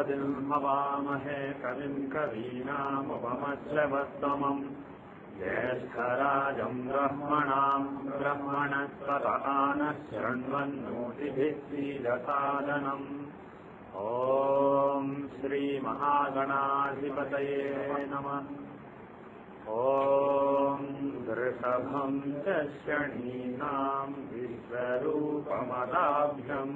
Pradin Havamahe Kavim Kavinamupamachlavasamam Jyeshkarajam Brahmanam Brahmanasvatana Shranvannotibhisridasadanam Om Shri Mahaganadhipataye Namah Om Drishabham Shashaninam Vishwarupamadabyam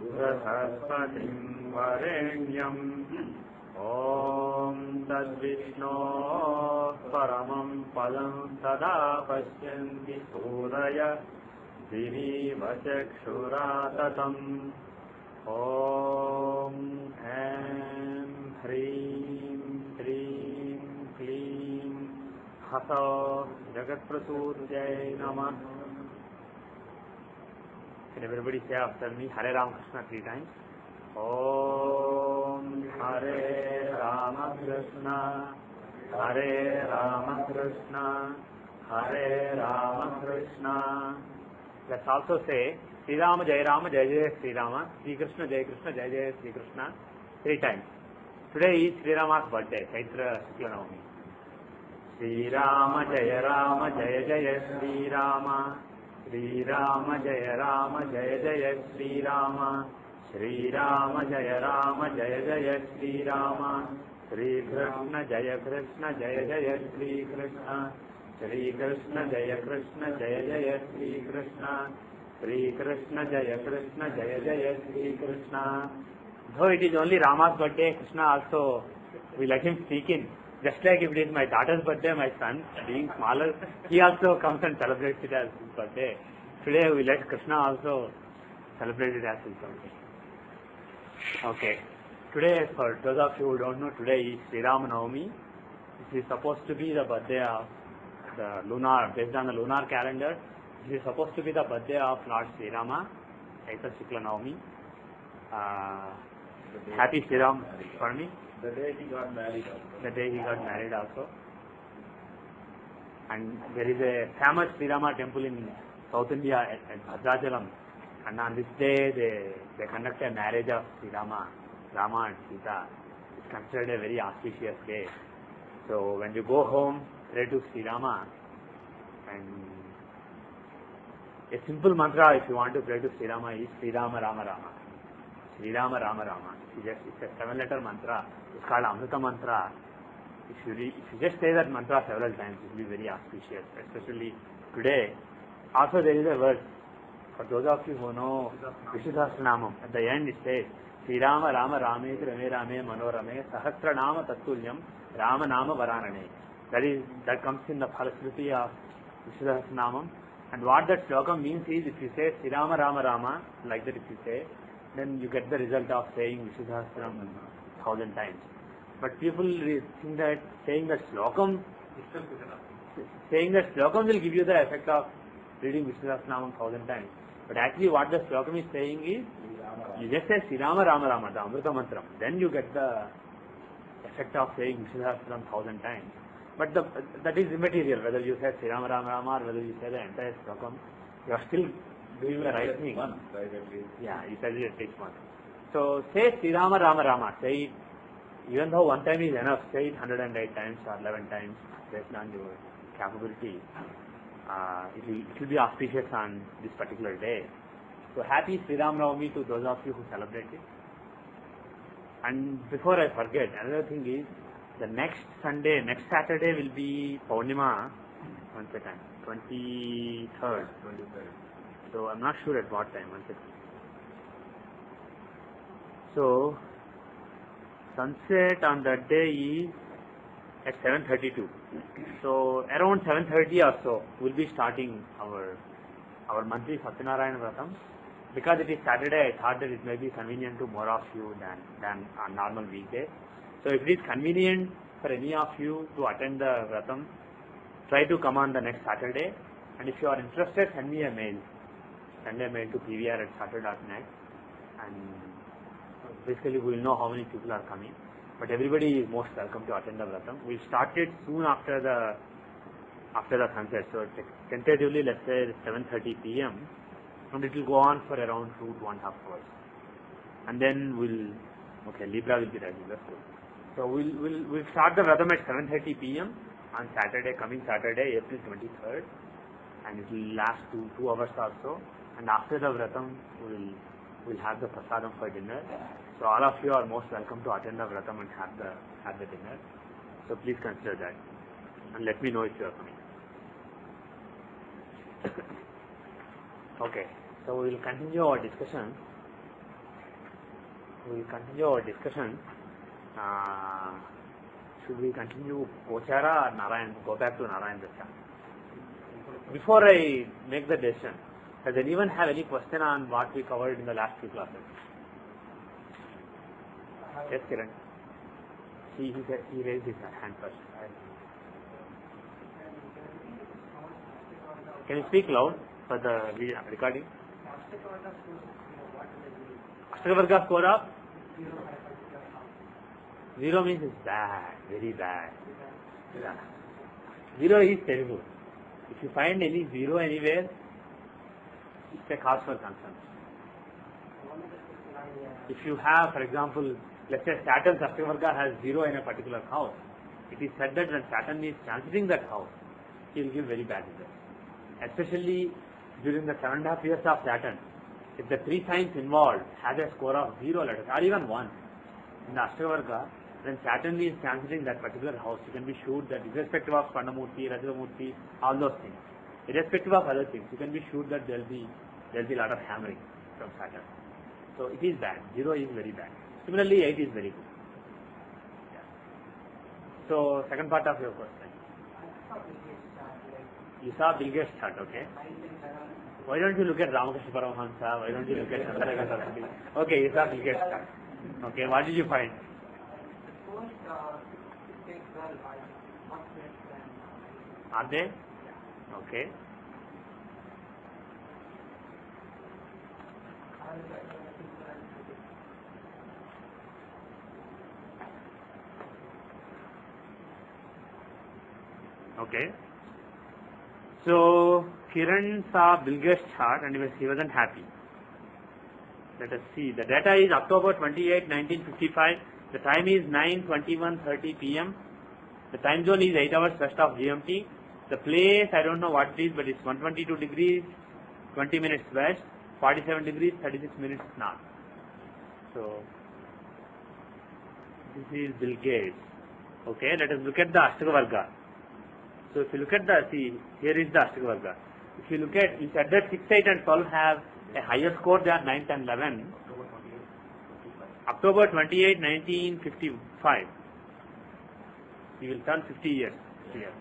Brahaspatim Varenyam Om Tadvishno Paramam Padam Sada Pashyanti Suraya Divi Vachakshuratatam Om Hem Hrim Hrim Klim Hasa Jagatprasudjay Namah. Can everybody say after me Hare Rama Krishna 3 times? Om Hare Rama Krishna Hare Rama Krishna Hare Rama Krishna. Let's also say Sri Rama Jai Rama Jai Jai Sri Rama, Sri Krishna Jai Krishna Jai Jai Sri Krishna 3 times. Today is Sri Rama's birthday, Chaitra Shukla Navami. Sri Rama Jai Rama Jai Jai Sri Rama, Sri Rama Jai Rama Jai Jai Sri Rama, Sri Rama Jai Rama Jai Jai Sri Rama, Sri Krishna Jaya Krishna Jaya Jaya Sri Krishna, Sri Krishna Jaya Krishna Jaya Jaya Sri Krishna, Sri Krishna Jaya Krishna Jaya Jaya Sri Krishna. Though it is only Rama's birthday, Krishna also, we let him speak in. Just like if it is my daughter's birthday, my son, being smaller, he also comes and celebrates it as his birthday. Today we let Krishna also celebrate it as his birthday. Okay. Today, for those of you who don't know, today is Sri Rama Navami. This is supposed to be the birthday of the lunar, based on the lunar calendar. This is supposed to be the birthday of Lord Sri Rama, Chaitra Shukla Navami. Happy Sri Ram for me. The day he got married also. The day he got married also. And there is a famous Sri Rama temple in South India at Bhadrachalam. And on this day they conduct a marriage of Sri Rama, Rama and Sita. It's considered a very auspicious day. So when you go home, pray to Sri Rama, and a simple mantra if you want to pray to Sri Rama is Sri Rama Rama Rama. Sri Rama Rama Rama. It's a 7-letter mantra. It's called Amrita mantra. If you just say that mantra several times, it will be very auspicious, especially today. Also there is a verse, for those of you who know Vishuddhasranamam, at the end it says, Sri Rama Rama Rame Rame Rame Manorame Sahasra Nama Tattulyam Rama Nama Varanane. That comes in the Phalashruti of Vishuddhasranamam. And what that slokam means is, if you say Sri Rama Rama Rama, like that if you say, then you get the result of saying Vishuddhasranamam 1,000 times. But people think that saying that slokam will give you the effect of reading Vishuddhasranamam 1,000 times. But actually what the slokam is saying is, you just say Sri Rama Rama Rama, the Amrita Mantram, then you get the effect of saying Vishuddhasranamam 1,000 times. But that is immaterial, whether you say Sri Rama Rama Rama or whether you say the entire slokam, you are still doing the right thing. Yeah, you said it at least once. So say Sri Rama Rama Rama, say it, even though one time is enough, say it 108 times or 11 times based on your capability. It will be auspicious on this particular day. So happy Sri Ram Navami to those of you who celebrate it. And before I forget, another thing is, the next Saturday will be Paurnima, 23rd. So I'm not sure at what time. So sunset on that day is at 7:32. So around 7:30 or so we'll be starting our monthly Satyanarayana Vratam. Because it is Saturday, I thought that it may be convenient to more of you than on normal weekday. So if it is convenient for any of you to attend the Vratam, try to come on the next Saturday. And if you are interested, send me a mail. Send a mail to pvr@saturday.net, and basically we will know how many people are coming. But everybody is most welcome to attend the Vratam. We will start it soon after the sunset. So tentatively, let's say 7:30 p.m. and it will go on for around 2.5 hours. And then we'll Okay, Libra will be rising. That's good. So we'll start the Vratam at 7:30 p.m. on Saturday, coming Saturday, April 23rd, and it will last 2 hours or so. And after the Vratam, we'll have the prasadam for dinner. So all of you are most welcome to attend the Vratam and have the dinner. So please consider that, and let me know if you are coming. Okay, so we will continue our discussion. Should we continue Pochara or Narayan? Go back to Narayan Dasya. Before I make the decision, does anyone have any question on what we covered in the last few classes? Yes, Kiran. He raised his hand first. Can you speak loud for the recording? Ashtakavarga score of 0 means it's bad, very bad. 0 is terrible. If you find any 0 anywhere, it's a cause for concern. If you have, for example, let's say Saturn's Ashtakavarga has 0 in a particular house, it is said that when Saturn is transiting that house, he will give very bad results. Especially during the 7.5 years of Saturn, if the 3 signs involved have a score of 0 letters or even 1 in the Ashtakavarga, when Saturn is transiting that particular house, you can be sure that irrespective of Pandamurti, Rajamurti, all those things, irrespective of other things, you can be sure that there will be a lot of hammering from Saturn. So it is bad. 0 is very bad. Similarly, 8 is very good. Yeah. So second part of your question. You saw Bill Gates chart, okay? Why don't you look at Ramakrishna Paramahansa? Why don't you look at Chandrakanta Saraswati? Okay, you saw Bill Gates chart. Okay, what did you find? Are they? Okay. Okay. So Kiran saw Bill Gates chart and he wasn't happy. Let us see. The data is October 28, 1955. The time is 9:21:30 p.m. The time zone is 8 hours west of GMT. The place, I don't know what it is, but it's 122 degrees, 20 minutes west, 47 degrees, 36 minutes north. So this is Bill Gates. Okay, let us look at the Ashtakavarga. So if you look at here is the Ashtakavarga. If you look at, you said that 6, 8 and 12 have a higher score than 9, 10, 11. October 28, 1955. He will turn 50 years here.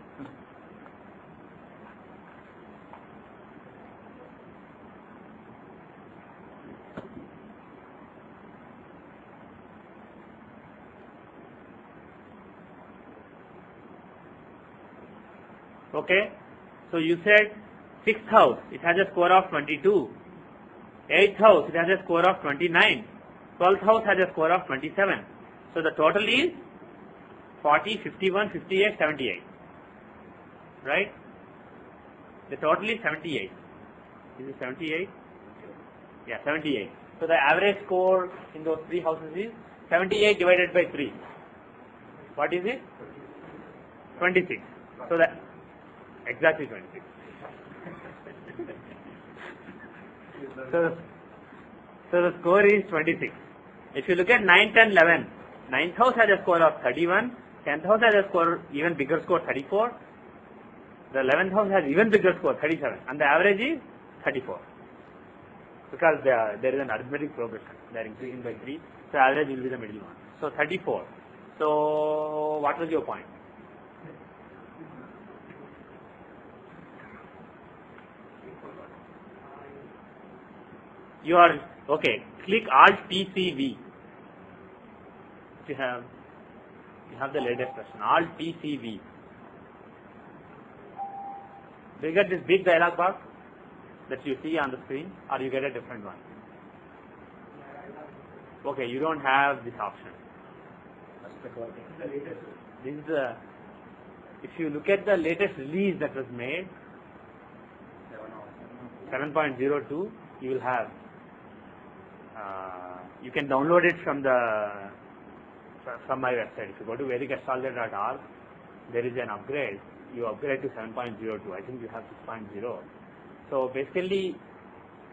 Okay, so you said 6th house, it has a score of 22. 8th house, it has a score of 29. 12th house has a score of 27. So the total is 40, 51, 58, 78. Right? The total is 78. Is it 78? Yeah, 78. So the average score in those 3 houses is 78 divided by 3. What is it? 26. So that exactly 26. So the score is 26. If you look at 9, 10, 11, 9th house has a score of 31, 10th house has a score, even bigger score, 34. The 11th house has even bigger score, 37. And the average is 34. Because there is an arithmetic progression. They are increasing by 3. So average will be the middle one. So 34. So what was your point? You are, okay, click Alt TCV. You have the latest version, Alt TCV. Do you get this big dialog box that you see on the screen, or you get a different one? Okay, you don't have this option. This is the, if you look at the latest release that was made, 7.02, you will have You can download it from my website. If you go to vedicastrology.org, there is an upgrade. You upgrade to 7.02. I think you have 6.0. So basically,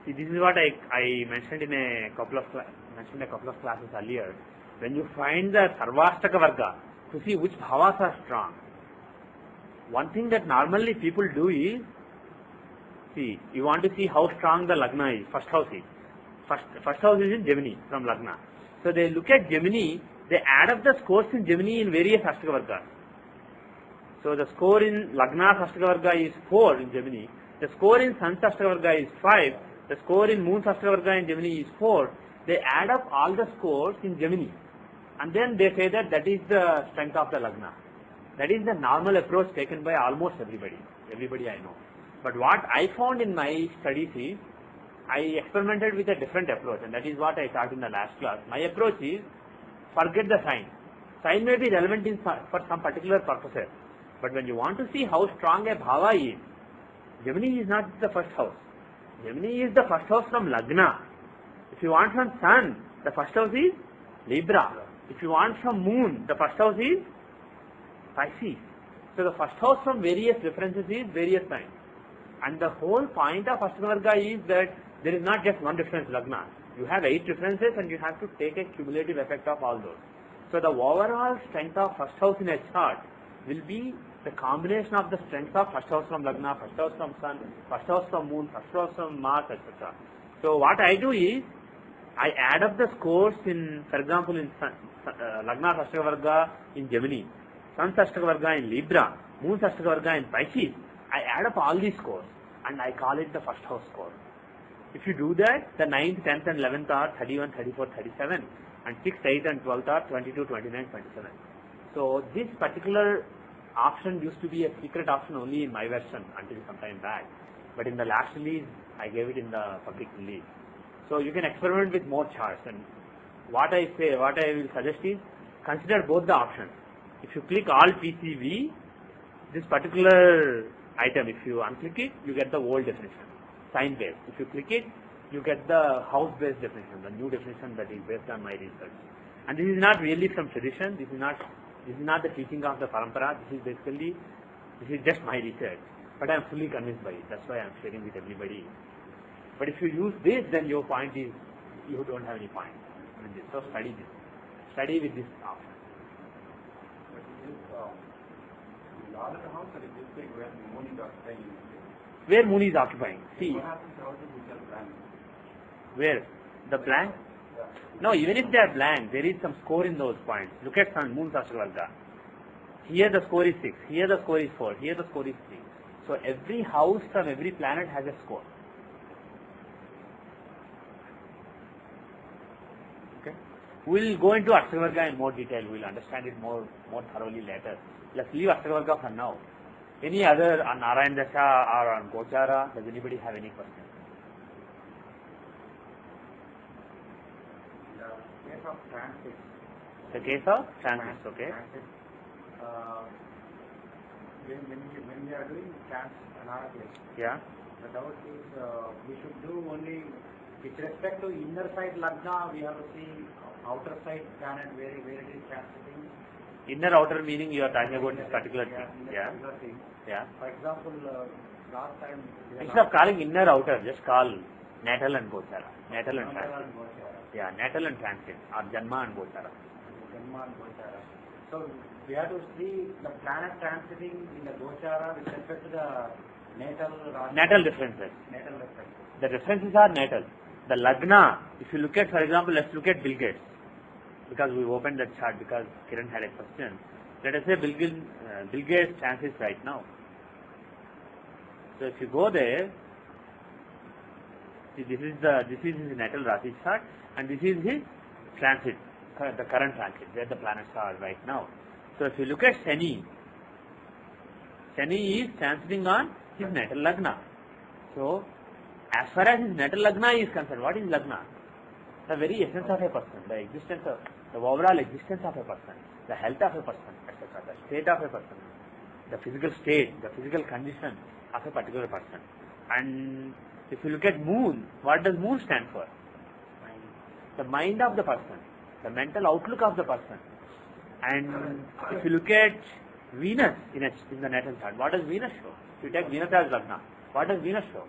see, this is what I mentioned in a couple of classes earlier. When you find the Sarvashtaka Varga, to see which bhavas are strong. One thing that normally people do is, see, you want to see how strong the Lagna is, first house is. First house is in Gemini from Lagna. So they look at Gemini, they add up the scores in Gemini in various Ashtaka Vargas. So the score in Lagna's Ashtaka Varga is 4 in Gemini. The score in Sun's Ashtaka Varga is 5. The score in Moon's Ashtaka Varga in Gemini is 4. They add up all the scores in Gemini. And then they say that that is the strength of the Lagna. That is the normal approach taken by almost everybody I know. But what I found in my studies is, I experimented with a different approach, and that is what I taught in the last class. My approach is, forget the sign. Sign may be relevant for some particular purposes. But when you want to see how strong a bhava is, Gemini is not the first house. Gemini is the first house from Lagna. If you want from Sun, the first house is Libra. If you want from Moon, the first house is Pisces. So the first house from various references is various signs. And the whole point of Ashtaka Varga is that there is not just one difference Lagna. You have 8 differences and you have to take a cumulative effect of all those. So the overall strength of first house in a chart will be the combination of the strength of first house from Lagna, first house from Sun, first house from Moon, first house from Mars, etc. So what I do is, I add up the scores in, for example, in Lagna's Ashtaka Varga in Gemini, Sun's Ashtaka Varga in Libra, Moon's Ashtaka Varga in Pisces. I add up all these scores and I call it the first house score. If you do that, the 9th, 10th and 11th are 31, 34, 37 and 6th, 8th and 12th are 22, 29, 27. So this particular option used to be a secret option only in my version until some time back. But in the last release, I gave it in the public release. So you can experiment with more charts, and what I will suggest is, consider both the options. If you click all PCV, this particular item, if you unclick it, you get the old definition, sign based. If you click it, you get the house based definition, the new definition that is based on my research. And this is not really from tradition, this is not the teaching of the parampara, this is just my research. But I am fully convinced by it, that's why I am sharing with everybody. But if you use this, then your point is, you don't have any point. So study this. Study with this option. But is this larger house, or is this where Moon is occupying? Where Moon is occupying? See. What happens to houses which are blank? Where? The blank? Yeah. No, even if they are blank, there is some score in those points. Look at Sun, Moon's Ashtaka Varga. Here the score is 6, here the score is 4, here the score is 3. So every house from every planet has a score. Okay? We will go into Ashtaka Varga in more detail. We will understand it more thoroughly later. Let's leave Ashtaka Varga for now. Any other on Narayan Dasha or on Gochara? Does anybody have any questions? The case of transit. The case of transit, okay. Transit. When we are doing trans analysis, Yeah. the doubt is we should do only with respect to inner side Lagna, we have to see outer side planet where it is transiting. Inner outer meaning you are talking about this particular thing. Yeah. Particular thing. Yeah. For example, last time Instead of calling inner outer, just call natal and Gochara. Natal and transit. Yeah, natal and transit or Janma and Gochara. Janma and Gochara. So we have to see the planet transiting in the Gochara with respect to the Natal differences. Natal differences. The differences are natal. The Lagna, if you look at, for example, let's look at Bill Gates. Because we opened that chart because Kiran had a question. Let us say Bill Gates chances right now. So if you go there, see this is his natal Rasi chart and this is his transit, the current transit, where the planets are right now. So if you look at Shani is transiting on his natal Lagna. So as far as his natal Lagna is concerned, what is Lagna? The very essence of a person, the overall existence of a person, the health of a person, etc., the state of a person, the physical state, the physical condition of a particular person. And if you look at Moon, what does Moon stand for? the mind of the person, the mental outlook of the person. And if you look at Venus in the natal chart, what does Venus show? If you take Venus as Lagna, what does Venus show?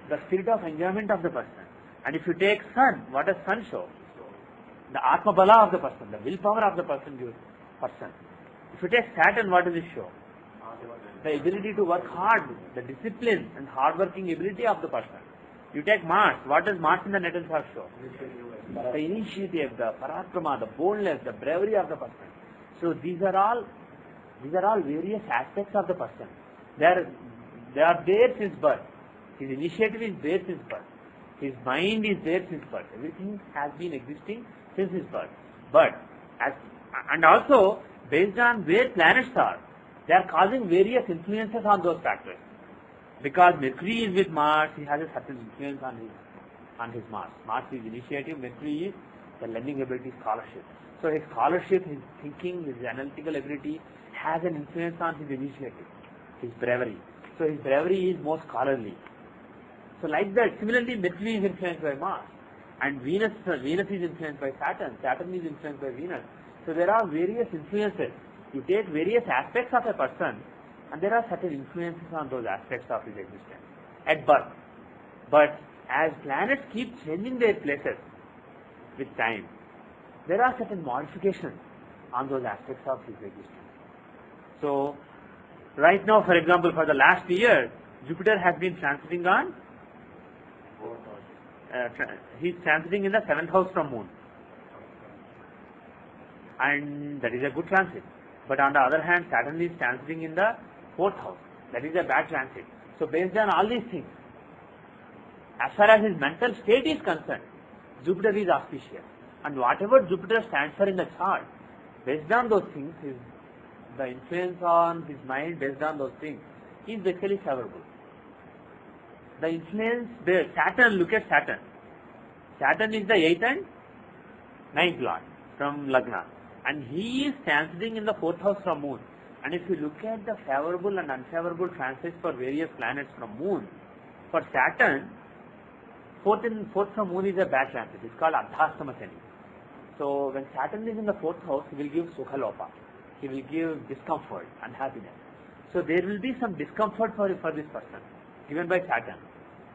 The spirit of enjoyment of the person. And if you take Sun, what does Sun show? The Atma Bala of the person, the willpower of the person. If you take Saturn, what does it show? The ability to work hard, the discipline and hard-working ability of the person. You take Mars, what does Mars in the natal chart show? The initiative, the parakrama, the boldness, the bravery of the person. So these are all various aspects of the person. They are there since birth. His initiative is there since birth. His mind is there since birth. Everything has been existing since his birth. And also, based on where planets are, they are causing various influences on those factors. Because Mercury is with Mars, he has a certain influence on his Mars. Mars is initiative, Mercury is the learning ability, scholarship. So his scholarship, his thinking, his analytical ability has an influence on his initiative, his bravery. So his bravery is more scholarly. So like that, similarly Mercury is influenced by Mars. And Venus is influenced by Saturn. Saturn is influenced by Venus. So there are various influences. You take various aspects of a person and there are certain influences on those aspects of his existence at birth. But as planets keep changing their places with time, there are certain modifications on those aspects of his existence. So right now, for example, for the last year, Jupiter has been transiting on he is transiting in the 7th house from Moon, and that is a good transit. But on the other hand, Saturn is transiting in the 4th house. That is a bad transit. So based on all these things, as far as his mental state is concerned, Jupiter is auspicious. And whatever Jupiter stands for in the chart, based on those things, the influence on his mind based on those things is basically favorable. The influence there, Saturn, look at Saturn. Saturn is the 8th and 9th lord from Lagna. And he is transiting in the 4th house from Moon. And if you look at the favorable and unfavorable transits for various planets from Moon, for Saturn, 4th from Moon is a bad transit. It's called Ardhastama Shani. So when Saturn is in the 4th house, he will give Sukhalopa. He will give discomfort, unhappiness. So there will be some discomfort for this person, given by Saturn.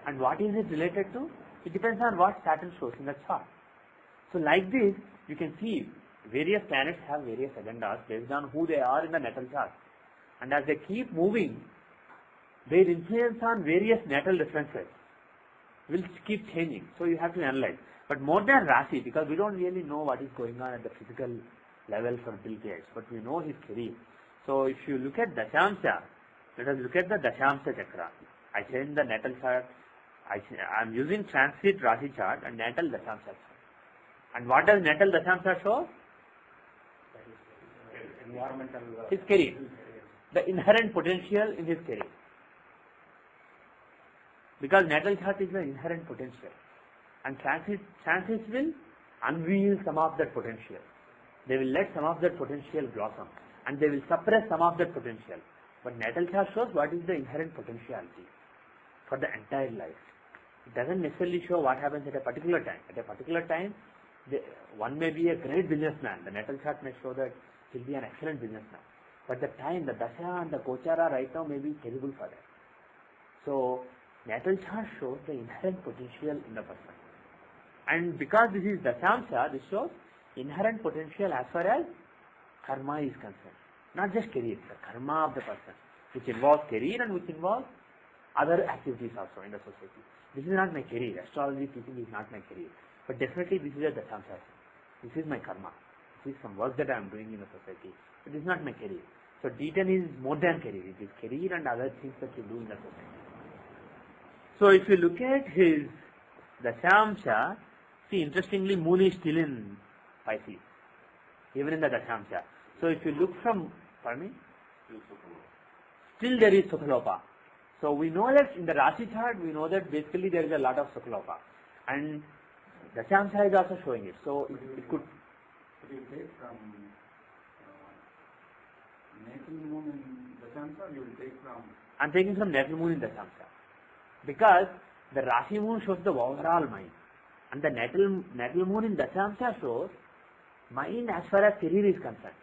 And what is it related to? It depends on what Saturn shows in the chart. So like this, you can see various planets have various agendas based on who they are in the natal chart. And as they keep moving, their influence on various natal differences will keep changing. So you have to analyze. But more than Rasi, because we don't really know what is going on at the physical level for Bill Gates, but we know his career. So if you look at Dashamsha, let us look at the Dashamsha Chakra. I change the natal chart. I am using transit Rasi chart and natal Dashamsha chart. And what does natal Dashamsha show? Environmental. His career. The inherent potential in his career. Because natal chart is the inherent potential. And transits will unveil some of that potential. They will let some of that potential blossom. And they will suppress some of that potential. But natal chart shows what is the inherent potentiality for the entire life. It doesn't necessarily show what happens at a particular time. At a particular time, one may be a great businessman. The natal chart may show that he'll be an excellent businessman. But the time, the dasha and the gochara right now may be terrible for that. So, natal chart shows the inherent potential in the person. And because this is Dashamsha, this shows inherent potential as far as karma is concerned. Not just career, the karma of the person, which involves career and which involves other activities also in the society. This is not my career. Astrology teaching is not my career. But definitely this is a Dashamsha. This is my karma. This is some work that I am doing in the society. But this is not my career. So D10 is more than career. It is career and other things that you do in the society. So if you look at his Dashamsha, see interestingly Moon is still in Pisces. Even in the Dashamsha. So if you look from, pardon me? Still there is Sukhalopa. So we know that in the Rasi chart, we know that basically there is a lot of Sukhalopa. And Dashamsha is also showing it. So it could... You take from natal moon in Dashamsha, you will take from... I'm taking from natal moon in Dashamsha. Because the Rasi moon shows the overall mind. And the natal moon in Dashamsa shows mind as far as career is concerned.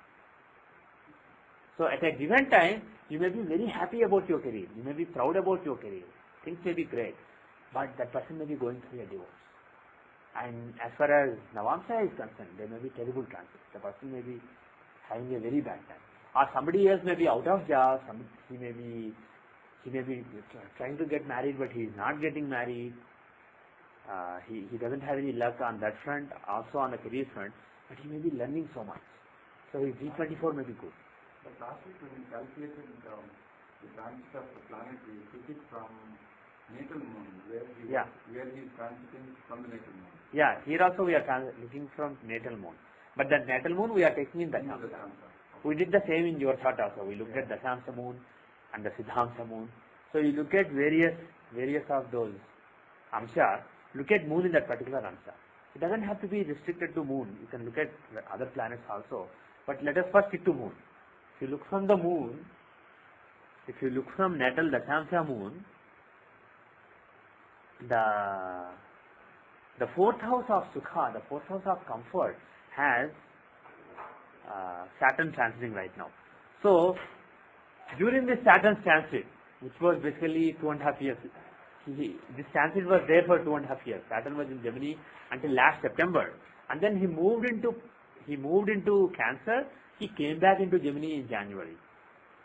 So at a given time, you may be very happy about your career. You may be proud about your career. Things may be great. But that person may be going through a divorce. And as far as Navamsa is concerned, there may be terrible transits. The person may be having a very bad time. Or somebody else may be out of job. He may be trying to get married, but he is not getting married. He doesn't have any luck on that front, also on the career front, but he may be learning so much. So his D24 may be good. But last week when we calculated the transit of the planet, we took it from natal moon, where he is transiting from the natal moon. Yeah, here also we are looking from natal moon. But the natal moon we are taking in Dashamsa. We did the same in your chart also. We looked at Dashamsa moon and the Siddhamsa moon. So you look at various of those Amshas. Look at moon in that particular Amsha. It doesn't have to be restricted to moon. You can look at other planets also. But let us first stick to moon. If you look from the moon, if you look from natal Dashamsa moon, the fourth house of Sukha, the fourth house of comfort, has Saturn transiting right now. So during this Saturn transit, which was basically 2.5 years, this transit was there for 2.5 years. Saturn was in Gemini until last September, and then he moved into Cancer. He came back into Gemini in January.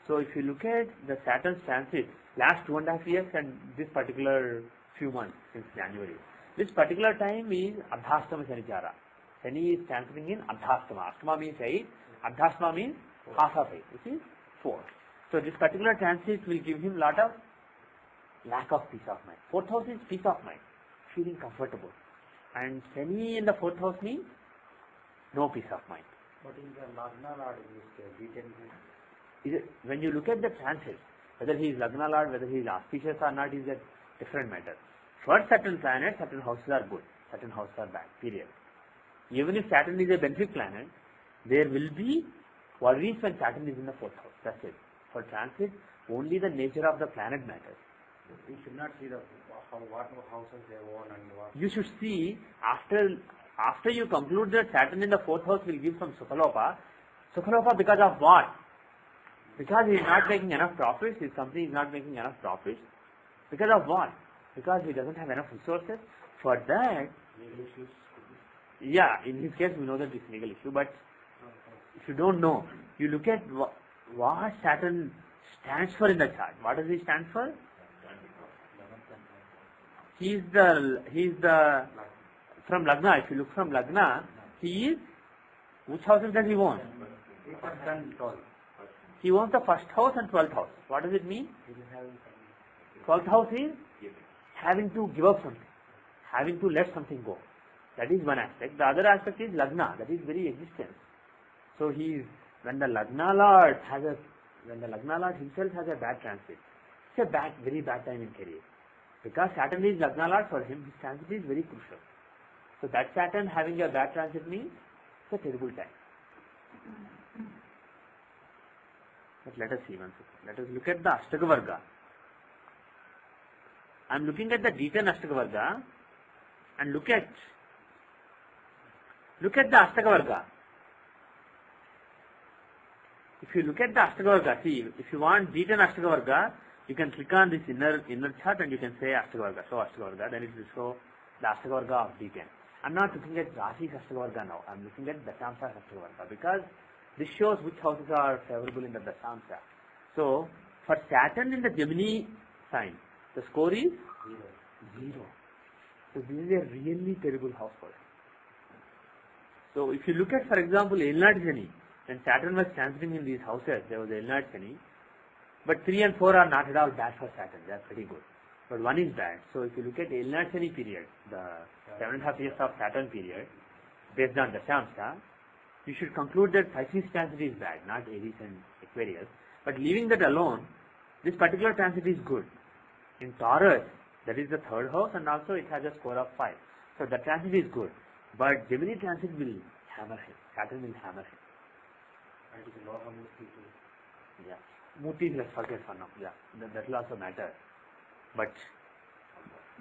So if you look at the Saturn's transit last 2.5 years and this particular few months since January, this particular time is Ardhastama Shanichara. Shani is transiting in Ardhastama. Astama means 8, Ardhastama means half of 8, which is 4. So this particular transit will give him lot of lack of peace of mind. Fourth house is peace of mind, feeling comfortable. And Shani in the fourth house means no peace of mind. But in the Lagna Lord, it is When you look at the transit, whether he is Lagna Lord, whether he is auspicious or not, is a different matter. For certain planets, certain houses are good, certain houses are bad, period. Even if Saturn is a benefic planet, there will be worries when Saturn is in the fourth house. That's it. For transit, only the nature of the planet matters. We should not see what houses they own and what. You should see after you conclude that Saturn in the fourth house will give some Sukhalopa. Sukhalopa because of what? Because he is not making enough profits, his company is not making enough profits. Because of what? Because he doesn't have enough resources. For that, Legal issues. yeah, in his case we know that it's legal issue, but if you don't know, you look at what Saturn stands for in the chart. What does he stand for? He is the from Lagna. If you look from Lagna, he is, which houses does he own? He owns the first house and 12th house. What does it mean? 12th house is having to give up something, having to let something go. That is one aspect. The other aspect is Lagna, that is very existence. So when the Lagna Lord himself has a bad transit, it's a very bad time in career. Because Saturn is Lagna Lord, for him, his transit is very crucial. So that Saturn having a bad transit means it's a terrible time. But let us see once again. Let us look at the Ashtaka Varga. I am looking at the D10 Ashtaka Varga and look at the Ashtaka Varga. If you look at the Ashtaka Varga, see, if you want D10 Ashtaka Varga, you can click on this inner chart and you can say Ashtaka Varga, show Ashtaka Varga, then it will show the Ashtaka Varga of D10. I am not looking at Rashi's Ashtaka Varga now, I am looking at Dashamsa's Ashtaka Varga, because this shows which houses are favorable in the Dashamsa. So, for Saturn in the Gemini sign, the score is 0. So this is a really terrible house for him. So if you look at, for example, Elnad Shani, when Saturn was transiting in these houses, there was Elnad Shani, but 3 and 4 are not at all bad for Saturn, they are pretty good. But 1 is bad. So if you look at Elnad Shani period, the 7.5 years of Saturn period, based on Dashamsa, you should conclude that Pisces transit is bad, not Aries and Aquarius. But leaving that alone, this particular transit is good. In Taurus, that is the third house, and also it has a score of 5. So the transit is good. But Gemini transit will hammer him. Saturn will hammer him. And it is a lot of people. Yeah. Murtis, let's forget for now. Yeah. That will also matter. But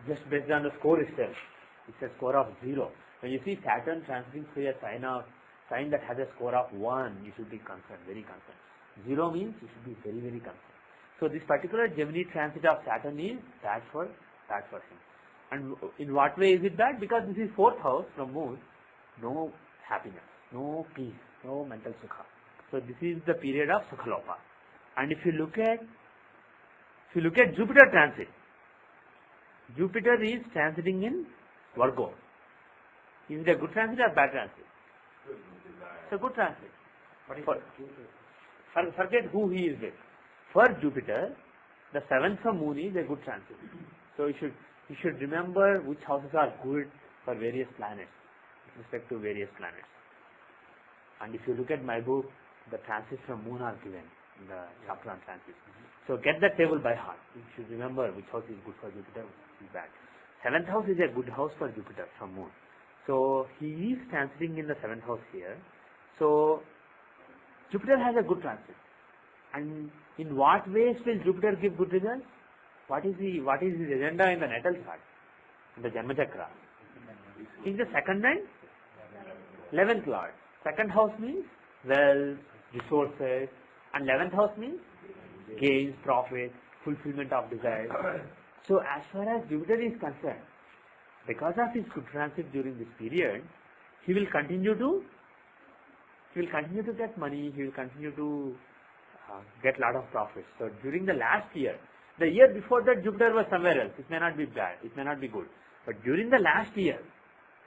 just based on the score itself, It's a score of 0. When you see Saturn transiting through a sign that has a score of 1, you should be concerned, very concerned. 0 means you should be very, very concerned. So this particular Gemini transit of Saturn is bad for him. And in what way is it bad? Because this is 4th house from Moon, no happiness, no peace, no mental sukha. So this is the period of Sukhalopa. And if you look at Jupiter transit, Jupiter is transiting in Virgo. Is it a good transit or bad transit? It's a good transit. Forget who he is with. For Jupiter, the 7th from Moon is a good transit. So you should remember which houses are good for various planets, with respect to various planets. And if you look at my book, the transits from Moon are given in the chapter on transits. So get that table by heart. You should remember which house is good for Jupiter, which is bad. 7th house is a good house for Jupiter from Moon. So he is transiting in the 7th house here. So Jupiter has a good transit. And in what ways will Jupiter give good results? What is his agenda in the natal chart, in the Janma Chakra? He is the 2nd and 11th Lord. 2nd house means wealth, resources, and 11th house means gains, profit, fulfillment of desires. So as far as Jupiter is concerned, because of his good transit during this period, he will continue to get money, he will continue to get lot of profits. So during the last year, the year before that Jupiter was somewhere else. It may not be bad, it may not be good. But during the last year,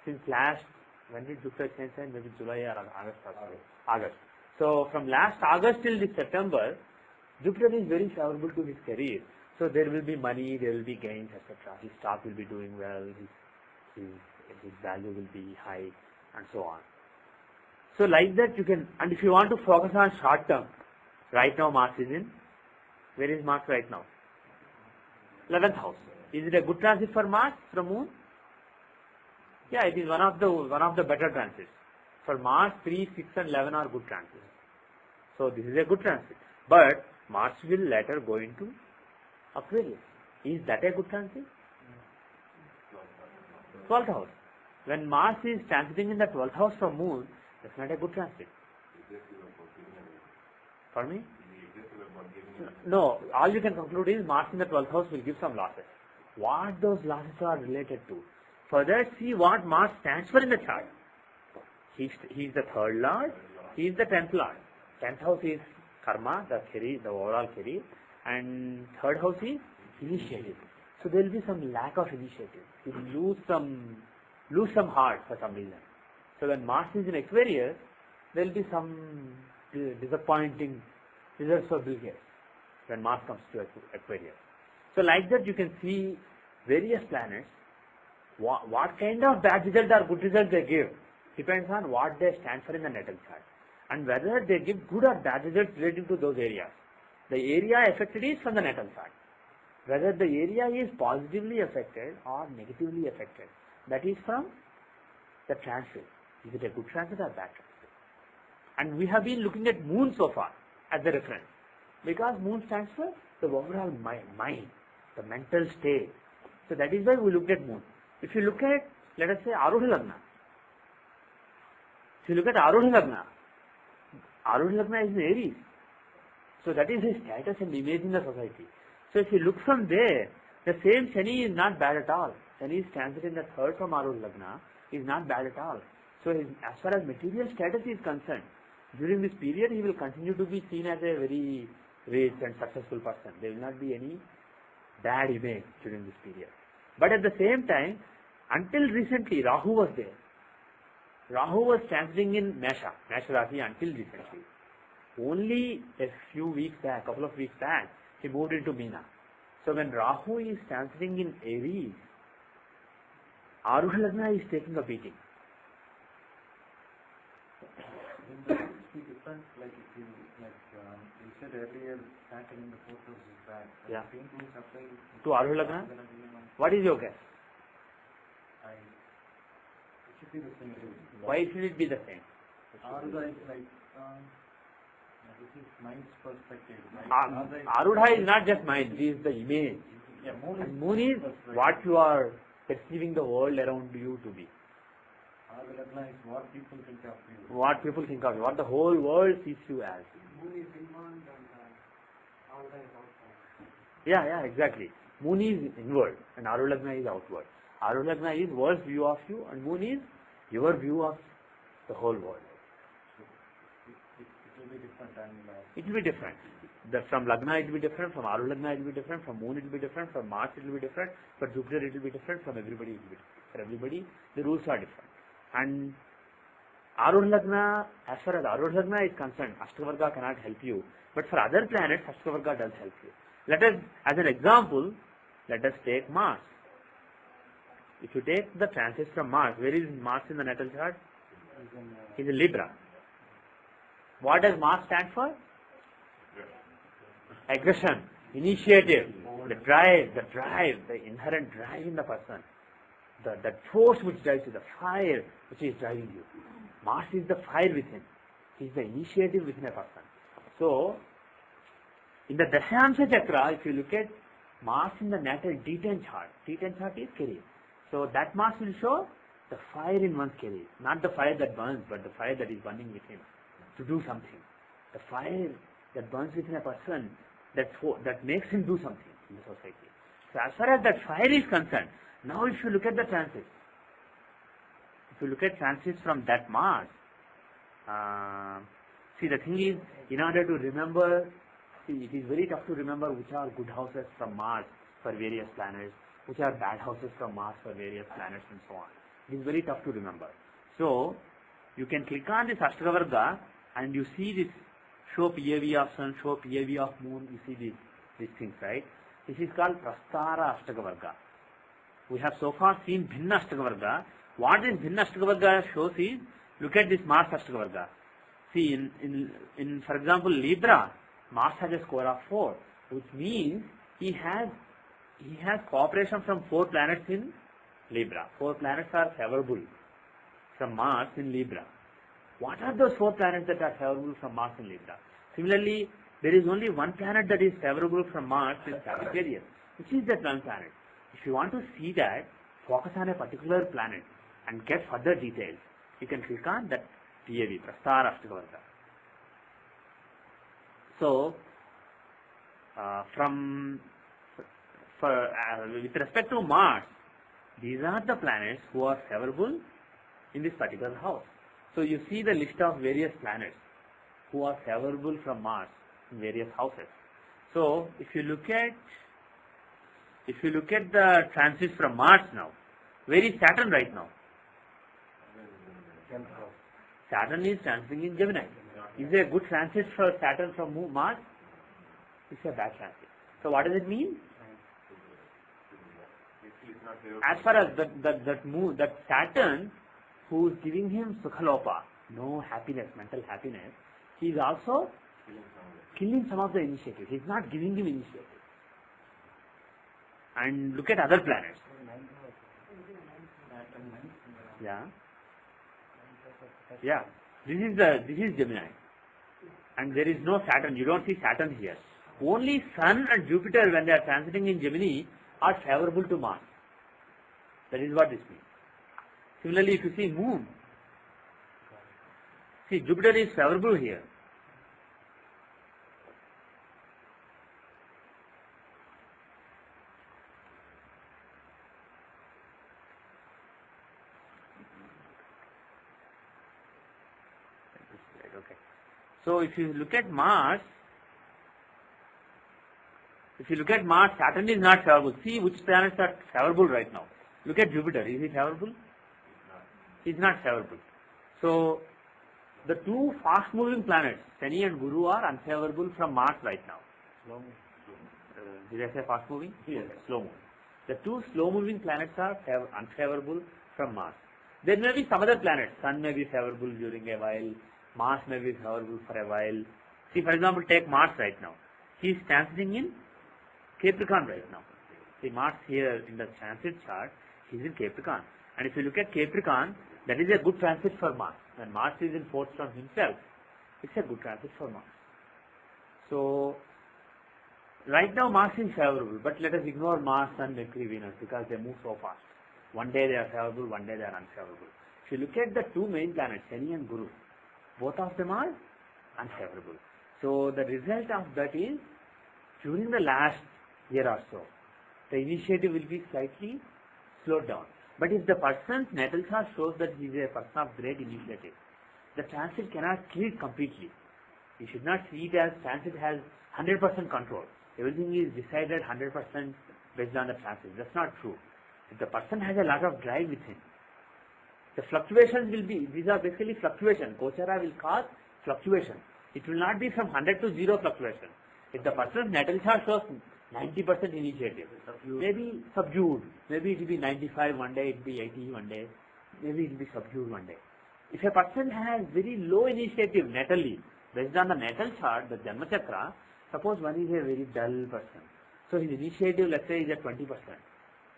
when did Jupiter change sign? Maybe July or August. So from last August till this September, Jupiter is very favorable to his career. So there will be money, there will be gains, etc. His stock will be doing well, his value will be high, and so on. So like that you can, and if you want to focus on short term, right now Mars is in, where is Mars right now? 11th house. Is it a good transit for Mars from Moon? Yeah, it is one of the better transits. For Mars, 3, 6 and 11 are good transits. So this is a good transit. But Mars will later go into Aquarius. Is that a good transit? 12th house. When Mars is transiting in the 12th house from Moon, that's not a good transit. For me? No, all you can conclude is Mars in the 12th house will give some losses. What those losses are related to? Further, see what Mars stands for in the chart. He is the 3rd Lord, he is the 10th Lord. 10th house is karma, the career, the overall career, and 3rd house is initiative. So there will be some lack of initiative. He will lose some heart for some reason. So when Mars is in Aquarius, there will be some disappointing results for Bill Gates when Mars comes to Aquarius. So like that you can see various planets, what kind of bad result or good result they give depends on what they stand for in the natal chart, and whether they give good or bad results relating to those areas. The area affected is from the natal chart. Whether the area is positively affected or negatively affected, that is from the transit. Is it a good transit or bad transit? And we have been looking at Moon so far as the reference, because Moon stands for the overall mind, the mental state. So that is why we looked at Moon. If you look at, let us say, Arudha Lagna. If you look at Arudha Lagna is in Aries. So that is his status and image in the society. So if you look from there, the same Shani is not bad at all. Shani is transiting in the 3rd from Arudha Lagna is not bad at all. So as far as material status is concerned, during this period he will continue to be seen as a very rich and successful person. There will not be any bad image during this period. But at the same time, until recently, Rahu was there. Rahu was transiting in Mesha Rashi until recently. Only a couple of weeks back, he moved into Meena. So when Rahu is transiting in Aries, Arudha Lagna is taking a beating. You said earlier, Saturn in the 4th house is bad. Yeah. Same thing applies To Arudha Lagna? What is your guess? It should be the same. Why should it be the same? Arudha is like, this is mind's perspective. Arudha is not just mind, it is the image. Yeah, And Moon is what you are perceiving the world around you to be? Lagna is what people think of you. What people think of you, what the whole world sees you as. Moon is inward and Aruda is outside. Yeah, exactly. Moon is inward and Arulagna is outward. Arulagna is world's view of you and Moon is your view of the whole world. It will be different and It will be different. From Lagna it will be different, from Arulagna it will be different, from Moon it will be different, from Mars it will be different, for Jupiter it will be different, from everybody it will be different. For everybody the rules are different. And Arulagna, as far as Arulagna is concerned, Ashtavarga cannot help you. But for other planets, Ashtavarga does help you. Let us, as an example, let us take Mars. If you take the transits from Mars, where is Mars in the natal chart? He is in Libra. What does Mars stand for? Aggression, initiative, the drive, the inherent drive in the person. The force which drives you, the fire which is driving you. Mars is the fire within. He is the initiative within a person. So, in the Dashyamsha Chakra, if you look at Mars in the natal D10 chart is career. So, that Mars will show the fire in one's career. Not the fire that burns, but the fire that is burning within to do something. The fire that burns within a person that makes him do something in the society. So, as far as that fire is concerned, now if you look at the transits, from that Mars, see the thing is, in order to remember, it is very tough to remember which are good houses from Mars for various planets, which are bad houses from Mars for various planets and so on. It is very tough to remember. So, you can click on this Ashtavarga and you see this show PAV of Sun, show PAV of Moon, you see these things, right? This is called Prastara Ashtavarga. We have so far seen Bhinna Ashtavarga. What this Bhinna Ashtavarga shows is, look at this Mars Ashtavarga. See, in for example, Libra, Mars has a score of 4, which means he has cooperation from 4 planets in Libra. 4 planets are favorable from Mars in Libra. What are those 4 planets that are favorable from Mars in Libra? Similarly, there is only one planet that is favorable from Mars in Sagittarius. Which is that one planet? If you want to see that, focus on a particular planet and get further details. You can click on that PAV, Prastara Ashtavarga. So, with respect to Mars, these are the planets who are favorable in this particular house. So, you see the list of various planets who are favorable from Mars in various houses. So, if you look at the transits from Mars now, where is Saturn right now? Saturn is transiting in Gemini. Is there a good transit for Saturn from Mars? It's a bad transit. So what does it mean? As far as that Saturn, who is giving him Sukhalopa, no happiness, mental happiness, he is also killing some of the initiative. He is not giving him initiative. And look at other planets. Yeah. This is Gemini. And there is no Saturn. You don't see Saturn here. Only Sun and Jupiter, when they are transiting in Gemini, are favorable to Mars. That is what this means. Similarly, if you see Moon, see Jupiter is favorable here. Okay. So if you look at Mars, Saturn is not favorable. See which planets are favorable right now. Look at Jupiter. Is he favorable? He is not favorable. So the 2 fast-moving planets, Shani and Guru, are unfavorable from Mars right now. Did I say fast-moving? Yes. Slow-moving. The 2 slow-moving planets are unfavorable from Mars. There may be some other planets. Sun may be favorable during a while. Mars may be favorable for a while. See, for example, take Mars right now. He is transiting in Capricorn right now. See, Mars here in the transit chart, he is in Capricorn. And if you look at Capricorn, that is a good transit for Mars. When Mars is in 4th from himself, it's a good transit for Mars. So, right now Mars is favorable, but let us ignore Mars and Mercury, Venus, because they move so fast. One day they are favorable, one day they are unfavorable. If you look at the two main planets, Shani and Guru, both of them are unfavorable. So the result of that is, during the last year or so, the initiative will be slightly slowed down. But if the person's natal chart shows that he is a person of great initiative, the transit cannot kill it completely. You should not see it as transit has 100% control. Everything is decided 100% based on the transit. That's not true. If the person has a lot of drive within, the fluctuations will be, these are basically fluctuation. Gochara will cause fluctuation. It will not be from 100 to 0 fluctuation. If the person's natal chart shows 90% initiative, maybe subdued. Maybe it will be 95 one day, it will be 80 one day. Maybe it will be subdued one day. If a person has very low initiative natally, based on the natal chart, the Janma Chakra, suppose one is a very dull person. So his initiative, let's say, is at 20%.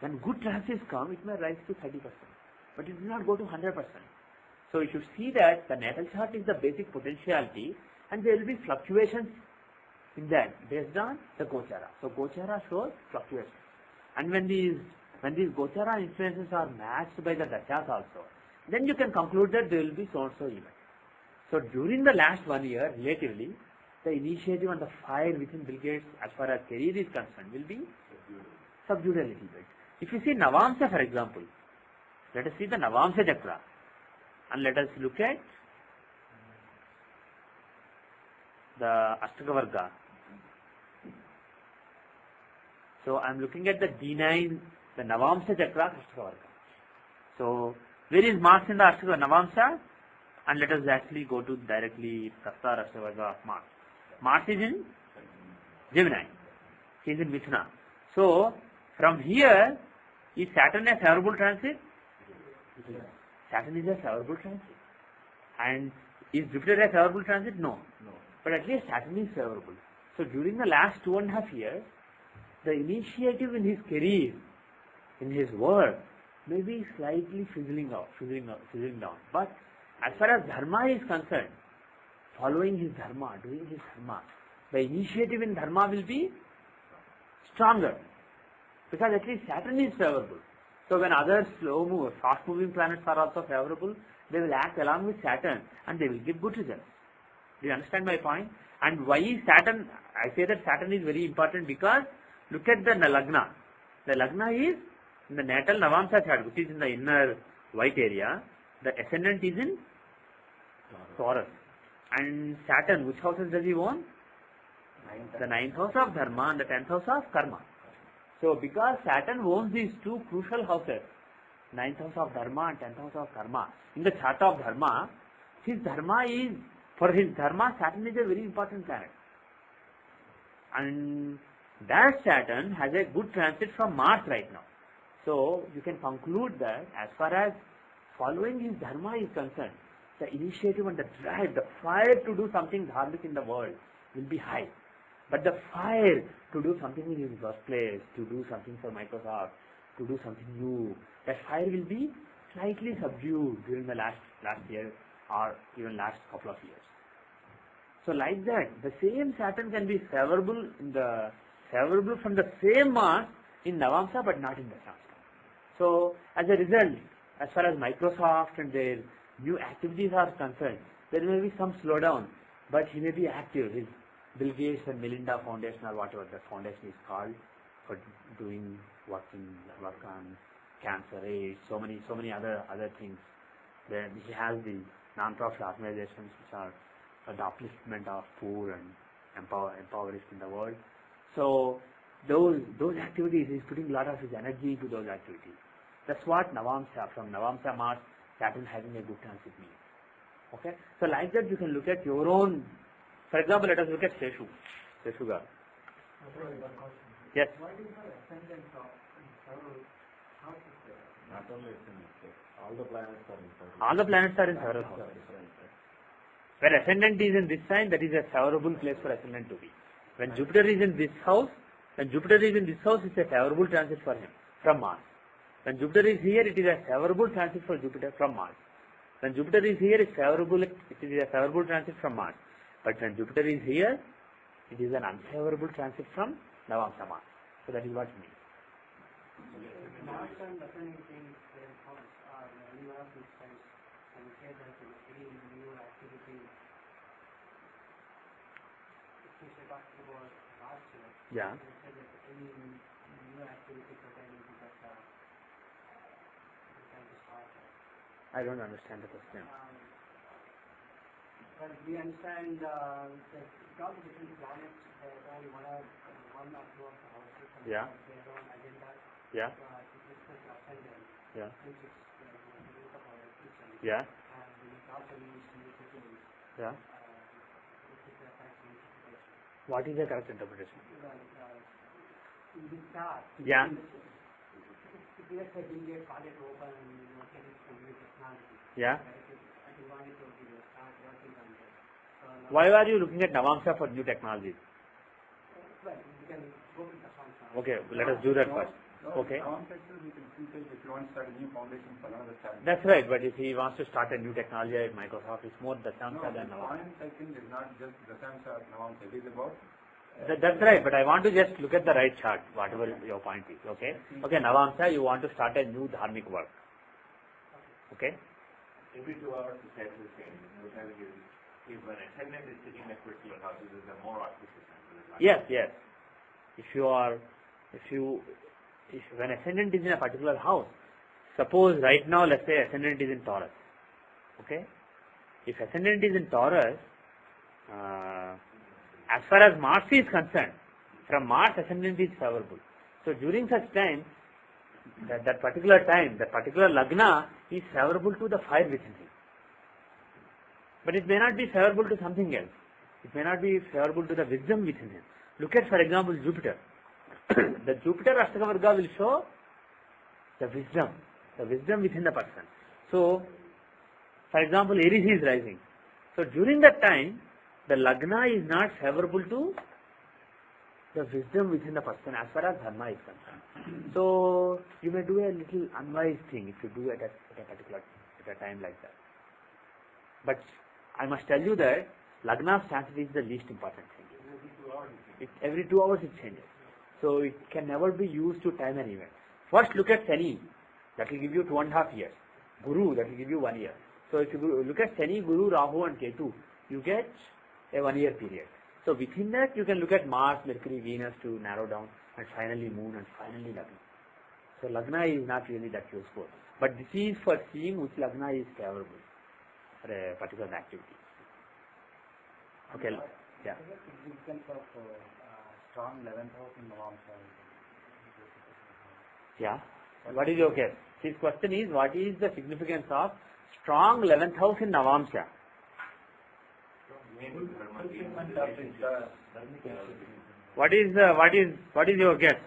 When good transits come, it may rise to 30%. But it will not go to 100%. So you should see that the natal chart is the basic potentiality, and there will be fluctuations in that based on the Gochara. So Gochara shows fluctuations. And when these Gochara influences are matched by the Dashas also, then you can conclude that there will be so and so event. So during the last 1 year, relatively, the initiative and the fire within Bill Gates as far as career is concerned will be subdued a little bit. If you see Navamsa, for example, let us see the Navamsa Chakra and let us look at the Ashtaka Varga. So I am looking at the D9, the Navamsa Chakra, Ashtaka Varga. So where is Mars in the Ashtaka Navamsa? And let us actually go to directly Sastar Ashtaka Varga of Mars. Mars is in Gemini. He is in Mithuna. So from here, is Saturn a favorable transit? Saturn is a favorable transit. And is Jupiter a favorable transit? No. But at least Saturn is favorable. So during the last 2.5 years, the initiative in his career, in his work, may be slightly fizzling down. But as far as Dharma is concerned, following his Dharma, doing his Dharma, the initiative in Dharma will be stronger. Because at least Saturn is favorable. So when other fast moving planets are also favorable, they will act along with Saturn and they will give good results. Do you understand my point? And why is Saturn? I say that Saturn is very important because look at the Lagna. The Lagna is in the natal Navamsa chart, which is in the inner white area. The ascendant is in Taurus. And Saturn, which houses does he own? The 9th house of Dharma and the 10th house of Karma. So because Saturn owns these two crucial houses, 9th house of Dharma and 10th house of Karma, in the chart of Dharma, for his Dharma, Saturn is a very important planet. And that Saturn has a good transit from Mars right now. So you can conclude that as far as following his Dharma is concerned, the initiative and the drive, the fire to do something dharmic in the world will be high. But the fire to do something in his workplace, to do something for Microsoft, to do something new, that fire will be slightly subdued during the last year or even last couple of years. So like that, the same Saturn can be favorable from the same Mars in Navamsa but not in the Shastra. So as a result, as far as Microsoft and their new activities are concerned, there may be some slowdown, but he may be active. His Bill Gates and Melinda Foundation or whatever the foundation is called for doing work on cancer, AIDS, so many other things. Then he has the non-profit organizations which are for the upliftment of poor and impoverished in the world. So those activities, he's putting a lot of his energy into those activities. That's what Navamsa, from Navamsa Mars, Saturn having a good transit means. Okay? So like that you can look at your own. For example, let us look at Seshuga. Yes. Why do you have ascendant of several houses there? Not only ascendant, all the planets are in several. All the planets are in several houses. Where ascendant is in this sign, that is a favorable place for ascendant to be. When Jupiter is in this house, it's a favorable transit for him from Mars. When Jupiter is here, it is a favorable transit for Jupiter from Mars. When Jupiter is here, it is a favorable transit from Mars. But when Jupiter is here, it is an unfavorable transit from Navamsa Mars. So that is what it means. Mars and ascending things their house are any one of these signs, and we say that any new activity, if we say talk about Mars here, Yeah. we say that any new activity pertaining to that we can start. I don't understand the question. But we understand that all the different planets, they have one or two of the houses and Yeah. their own agenda. Yeah. To discuss ascendant, Yeah. which is the root of our teaching. Yeah. And we also use significance, Yeah. which is the correct interpretation. What is the correct interpretation? In this chart, Yeah. if we have been here, call it open and take it from new technology. Yeah. I think wanted to start working on this. Why are you looking at Navamsa for new technology? Well, we can go with the function. Okay, let us do that first. Okay. Navamsa itself we can see if you want to start a new foundation for another challenge. That's right, but if he wants to start a new technology at Microsoft, it's more Dasamsa No, than the Navamsa. point I think is not just Dasamsa or Navamsa, it is about That's right, but I want to just look at the right chart, whatever your point is, okay? Okay, Navamsa, you want to start a new dharmic work. Okay? Every 2 hours the cycle is changing. If an ascendant is sitting in a particular house, it is a more auspicious time for the life. Yes, yes. If when ascendant is in a particular house, suppose right now, let's say ascendant is in Taurus, okay? If ascendant is in Taurus, as far as Mars is concerned, from Mars ascendant is favorable. So during such time, that particular time, that particular lagna is favorable to the fire within him. But it may not be favorable to something else. It may not be favorable to the wisdom within him. Look at, for example, Jupiter. The Jupiter Ashtakavarga will show the wisdom within the person. So, for example, Aries is rising. So during that time, the lagna is not favorable to the wisdom within the person as far as dharma is concerned. So you may do a little unwise thing if you do it at a time like that. But I must tell you that lagna transit is the least important thing. Every 2 hours it changes. So it can never be used to time an event. First look at Shani, that will give you 2.5 years. Guru, that will give you 1 year. So if you look at Shani, Guru, Rahu and Ketu, you get a 1 year period. So within that you can look at Mars, Mercury, Venus to narrow down, and finally Moon, and finally Lagna. So Lagna is not really that useful. But this is for seeing which Lagna is favorable for a particular activity. Okay, yeah. What is the significance of strong 11th house in Navamsa? Yeah. What is your guess? His question is, what is the significance of strong 11th house in Navamsa? fulfillment of this What is your guess?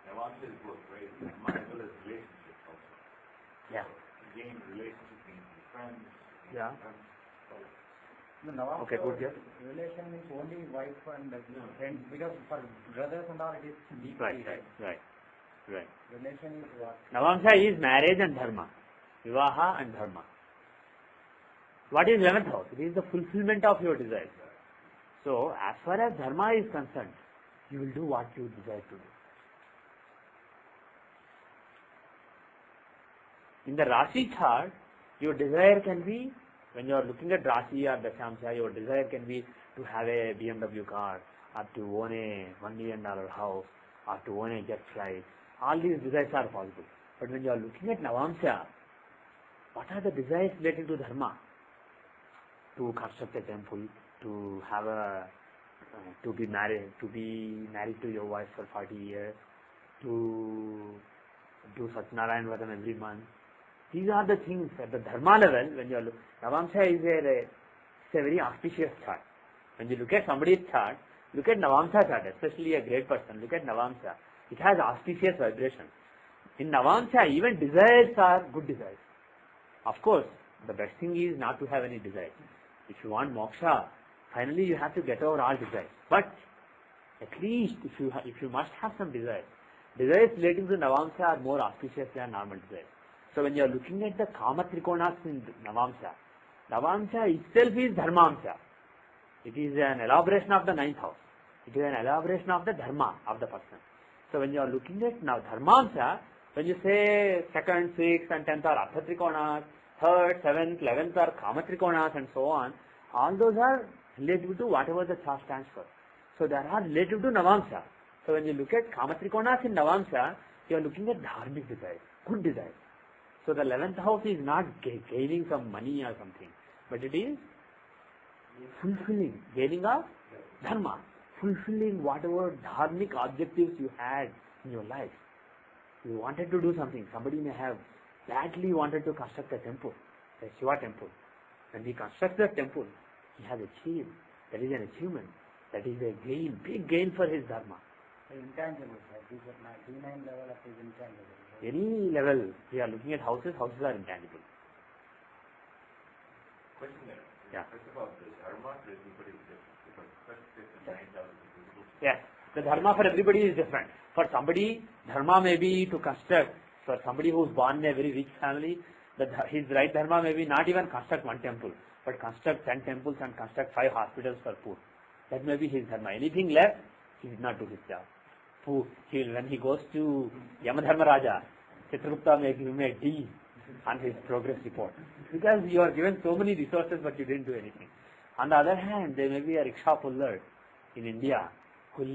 Navamsa is both, right? Dharma as well as relationships also. Yeah. Again, relationships between friends. Yeah. The Navamsa Okay, good guess. relation is only wife and friends, because for brothers and all it is deep. Right. Relation is what? Navamsa is marriage and dharma. Vivaha and dharma. What is 11th house? It is the fulfillment of your desires. So, as far as dharma is concerned, you will do what you desire to do. In the Rasi chart, your desire can be, when you are looking at Rasi or Dashamsa, your desire can be to have a BMW car, or to own a $1 million house, or to own a jet flight. All these desires are possible. But when you are looking at Navamsa, what are the desires related to dharma? To construct a temple, to have to be married to your wife for 40 years, to do Satyanarayan Vratam every month. These are the things at the dharma level. When you are Navamsa is a very auspicious chart. When you look at somebody's chart, look at Navamsa chart, especially a great person. Look at Navamsa. It has auspicious vibrations. In Navamsa, even desires are good desires. Of course, the best thing is not to have any desires. If you want moksha, finally you have to get over all desires. But at least if you must have some desires, desires relating to Navamsa are more auspicious than normal desires. So when you are looking at the Kama Trikonas in Navamsa, Navamsa itself is Dharmamsa. It is an elaboration of the 9th house. It is an elaboration of the Dharma of the person. So when you are looking at now Dharmamsa, When you say 2nd, 6th and 10th are Artha Trikonas, 3rd, 7th, 11th are Kama Trikonas and so on, all those are relative to whatever the chart stands for. So they are relative to Navamsa. So when you look at Kama Trikonas in Navamsa, you are looking at dharmic desire, good desire. So the 11th house is not gaining some money or something, but it is fulfilling, gaining of dharma, fulfilling whatever dharmic objectives you had in your life. You wanted to do something. Somebody may have badly wanted to construct a temple, a Shiva temple. When he constructs the temple, he has achieved. That is an achievement. That is a gain, big gain for his dharma. Intangible, sir. These are my D9 level of his intangible. Any level, we are looking at houses, houses are intangible. Question there. Yeah. First of all, the dharma for everybody is different. Because first is the 9,000 people. Yes, the dharma for everybody is different. For somebody, dharma may be to construct. For somebody who is born in a very rich family, his right dharma may be not even construct one temple, but construct 10 temples and construct 5 hospitals for poor. That may be his dharma. Anything left, he did not do his job. When he goes to Yamadharma Raja, Chitragupta may give him a D on his progress report. Because you are given so many resources but you didn't do anything. On the other hand, there may be a rickshaw puller in India who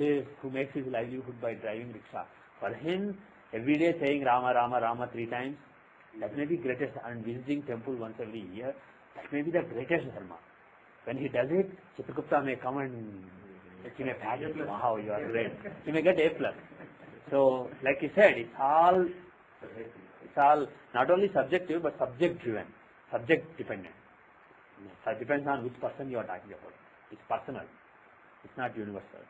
makes his livelihood by driving rickshaw. For him, every day saying Rama, Rama, Rama 3 times, that may be greatest, and visiting temple once every year, that may be the greatest dharma. When he does it, Chitragupta may come and he may pat you, wow, you are great. He may get A+. So, like he said, it's all not only subjective but subject driven, subject dependent. So it depends on which person you are talking about. It's personal. It's not universal.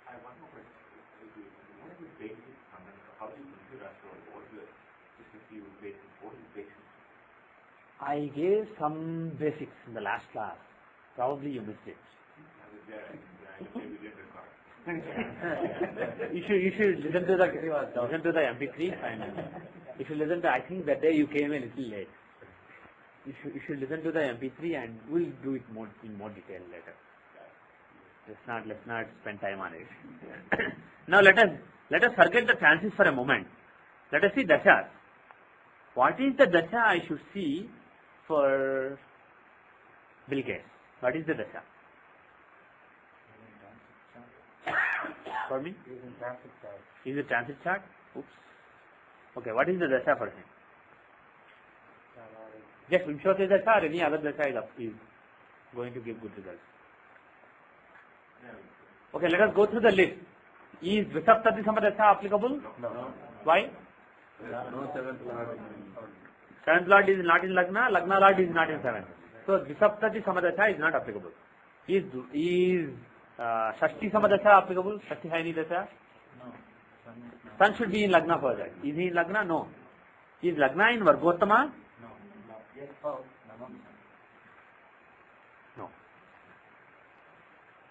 I have one more question. What is the basic fundamental? How do you compute astrology? What is the, just a few basics? What is basics? I gave some basics in the last class. Probably you missed it. I was there. I maybe didn't record. You should listen to the MP3 and if you listen to, I think that day you came a little late. You should listen to the MP3 and we'll do it in more detail later. Let's not spend time on it. Now let us forget the chances for a moment. Let us see dashas. What is the dasha I should see for Bill Gates? What is the dasha? For me? Is it transit chart? Oops. Okay, what is the dasha for him? Just Vimshoti dasha or any other dasha is going to give good results. Okay, let us go through the list. Is Visaptati Samadasha applicable? No. Why? No 7th Lord. 7th Lord is not in Lagna, Lagna Lord is not in 7th. So Visaptati Samadasha is not applicable. Is Shashti Samadasha applicable? Shashti Haini Dasha? No. Sun should be in Lagna for that. Is he in Lagna? No. Is Lagna in Vargottama? No. Yes, oh, Navamsa. No.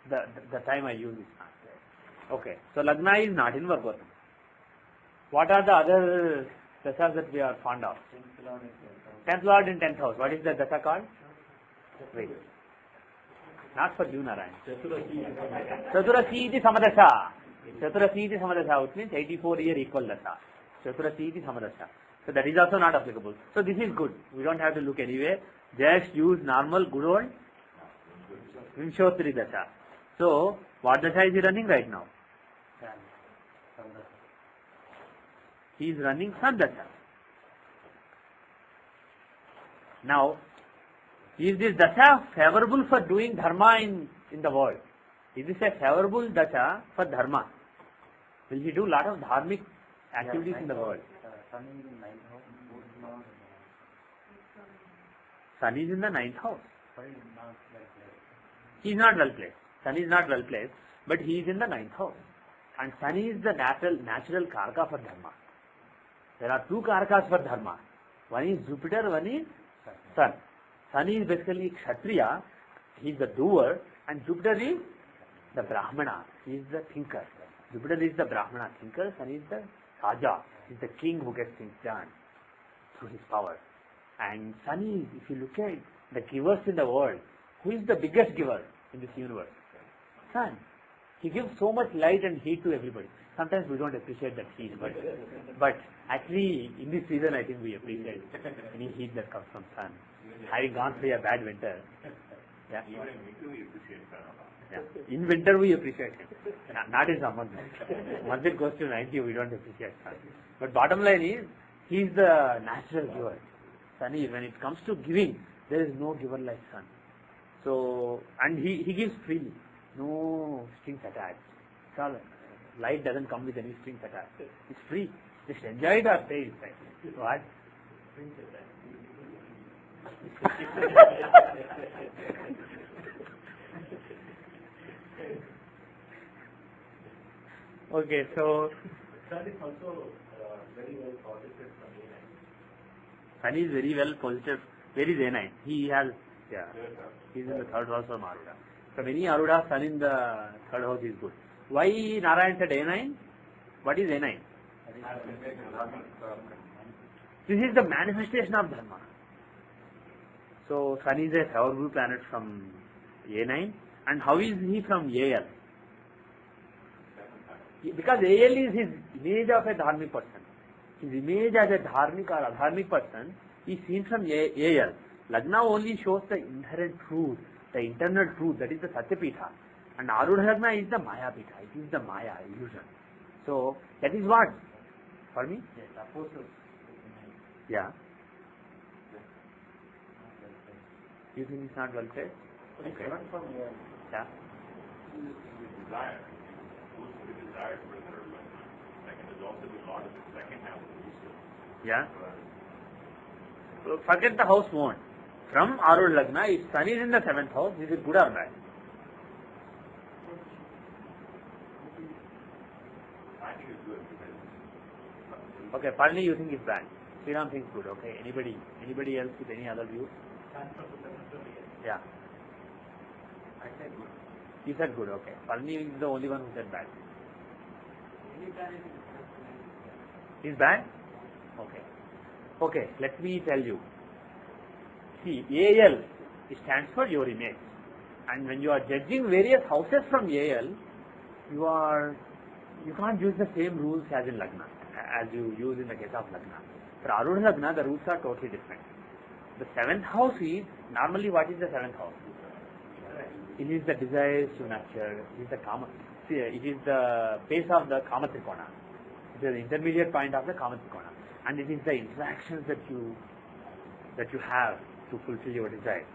The time I use is not there. Okay. So Lagna is not in Vargottama. What are the other dashas that we are fond of? 10th Lord in 10th house. What is the dasha called? Wait. Not for you, Narayan. Chaturasi iti samadasha. Chaturasi iti samadasha, which means 84-year equal dasha. Chaturasi iti samadasha. So that is also not applicable. So this is good. We don't have to look anyway. Just use normal, good old Vimshotri dasha. So, what dasha is he running right now? He is running Sun dasha. Now, is this dasha favorable for doing dharma in the world? Is this a favorable dasha for dharma? Will he do a lot of dharmic activities in the world? Sun is in the 9th house. He is not well placed. Sun is not well placed, but he is in the 9th house. And Sun is the natural karaka for dharma. There are 2 karakas for dharma. One is Jupiter, one is Sun. Sun is basically Kshatriya, he is the doer, and Jupiter is the Brahmana, he is the thinker. Jupiter is the Brahmana thinker, Sun is the Raja, he is the king who gets things done through his power. And Sun is, if you look at the givers in the world, who is the biggest giver in this universe? Sun. He gives so much light and heat to everybody. Sometimes we don't appreciate that heat, but actually in this season I think we appreciate any heat that comes from sun. Having gone through a bad winter, yeah. Even in winter we appreciate sun a lot. Yeah. In winter we appreciate him. Not in summer. Once it goes to 90, we don't appreciate sun. But bottom line is, he is the natural giver. Sun is, when it comes to giving, there is no giver like sun. So, and he gives freely. No strings attached. It's all, light doesn't come with any strings attached. It's free. Just enjoy it or stay inside. What? Okay, so Sun is also very well positive from the night. Sun is very well positive. Where is A9? He has, yeah, he is in the third house of Aruda. So many Aruda, Sun in the third house is good. Why Narayan said A9? What is A9? This is the manifestation of Dharma. So Sun is a favorable planet from A9. And how is he from AL? Because AL is his image of a dharmic person. His image as a dharmic or adharmic person is seen from AL. Lagna only shows the inherent truth, the internal truth, that is the Satyapitha. And Arudha Lagna is the Maya Pitha. It is the Maya illusion. So that is what? For me? Yes, opposite. Yeah. You think it's not well said? Okay. Yeah. Desire. The desire for the third one. Second is also the thought of the second half of the wisdom. Yeah. So forget the house one. From Arudha Lagna, if Sun is in the 7th house, is it good or bad? I think it's good because Okay, partly you think it's bad. Sriram thinks good, okay. Anybody else with any other view? Yeah. I said good. You said good, okay. Palni is the only one who said bad. Is bad? Okay. Okay, let me tell you. See, AL stands for your image. And when you are judging various houses from AL, you can't use the same rules as in Lagna, as you use in the case of Lagna. For Arudha Lagna, the rules are totally different. The 7th house is, normally what is the 7th house? It is the desires to nurture, it is the Kama, see, it is the base of the Kama Trikona. It is the intermediate point of the Kama Trikona. And it is the interactions that you have to fulfill your desires.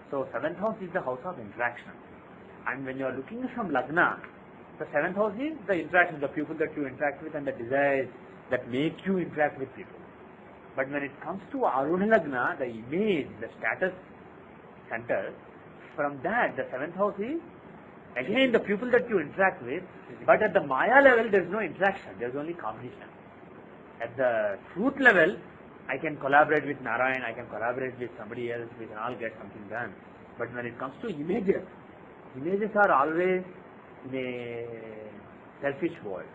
So 7th house is the house of interaction. And when you are looking from Lagna, the 7th house is the interaction, the people that you interact with and the desires that make you interact with people. But when it comes to Arudha Lagna, the image, the status center, from that the 7th house is again the people that you interact with, but at the Maya level there is no interaction, there is only competition. At the truth level, I can collaborate with Narayan, I can collaborate with somebody else, we can all get something done. But when it comes to images, images are always in a selfish world.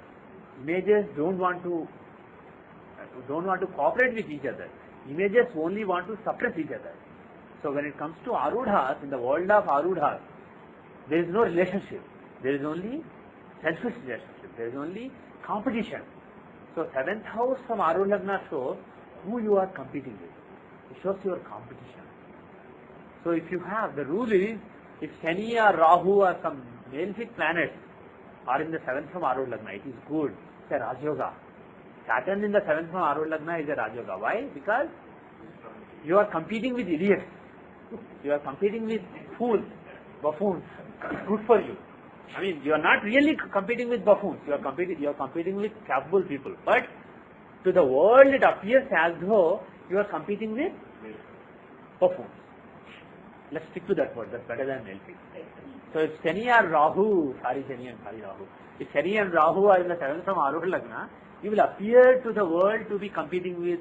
Images don't want to cooperate with each other. Images only want to suppress each other. So when it comes to Arudhas, in the world of Arudhas, there is no relationship. There is only selfish relationship. There is only competition. So 7th house from Arudha Lagna shows who you are competing with. It shows your competition. So if you have, the rule is, if Shani or Rahu or some malefic planets are in the 7th from Arudha Lagna, it is good. It's a Rajyoga. Saturn in the 7th from Arudha Lagna is a Rajyoga. Why? Because you are competing with idiots. You are competing with fools, buffoons. It's good for you. I mean, you are not really competing with buffoons. You are competing with capable people. But to the world, it appears as though you are competing with buffoons. Let's stick to that word. That's better than malefic. So if Shani or Rahu, Rahu. If Shani and Rahu are in the 7th from Arudha Lagna, you will appear to the world to be competing with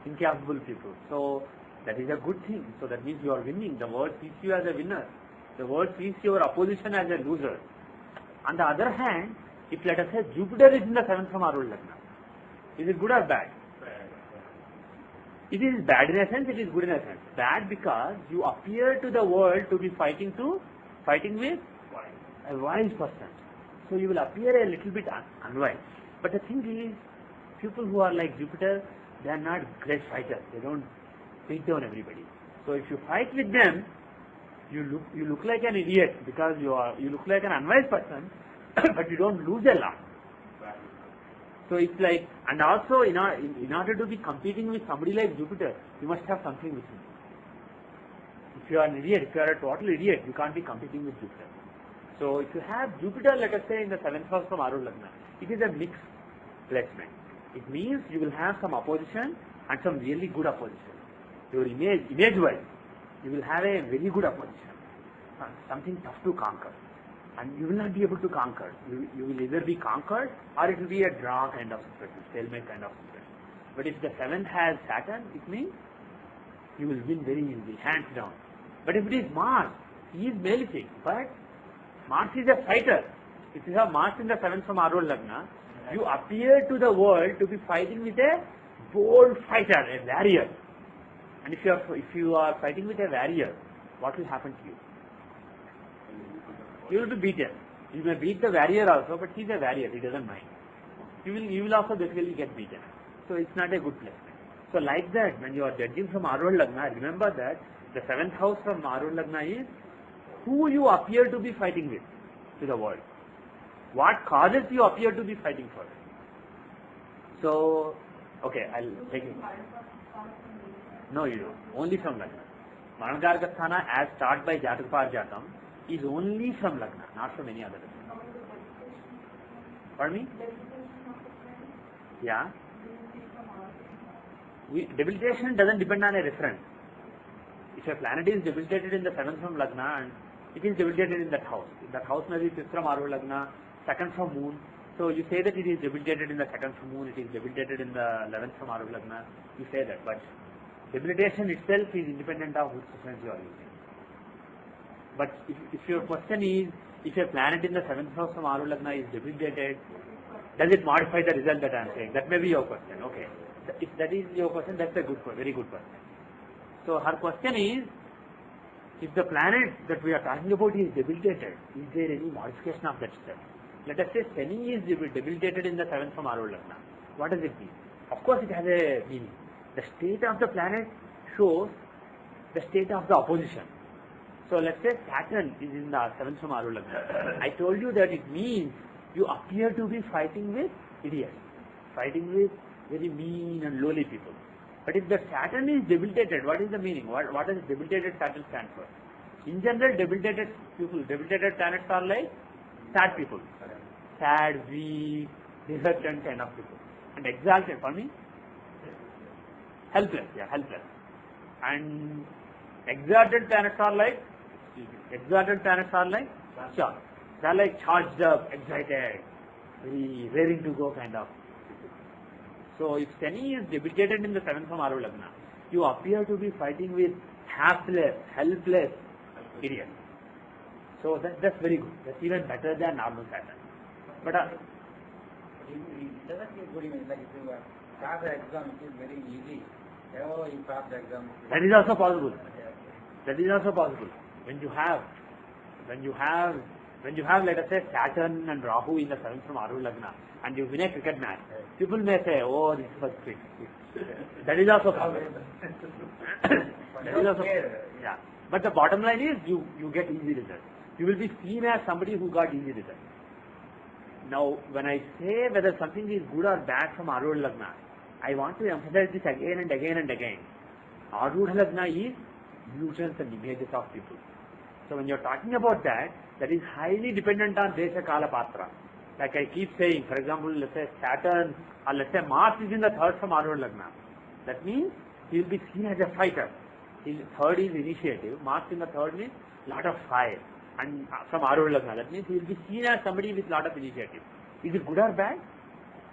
incapable people. So that is a good thing. So that means you are winning. The world sees you as a winner. The world sees your opposition as a loser. On the other hand, if let us say Jupiter is in the 7th from Arudha Lagna, is it good or bad? It is bad in a sense, it is good in a sense. Bad because you appear to the world to be fighting with a wise person. So you will appear a little bit unwise. But the thing is, people who are like Jupiter, they are not great fighters. They don't beat down everybody. So if you fight with them, you look like an idiot because you look like an unwise person, but you don't lose a lot. So it's like, and also in order to be competing with somebody like Jupiter, you must have something with him. If you are an idiot, if you are a total idiot, you can't be competing with Jupiter. So if you have Jupiter, let us say in the 7th house from Arul Lagna, it is a mixed placement. It means you will have some opposition and some really good opposition. Your image-wise, you will have a very good opposition, something tough to conquer. And you will not be able to conquer. You will either be conquered or it will be a draw kind of situation, stalemate kind of situation. But if the 7th has Saturn, it means you will win very easily, hands down. But if it is Mars, he is malefic, but Mars is a fighter. If you have Mars in the 7th from Arul Lagna, you appear to the world to be fighting with a bold fighter, a warrior. And if you are fighting with a warrior, what will happen to you? You will be beaten. You may beat the warrior also, but he is a warrior, he doesn't mind. You will also basically get beaten. So it's not a good placement. So like that, when you are judging from Arul Lagna, remember that the 7th house from Arul Lagna is who you appear to be fighting with to the world. What causes you appear to be fighting for. So, okay, I'll take it. No, you don't. Only from Lagna. Managargasthana as taught by Jatakapar Jatam is only from Lagna, not from any other. Pardon me? Yeah. Debilitation doesn't depend on a reference. If a planet is debilitated in the 7th from Lagna, and it is debilitated in that house. That house may be 5th from Arul Lagna, 2nd from Moon. So you say that it is debilitated in the 2nd from Moon, it is debilitated in the 11th from Arul Lagna. You say that, but debilitation itself is independent of which reference you are using. But if your question is, if a planet in the 7th house from Arul Lagna is debilitated, does it modify the result that I am saying? That may be your question. Okay. If that is your question, that's a very good question. So her question is, if the planet that we are talking about is debilitated, is there any modification of that step? Let us say Shani is debilitated in the 7th from Arul Lagna. What does it mean? Of course it has a meaning. The state of the planet shows the state of the opposition. So let's say Saturn is in the 7th from Arul Lagna. I told you that it means you appear to be fighting with idiots, fighting with very mean and lowly people. But if the Saturn is debilitated, what is the meaning? What does debilitated Saturn stand for? In general, debilitated planets are like sad people. Sad, weak, reluctant kind of people. And exalted, for me? Helpless, helpless. And exalted planets are like sure. They are like charged up, excited, very raring to go kind of. So if Shani is debilitated in the 7th from Arul Lagna, you appear to be fighting with helpless idiots. So that's very good. That's even better than normal Saturn. But it doesn't give good image. Like if you pass the exam, it is very easy. Oh, you pass the exam. That is also possible. That is also possible. When you have, let us say, Saturn and Rahu in the 7th from Arul Lagna, and you win a cricket match, people may say, oh, this was quick. That is also possible. That is also, yeah. But the bottom line is, you get easy results. You will be seen as somebody who got easy results. Now, when I say whether something is good or bad from Arul Lagna, I want to emphasize this again and again and again. Arul Lagna is illusions and images of people. So when you are talking about that, that is highly dependent on Desha Kala Patra. Like I keep saying, for example, let's say Saturn or let's say Mars is in the 3rd from Arul Lagna. That means he will be seen as a fighter. His 3rd is initiative. Mars in the 3rd means lot of fire. And from Arul Lagna, that means he will be seen as somebody with lot of initiative. Is it good or bad?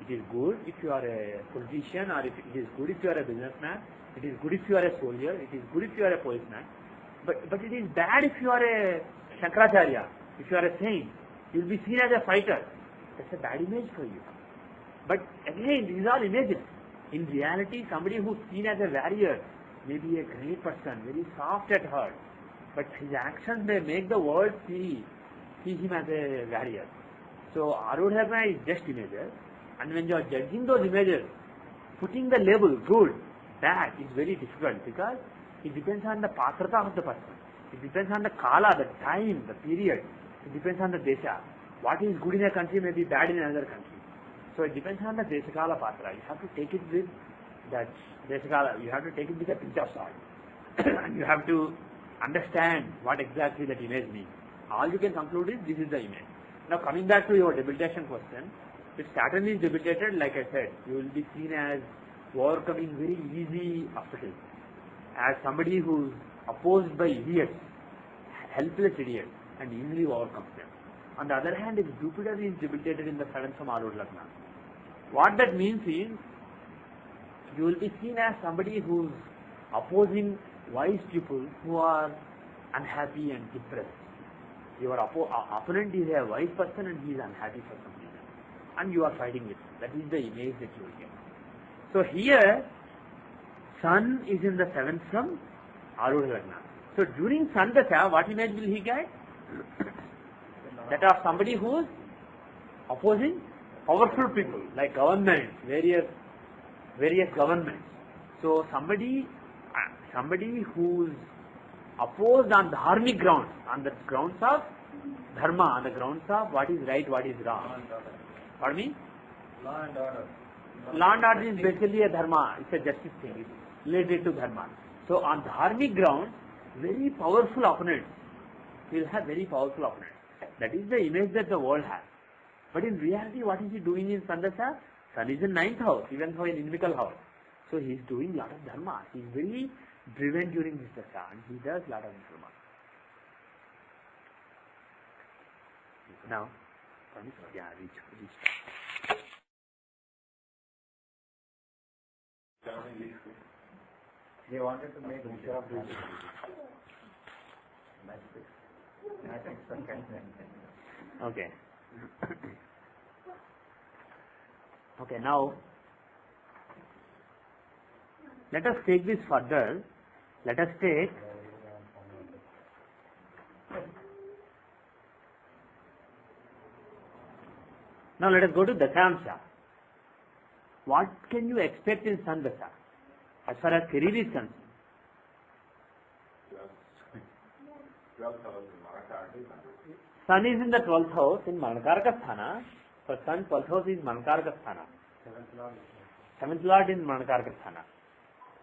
It is good if you are a politician, or if it is good if you are a businessman. It is good if you are a soldier. It is good if you are a policeman. But it is bad if you are a Shankaracharya, if you are a saint. You will be seen as a fighter. That's a bad image for you. But again, these are images. In reality, somebody who is seen as a warrior may be a great person, very soft at heart. But his actions may make the world see him as a warrior. So Arudha Lagna is just images, and when you are judging those images, putting the label good, bad is very difficult because it depends on the patrata of the person. It depends on the kala, the time, the period. It depends on the desha. What is good in a country may be bad in another country. So it depends on the desha kala patra. You have to take it with that desha kala. You have to take it with a pinch of salt. And you have to understand what exactly that image means. All you can conclude is this is the image. Now coming back to your debilitation question, if Saturn is debilitated, like I said, you will be seen as overcoming very easy obstacles, as somebody who is opposed by idiots, helpless idiots, and easily overcomes them. On the other hand, if Jupiter is debilitated in the 7th from Arudha Lagna, what that means is, you will be seen as somebody who is opposing wise people who are unhappy and depressed. Your opponent is a wise person and he is unhappy for some reason, and you are fighting with him. That is the image that you will get. So here, Sun is in the 7th from Arudha Lagna. So during Sun Dasha, what image will he get? That of somebody who is opposing powerful people, like governments, various governments. So somebody who is opposed on dharmic grounds, on the grounds of dharma, on the grounds of what is right, what is wrong. Pardon me? Law and order. Law and order is basically a dharma, it's a justice thing, it's related to dharma. So on dharmic grounds, very powerful opponents will have very powerful opponents. That is the image that the world has. But in reality, what is he doing in Sandasha? Sun is in 9th house, even though in inimical house. So he is doing lot of dharma. He is very driven during this dasha, and he does lot of dharma. Now, reach. They wanted to make picture of this. Okay. Okay, now let us take this further. Let us take now let us go to Dashamsha. What can you expect in Sun Dasha as far as career is concerned? 12th house in Marakaraka. Sun is in the 12th house in Manakaraka Sthana. For Sun, 12th house is Manakaraka Sthana. 7th Lord in Manakaraka Sthana.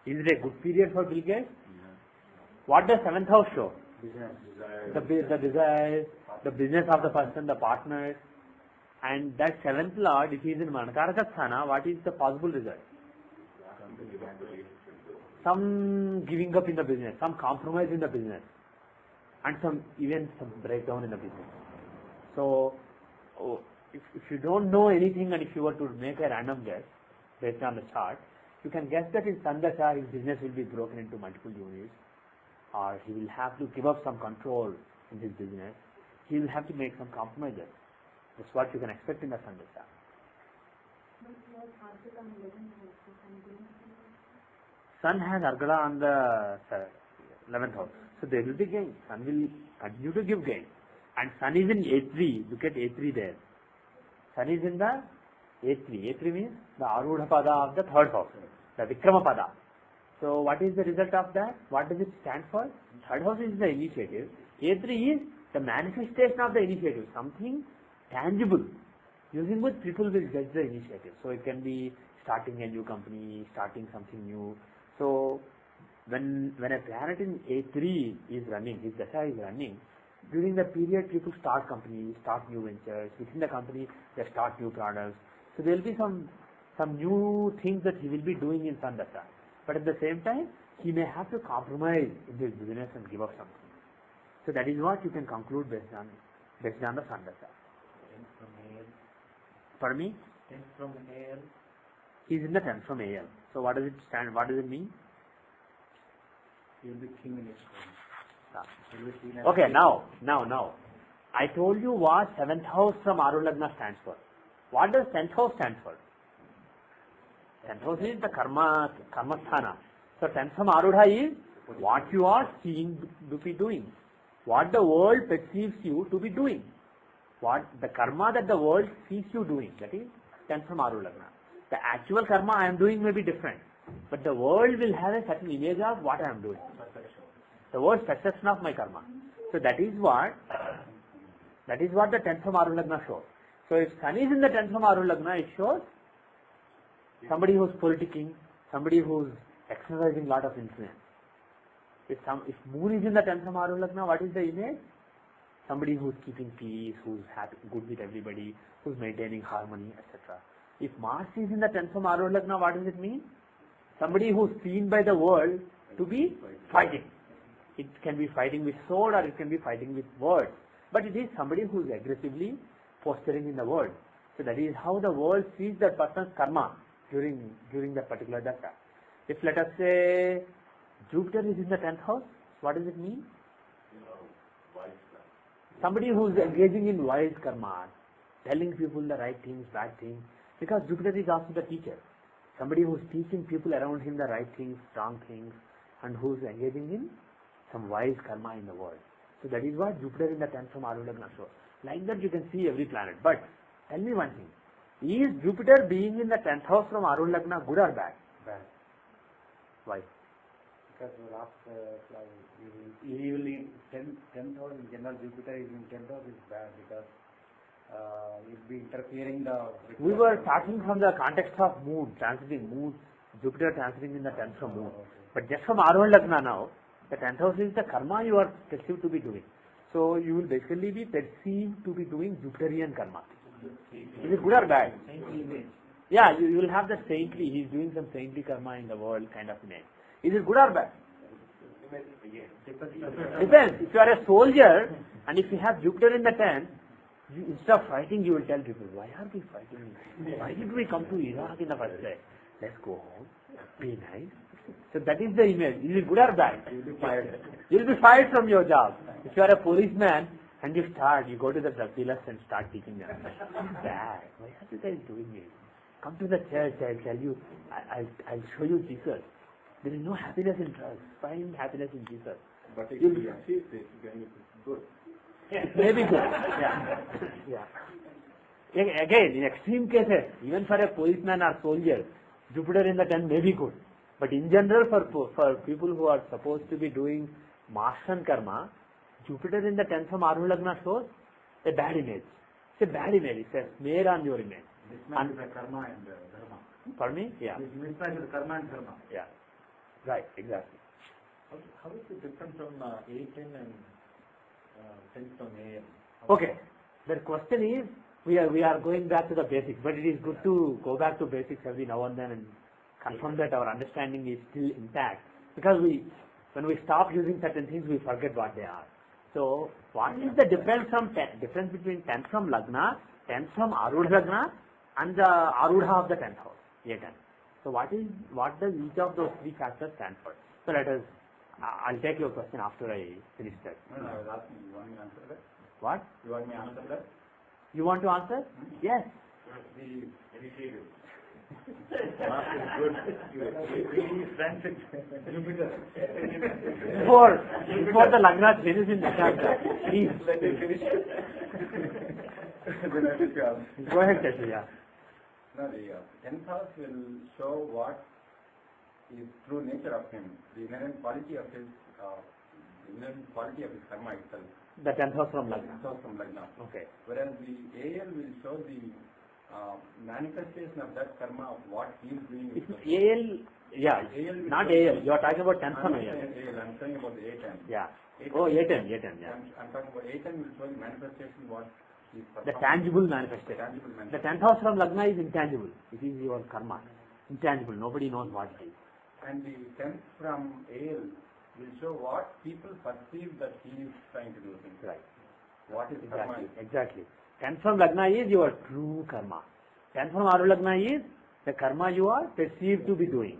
Is it a good period for Bill Gates? What does 7th house show? The desires, the business of the person, the partners. And that 7th Lord, if he is in Manakaraka Sthana, what is the possible result? Some giving up in the business, some compromise in the business, and even some breakdown in the business. So, if you don't know anything and if you were to make a random guess based on the chart, you can guess that in Sandasha his business will be broken into multiple units, or he will have to give up some control in his business. He will have to make some compromises. That's what you can expect in the Sandasha. Sun has Argala on the 11th house. So there will be gain. Sun will continue to give gain. And Sun is in A3. Look at A3 there. Sun is in the A3. A3 means the Arudha Pada of the 3rd house. The Vikrama Pada. So what is the result of that? What does it stand for? 3rd house is the initiative. A3 is the manifestation of the initiative. Something tangible. Using which people will judge the initiative. So it can be starting a new company, starting something new. So when a planet in A3 is running, his dasha is running, during the period people start companies, start new ventures, within the company they start new products. So there will be some new things that he will be doing in Sun dasha. But at the same time, he may have to compromise in his business and give up something. So that is what you can conclude based on the Sun dasha. Pardon me? 10th from AL. He is in the 10th from AL. So what does it stand? What does it mean? He will be king in his home. Okay, now. I told you what 7th house from Arudha Lagna stands for. What does 10th house stand for? 10th house is the karma sthana. So 10th from Arudha is what you are seeing to be doing. What the world perceives you to be doing. what the karma that the world sees you doing, that is 10th from Arul Lagna. The actual karma I am doing may be different, but the world will have a certain image of what I am doing. The world's perception of my karma. So that is what the 10th from Arul Lagna shows. So if Sun is in the 10th from Arul Lagna, it shows somebody who's politicking, somebody who's exercising lot of influence. If Moon is in the 10th from Arul Lagna, what is the image? Somebody who's keeping peace, who's happy, good with everybody, who's maintaining harmony, etc. If Mars is in the 10th from Arul Lagna, what does it mean? Somebody who's seen by the world to be fighting. It can be fighting with sword or it can be fighting with words. But it is somebody who's aggressively posturing in the world. So that is how the world sees that person's karma during that particular data. If let us say Jupiter is in the 10th house, what does it mean? Somebody who is engaging in wise karma, telling people the right things, bad things, because Jupiter is also the teacher. Somebody who is teaching people around him the right things, strong things, and who is engaging in some wise karma in the world. So that is what Jupiter in the 10th from Arul Lagna shows. Like that you can see every planet. But tell me one thing, is Jupiter being in the 10th house from Arul Lagna good or bad? Bad. Why? Because the last he will in 10th house in general, Jupiter is in 10th house is bad because it will be interfering the... We were talking from the context of moon, Jupiter transiting in the 10th from moon. But just from Arul Lagna now, the 10th house is the karma you are perceived to be doing. So you will basically be perceived to be doing Jupiterian karma. Is it good or bad? Yeah, you will have the saintly, he is doing some saintly karma in the world kind of image. Is it good or bad? Depends. If you are a soldier and if you have Jupiter in the 10th, instead of fighting you will tell people, why are we fighting? Why did we come to Iraq in the first place? Let's go home, be nice. So that is the image. Is it good or bad? You will be fired. You will be fired from your job. If you are a policeman and you go to the drug dealers and start teaching them. Bad. Why are you guys doing it? Come to the church, I'll tell you, I'll show you Jesus. There is no happiness in drugs. Find happiness in Jesus. But if you achieve this, then it is good. Maybe good. Yeah. Again, in extreme cases, even for a policeman or soldier, Jupiter in the 10th may be good. But in general, for people who are supposed to be doing Martian karma, Jupiter in the 10th from Arul Lagna shows a bad image. It's a bad image. It's a smear on your image. Mismatch with the karma and dharma. Pardon me? Yeah. Mismatch with the karma and dharma. Yeah. Right, exactly. How is it different from A10 and 10 from AM? Okay. The question is, we are going back to the basics, but it is good to go back to basics every now and then and confirm that our understanding is still intact. Because when we stop using certain things, we forget what they are. So, what is the difference between 10th from Lagna, 10th from Arudha Lagna, and the Arudha of the 10th house, A10? So, what does each of those three factors stand for? So, I'll take your question after I finish that. No, I was asking, you want me to answer that? What? You want me to answer that? You want to answer? Yes. The initiative. Mars is good. Jupiter. Before the Lagna changes in the chapter, please. Let me finish. Then I will ask. Go ahead, Jyothishya. No, the 10th house will show what is true nature of him, the inherent quality of his karma itself. The 10th house from Lagna. 10th house from Lagna. Okay. Whereas the AL will show the manifestation of that karma of what he is doing. AL, yeah, AL not AL. You are talking about 10th from AL. I'm talking about the A10. Yeah. Oh, A10, yeah. I'm talking about A10 will show the manifestation what he is The performing. tangible manifestation. Tangible The manifestation. 10th house from Lagna is intangible. It is your karma. Intangible. Nobody knows what it is. And the 10th from AL will show what people perceive that he is trying to do things. Right. What is karma? Exactly. 10th from Lagna is your true karma. 10th from Arul Lagna is the karma you are perceived to be doing.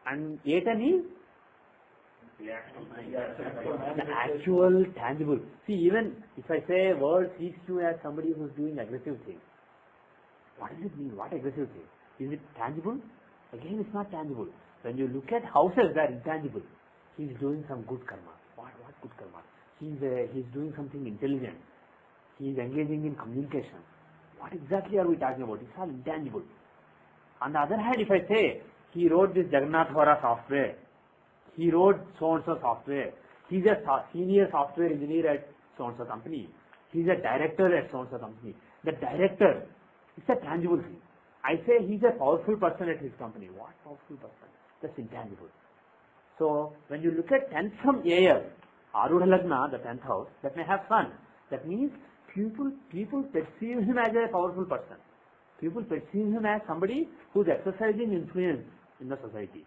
And A10 is the actual tangible. See, even if I say a word sees you as somebody who is doing aggressive things, what does it mean? What aggressive thing? Is it tangible? Again, it's not tangible. When you look at houses, they are intangible. He is doing some good karma. What good karma? He is doing something intelligent. He is engaging in communication. What exactly are we talking about? It's all intangible. On the other hand, if I say, he wrote this Jagannath Hora software, he wrote so-and-so software, he's a senior software engineer at so-and-so company, he's a director at so-and-so company. The director, it's a tangible thing. I say he's a powerful person at his company. What powerful person? That's intangible. So, when you look at 10th from AL, Arudha Lagna, the 10th house, that may have sun. That means people perceive him as a powerful person. People perceive him as somebody who's exercising influence in the society.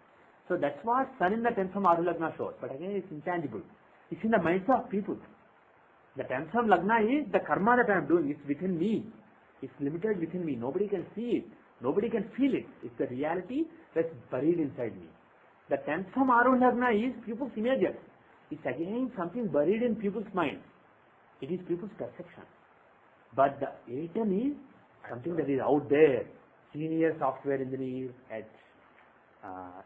So that's what sun in the 10th from Arudha Lagna shows. But again, it's intangible. It's in the minds of people. The 10th from Lagna is the karma that I am doing. It's within me. It's limited within me. Nobody can see it. Nobody can feel it. It's the reality that's buried inside me. The 10th from Arudha Lagna is people's images. It's again something buried in people's minds. It is people's perception. But the 8th is something that is out there. Senior software engineer at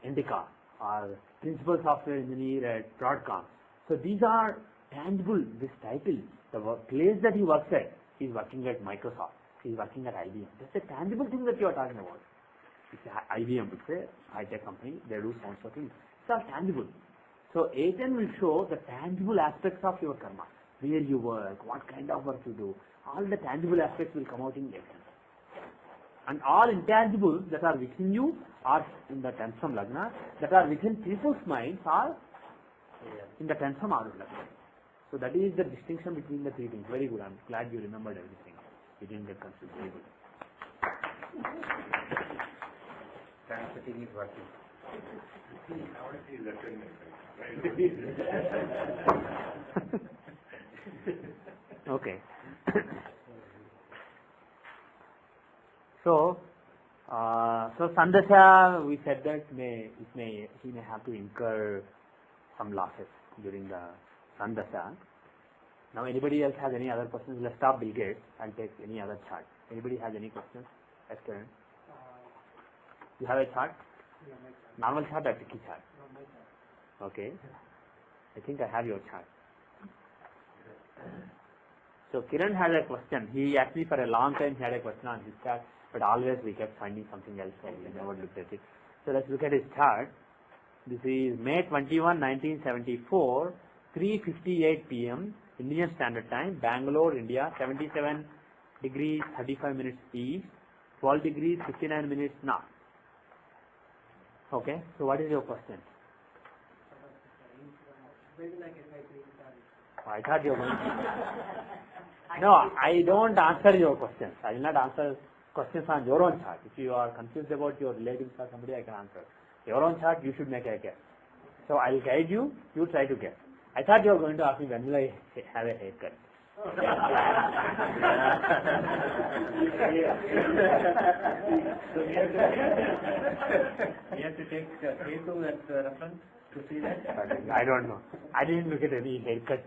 Indica or principal software engineer at Broadcom. So these are tangible, this title, the place that he works at, he is working at Microsoft, he is working at IBM. That's a tangible thing that you are talking about. It's IBM, it's a high-tech company, they do so and so things. It's all tangible. So 8N will show the tangible aspects of your karma, where you work, what kind of work you do, all the tangible aspects will come out in 8N. And all intangibles that are within you are in the 10th from Lagna, that are within people's minds are in the 10th from Arudha Lagna. So that is the distinction between the three things. Very good. I'm glad you remembered everything. You didn't get confused. Very good. Translating is working. Okay. So Sandasha, we said that he may have to incur some losses during the Sandasha. Now, anybody else has any other questions? Let's stop Bill Gates and take any other chart. Anybody has any questions? Yes, Karen. You have a chart? Normal chart or tricky chart? Okay. I think I have your chart. So Kiran has a question. He asked me for a long time, he had a question on his chart, but always we kept finding something else, so we never looked at it. So let's look at his chart. This is May 21, 1974, 3:58 p.m. Indian Standard Time, Bangalore, India, 77 degrees 35 minutes east, 12 degrees 59 minutes north. Okay, so what is your question? I thought you were going to... No, I don't answer your questions. I will not answer questions on your own chart. If you are confused about your relatives or somebody, I can answer. Your own chart, you should make a guess. So I will guide you, you try to guess. I thought you were going to ask me when will I have a haircut. You have to take K2 as reference to see that? I don't know. I didn't look at any haircut.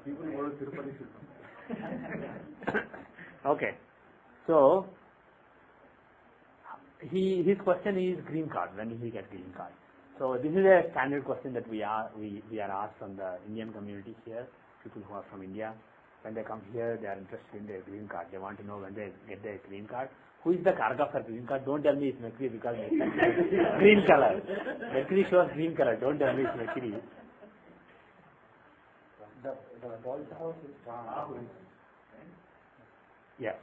People go to Tirupati. Okay. So, his question is green card. When will he get green card? So this is a standard question that we are asked from the Indian community here. People who are from India, when they come here, they are interested in their green card. They want to know when they get their green card. Who is the Karga for green card? Don't tell me it's Mercury because it's green color. Mercury shows green color. Don't tell me it's Mercury. The 12th house is Rahu. Yes.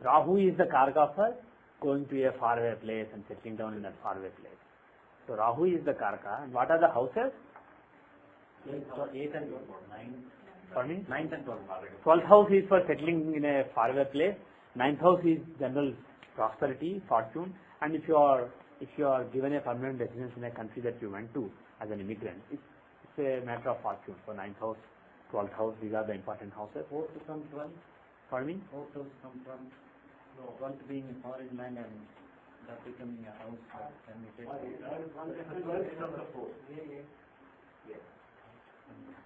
Rahu is the Karga for going to a faraway place and settling down in that faraway place. So Rahu is the Karka. And what are the houses? 8 and 9. Pardon me? 9th and 12th. 12th house is for settling in a faraway place. 9th house is general prosperity, fortune. And if you are given a permanent residence in a country that you went to as an immigrant, it's a matter of fortune. So 9th house, 12th house, these are the important houses. 4th from 12th. Pardon me? 4th house from 12th. 12th being a foreign land and that becoming a house. Can we take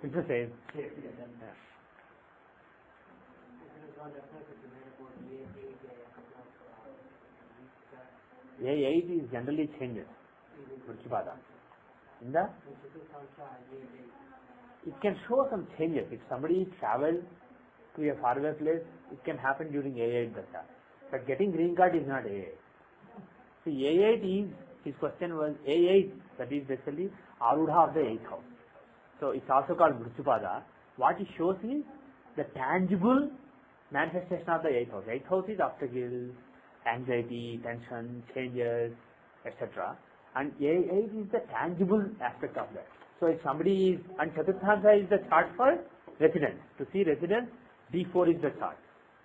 It's the same. A8 is generally changes. In the it can show some changes. If somebody travels to a faraway place, it can happen during A8 Dasha. But getting green card is not A8. See, A8 is, his question was A8, that is basically Arudha of the 8th house. So it's also called Mrityupada. What it shows is the tangible manifestation of the 8th house. 8th house is obstacles, anxiety, tension, changes, etc. And A8 is the tangible aspect of that. So if somebody is, and Chaturthanta is the chart for residence. To see residence, D4 is the chart.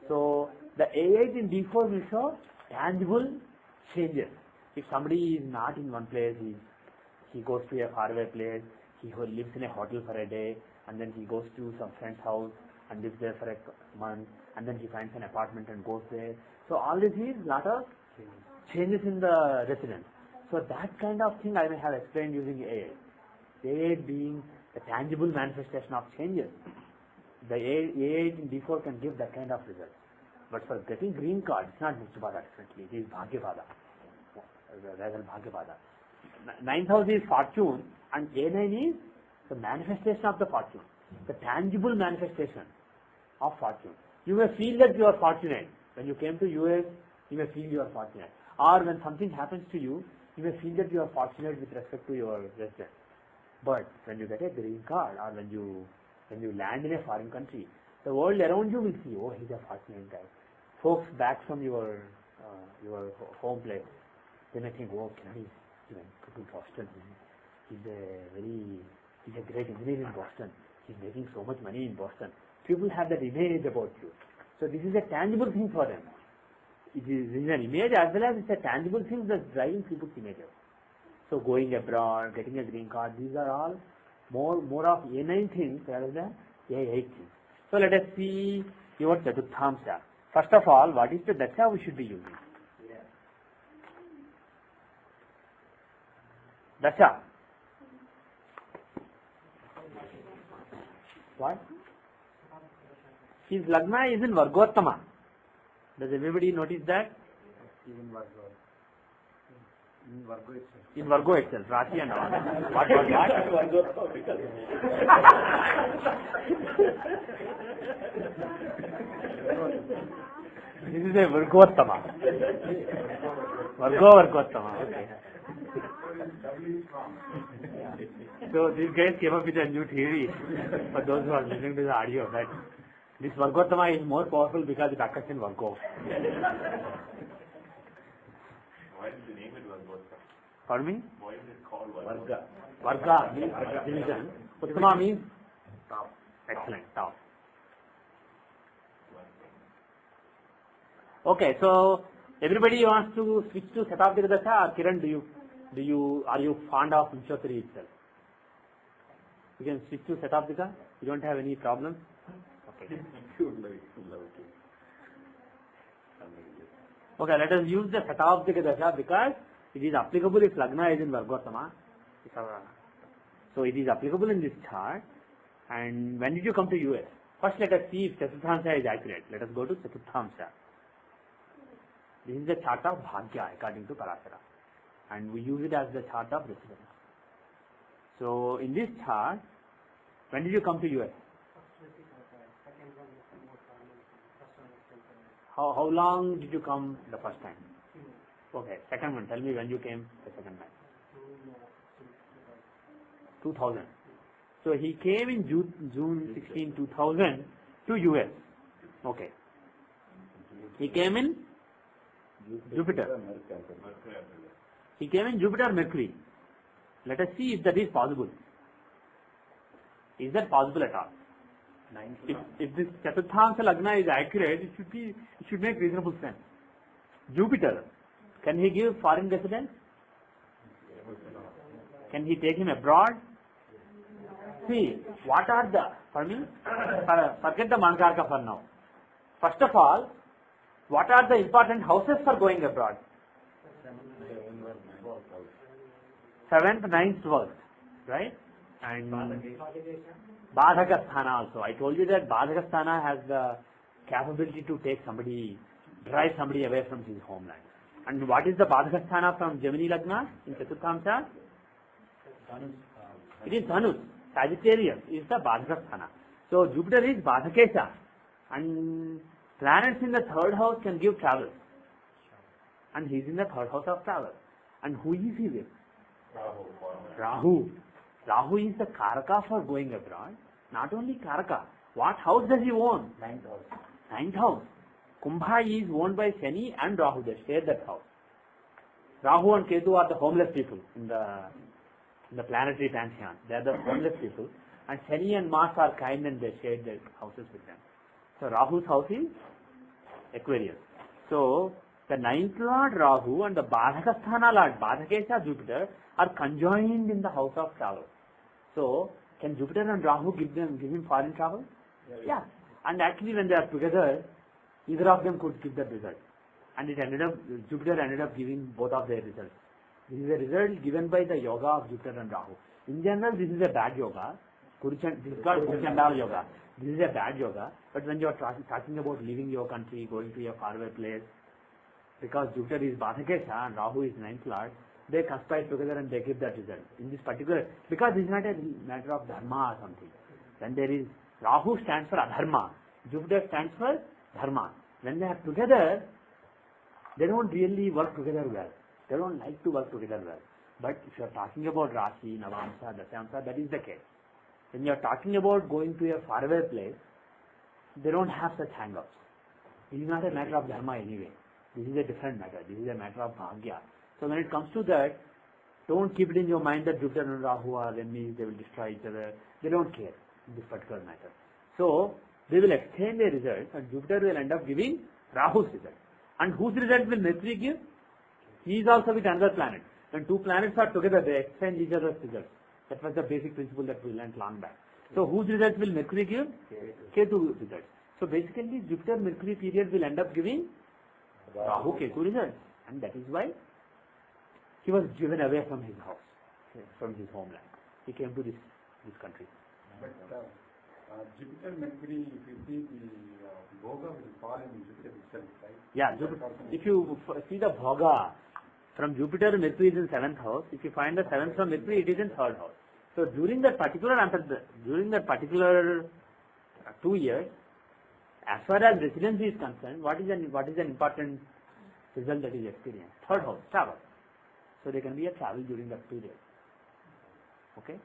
So the A8 in D4 will show tangible changes. If somebody is not in one place, he goes to a faraway place, he lives in a hotel for a day, and then he goes to some friend's house and lives there for a month, and then he finds an apartment and goes there. So all this is lot of changes in the residence. So that kind of thing I may have explained using A8. A8 being the tangible manifestation of changes. The A8 in D4 can give that kind of result. But for getting green card, it's not Mrityupada differently, it is Bhagyapada. Rather Bhagyapada. 9th house is fortune, and A9 is the manifestation of the fortune. The tangible manifestation of fortune. You may feel that you are fortunate. When you came to US, you may feel you are fortunate. Or when something happens to you, you may feel that you are fortunate with respect to your residence. But when you get a green card, or when you land in a foreign country, the world around you will see, oh, he's a fortunate guy. Folks back from your home place, they may think, oh, Kennedy went to Boston. He's a great engineer in Boston. He's making so much money in Boston. People have that image about you. So this is a tangible thing for them. It is an image as well as it's a tangible thing that's driving people's images. So going abroad, getting a green card, these are all more of A9 things rather than A8 things. So let us see your Chaturthamsa. First of all, what is the Dasha we should be using? Dasha. What? His Lagna is in Vargottama. Does everybody notice that? Even Virgo. In Virgo itself. In Virgo itself, Rashi and all. What? This is a Virgottama. Vargottama, okay. So these guys came up with a new theory for those who are listening to the audio that this Vargottama is more powerful because it occurs in Virgo. Why did they name it Vargottama? Pardon me? Why is it called Varga. Varga means division. Uttama means top. Excellent, top. Okay, so everybody wants to switch to Shatabdika Dasha, or Kiran, are you fond of Vimshottari itself? You can switch to Shatabdika? You don't have any problems? Okay. Okay, let us use the Shatabdika Dasha because it is applicable if Lagna is in Vargottama. So it is applicable in this chart. And when did you come to US? First let us see if Chaturthamsa is accurate. Let us go to Chaturthamsa. This is the chart of Bhagya according to Parashara. And we use it as the chart of residence. So in this chart, when did you come to US? How long did you come the first time? Okay, second one. Tell me when you came the second time. 2000. So he came in June 16, 2000 to US. Okay. He came in Jupiter. He came in Jupiter, Mercury. Let us see if that is possible. Is that possible at all? If this Chaturthamsa Lagna is accurate, it should make reasonable sense. Jupiter, can he give foreign residence? Can he take him abroad? See, what are the, forget the Mankarka for now. First of all, what are the important houses for going abroad? 7th, 9th, 12th, right? And Badhaka Sthana also. I told you that Badhaka Sthana has the capability to take somebody, drive somebody away from his homeland. And what is the Badhaka Sthana from Gemini Lagna in Chaturthamsa? It is Dhanus. Sagittarius is the Badhakasthana. So Jupiter is Badhakesha, and planets in the third house can give travel. And he is in the third house of travel. And who is he with? Rahu. Rahu is the Karaka for going abroad. Not only Karaka. What house does he own? Ninth house. Ninth house. Kumbha is owned by Shani and Rahu. They share that house. Rahu and Ketu are the homeless people in the planetary pantheon. They are the homeless people. And Shani and Mars are kind and they share their houses with them. So Rahu's house is Aquarius. So the ninth lord Rahu and the Badhakasthana lord Badhakesha Jupiter are conjoined in the house of travel. So can Jupiter and Rahu give him foreign travel? Yeah. And actually when they are together, either of them could give the result. And Jupiter ended up giving both of their results. This is a result given by the yoga of Jupiter and Rahu. In general, this is a bad yoga. This is called Kurchandala yoga. This is a bad yoga. But when you are talking about leaving your country, going to a faraway place, because Jupiter is Badhakesha and Rahu is ninth lord, they conspire together and they give that result. In this particular, because this is not a matter of dharma or something. When there is, Rahu stands for adharma, Jupiter stands for dharma. When they are together, they don't really work together well. They don't like to work together well. But if you are talking about Rashi, Navamsa, Dasyamsa, that is the case. When you are talking about going to a faraway place, they don't have such hang-ups. This is not a matter of dharma anyway. This is a different matter. This is a matter of bhagya. So when it comes to that, don't keep it in your mind that Jupiter and Rahu are enemies, they will destroy each other. They don't care in this particular matter. So they will exchange their results and Jupiter will end up giving Rahu's result. And whose result will Mercury give? He is also with another planet. When two planets are together, they exchange each other's results. That was the basic principle that we learned long back. So whose results will Mercury give? Ketu results. So basically Jupiter-Mercury period will end up giving Rahu-Ketu results. And that is why he was driven away from his house, from his homeland. He came to this country. But Jupiter, Mercury, if you see the Bhoga will fall in Jupiter itself, right? Yeah, if you see the Bhoga from Jupiter, Mercury is in 7th house. If you find the 7th from Mercury, it is in 3rd house. So during that particular 2 years, as far as residency is concerned, what is an important result that is experienced? 3rd house, travel. So there can be a travel during that period. Okay?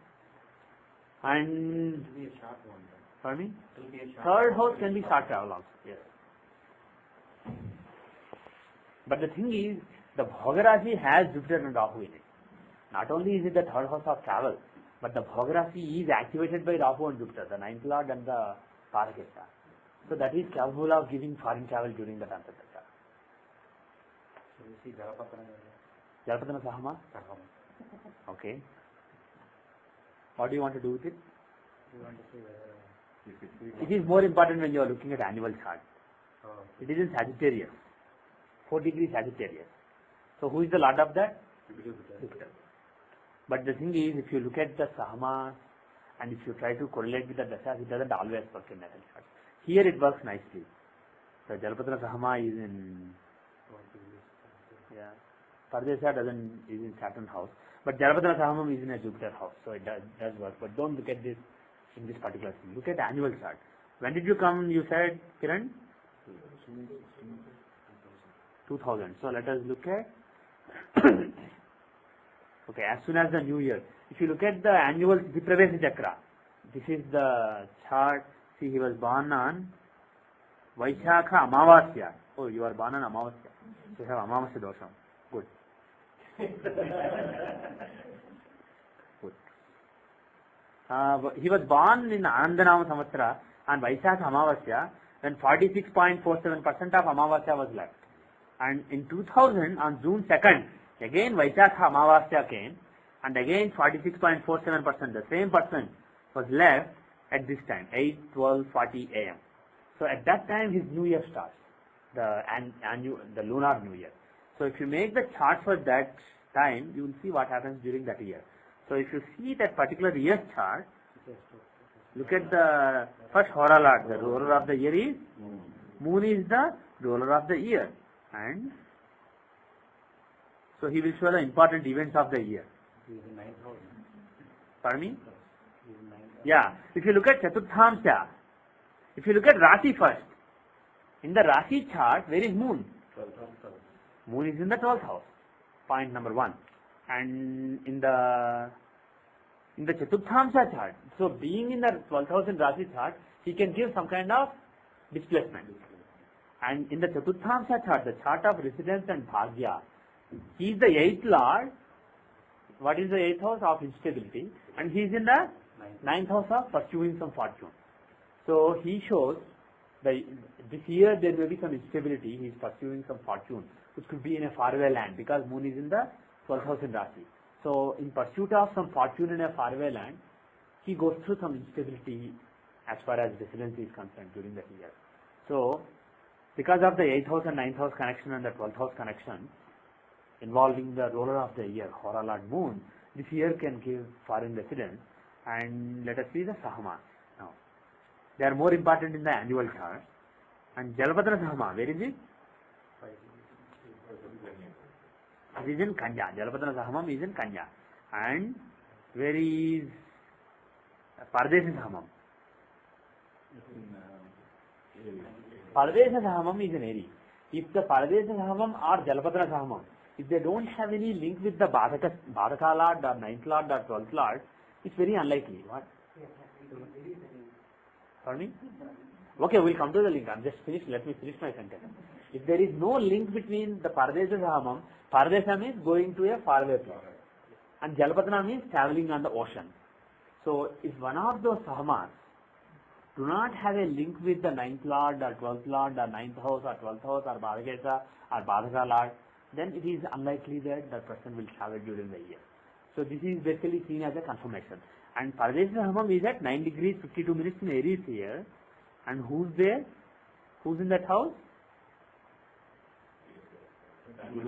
And It will be a short one. pardon me? It will be a short 3rd house can be short travel also. Yes. But the thing is, the Bhogarashi has Jupiter and Rahu in it. Not only is it the 3rd house of travel, but the Bhogarashi is activated by Rahu and Jupiter, the 9th lord and the Parakesha. So that is capable of giving foreign travel during the Antardasha. So you see Jalapatana. Jalapatana Sahama? Okay. What do you want to do with it? You want to see whether It is more important when you are looking at annual chart. It is in Sagittarius, 4 degrees Sagittarius. So who is the lord of that? Jupiter. But the thing is, if you look at the Sahama and if you try to correlate with the Dashas, it doesn't always work in natal chart. Here it works nicely. So Jalapatra Sahama is in Pardesha is in Saturn house. But Jalapatra Sahama is in a Jupiter house. So it does work. But don't look at this in this particular thing. Look at the annual chart. When did you come, you said, Kiran? 2000. So let us look at okay, as soon as the new year. If you look at the annual Vipravesi Chakra, this is the chart. See, he was born on Vaishakha Amavasya. Oh, you are born on Amavasya. So you have Amavasya Dosham. Good. Good. He was born in Anandanama Samvatsara on Vaishakha Amavasya, when 46.47% of Amavasya was left. And in 2000, on June 2nd, again Vaishakha Amavasya came, and again 46.47%, the same person was left at this time, 8:12:40 a.m. So at that time his new year starts, the lunar new year. So if you make the chart for that time, you will see what happens during that year. So if you see that particular year's chart, look at the first Hora Lord. The ruler of the year is Moon is the ruler of the year, and so he will show the important events of the year. Pardon me? Yeah. If you look at Chaturthamsha, if you look at Rasi first, in the Rasi chart, where is Moon? Moon is in the 12th house. Point number 1. And in the Chaturthamsha chart, so being in the 12th house in Rasi chart, he can give some kind of displacement. And in the Chaturthamsha chart, the chart of residence and bhagya, he is the 8th lord. What is the 8th house? Of instability. And he is in the 9th house of pursuing some fortune. So he shows that this year there may be some instability. He is pursuing some fortune, which could be in a faraway land, because Moon is in the 12th house in Rasi. So in pursuit of some fortune in a faraway land, he goes through some instability as far as residence is concerned during that year. So because of the 8th house and 9th house connection and the 12th house connection involving the ruler of the year, Hora Lord Moon, this year can give foreign residence. And let us see the Sahama now. They are more important in the annual chart. And Jalabhadra Sahama, where is it? It is in Kanya. Jalabhadra Sahamam is in Kanya. And where is Pardesha Sahamam? Pardesha Sahamam is in Aries. If the Pardesha Sahamam or Jalabhadra Sahamam, if they don't have any link with the Bhadaka Lord or 9th Lord or 12th Lord, it's very unlikely. What? Pardon me? Okay, we'll come to the link. I'm just finished. Let me finish my sentence. If there is no link between the Pardesha Sahamam, Pardesha means going to a faraway place. And Jalapatana means traveling on the ocean. So if one of those Sahamas do not have a link with the 9th Lord or 12th Lord or 9th house or 12th house or Bhadakesa or Bhadaka Lord, then it is unlikely that the person will travel during the year. So this is basically seen as a confirmation. And Pardesha Sahamam is at 9 degrees 52 minutes in Aries here. And who's there? Who's in that house?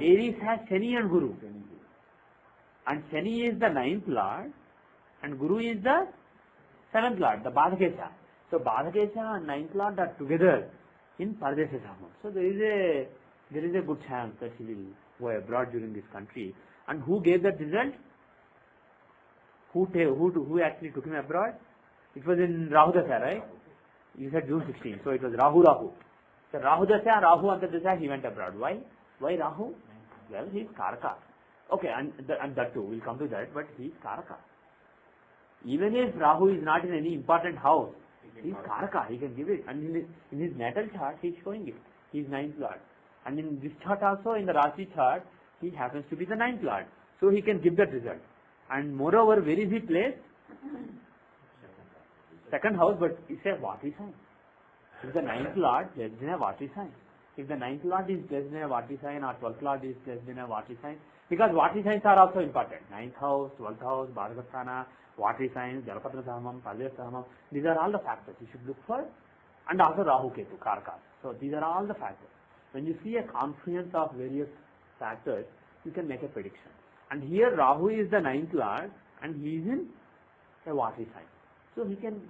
Aries has Shani and Guru. And Shani is the 9th Lord and Guru is the 7th Lord, the Bhadakesa. So Bhadakesa and 9th Lord are together in Pardesha Sahamam. So there is a good chance that he will go abroad during this country. And who gave that result? Who actually took him abroad? It was in Rahu Dasha, right? You said June 16. So it was Rahu. So Rahu Dasha and Rahu Antardasha, he went abroad. Why? Why Rahu? Well, he is Karaka. Okay, and that too, we'll come to that, but he is Karaka. Even if Rahu is not in any important house, he is Karaka, he can give it. And in his natal chart, he is showing it. He is 9th Lord. And in this chart also, in the Rasi chart, he happens to be the 9th Lord. So he can give that result. And moreover, where is he placed? 2nd house, but it's a Vati sign. If the 9th Lord placed in a Vati sign, if the 9th Lord is placed in a Vati sign or 12th Lord is placed in a Vati sign, because Vati signs are also important. 9th house, 12th house, Bhadakasthana, Vati signs, Jalapatra Sahamam, Pardesha Sahamam, these are all the factors you should look for. And also Rahu Ketu, Karkas. So these are all the factors. When you see a confluence of various factors, you can make a prediction. And here Rahu is the 9th Lord and he is in a Vati sign. So he can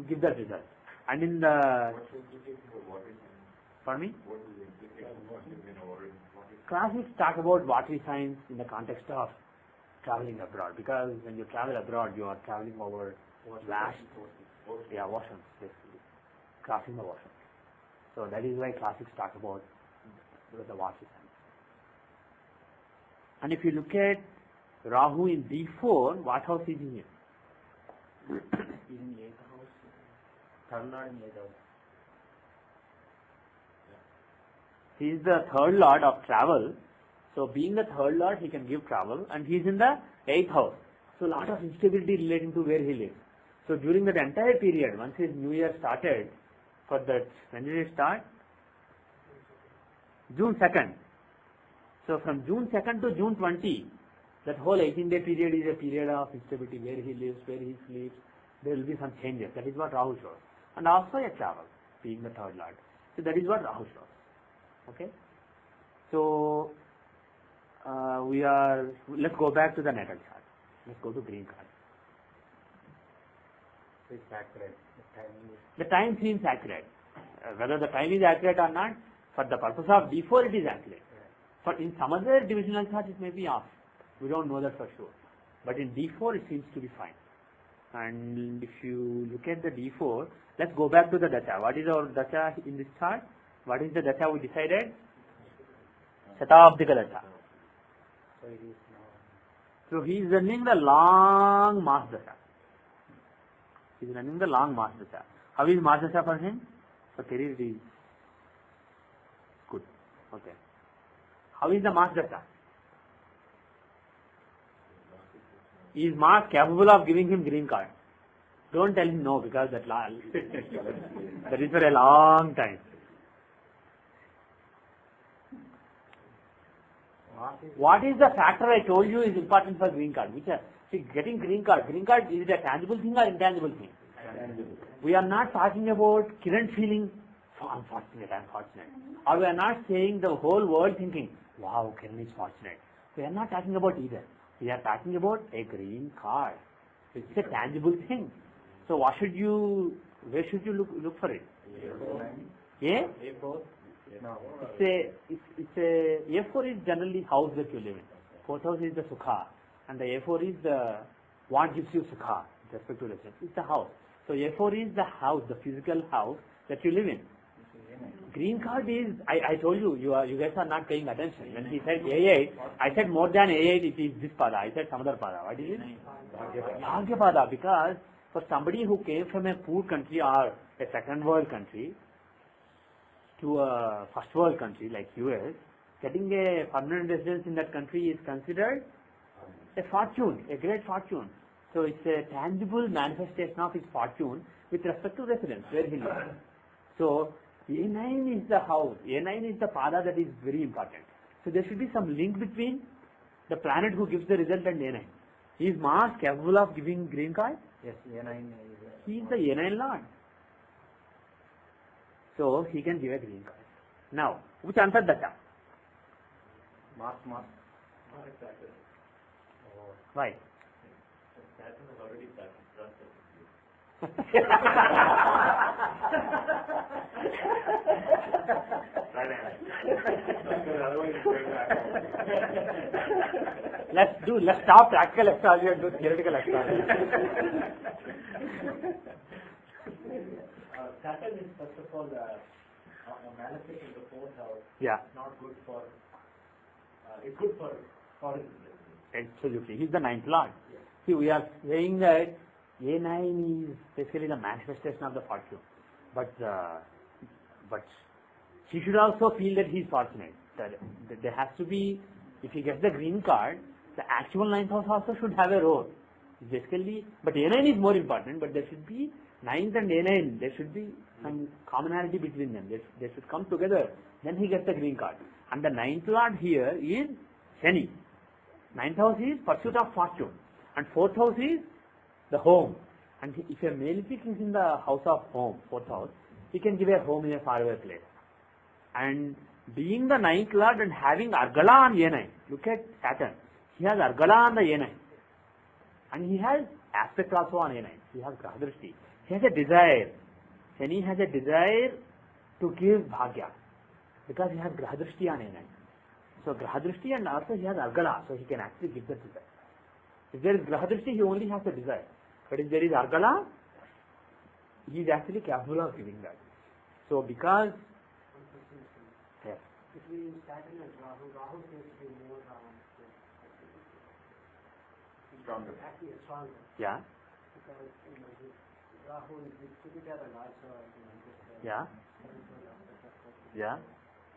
give that result. And in the pardon me? Classics talk about Vati signs in the context of traveling abroad, because when you travel abroad you are traveling over vast oceans, basically crossing the ocean. So that is why classics talk about the Vati signs. And if you look at Rahu in D4, what house is he in? He's in the 8th house. 3rd Lord in the 8th house. He is the 3rd Lord of travel. So being the 3rd Lord, he can give travel, and he is in the 8th house. So a lot of instability relating to where he lives. So during that entire period, once his new year started, for that, when did it start? June 2nd. So from June 2nd to June 20, that whole 18-day period is a period of instability, where he lives, where he sleeps. There will be some changes. That is what Rahu shows. And also a travel, being the 3rd Lord. So that is what Rahu shows. Okay? So let's go back to the natal chart. Let's go to green card. So it's accurate. The time seems accurate. Whether the time is accurate or not, for the purpose of D4 it is accurate. For in some other divisional chart it may be off. We don't know that for sure. But in D4 it seems to be fine. And if you look at the D4, let's go back to the dacha. What is our dacha in this chart? What is the dacha we decided? Shatabdika dacha. So it is now. So he is running the long Mas dacha. He is running the long Mas dacha. How is Mas dacha for him? For career it is good. Okay. How is the Mas dacha? Is Mars capable of giving him green card? Don't tell him no, because that is for a long time. What is the factor I told you is important for green card? See, getting green card is it a tangible thing or intangible thing? We are not talking about Kiran feeling, so I'm fortunate. Or we are not saying the whole world thinking, wow, Kiran is fortunate. We are not talking about either. We are talking about a green card. It's a tangible thing. So where should you look for it? A4. No. It's a A4 is generally house that you live in. Fourth house is the sukha, and the A4 is the what gives you sukha with respect to relationship. It's the house. So A4 is the house, the physical house that you live in. Green card is, I told you, you guys are not paying attention. When he said A8, I said more than A8 it is this pada. I said some other pada. What is it? Bhagya pada. Because for somebody who came from a poor country or a second world country to a first world country like US, getting a permanent residence in that country is considered a fortune, a great fortune. So it's a tangible manifestation of his fortune with respect to residence, where he lives. So A9 is the house, A9 is the pada that is very important. So there should be some link between the planet who gives the result and A9. Is Mars capable of giving green card? Yes, A9 is. He is the A9 Lord. So he can give a green card. Now, which answer dacha? Mars. Not exactly. Why? Saturn has already done Let's stop practical astrology and do theoretical astrology. Saturn is first of all a malefic in the fourth house. Yeah. Not good for. It's good for foreign. Absolutely. He's the ninth Lord. Yes. See, we are saying that A9 is basically the manifestation of the fortune. But he should also feel that he is fortunate. That there has to be, if he gets the green card, the actual ninth house also should have a role. Basically, but A9 is more important, but there should be ninth and A9, there should be some commonality between them. They should come together. Then he gets the green card. And the ninth Lord here is Shani. Ninth house is pursuit of fortune. And fourth house is the home. And if a malefic is in the house of home, fourth house, he can give a home in a faraway place. And being the ninth Lord and having Argala on A9, look at Saturn. He has Argala on the A9. And he has aspect also on A9. He has Grahadrishti. He has a desire. Shani has a desire to give Bhagya. Because he has Grahadrishti on A9. So Grahadrishti and also he has Argala. So he can actually give the desire. If there is Grahadrishti, he only has the desire. But if there is Argala, he is actually capable of giving that. So because... Yes. Between Saturn and Rahu seems to be more stronger. actually stronger. Yeah. Because Rahu is with Jupiter and also Yeah. Yeah.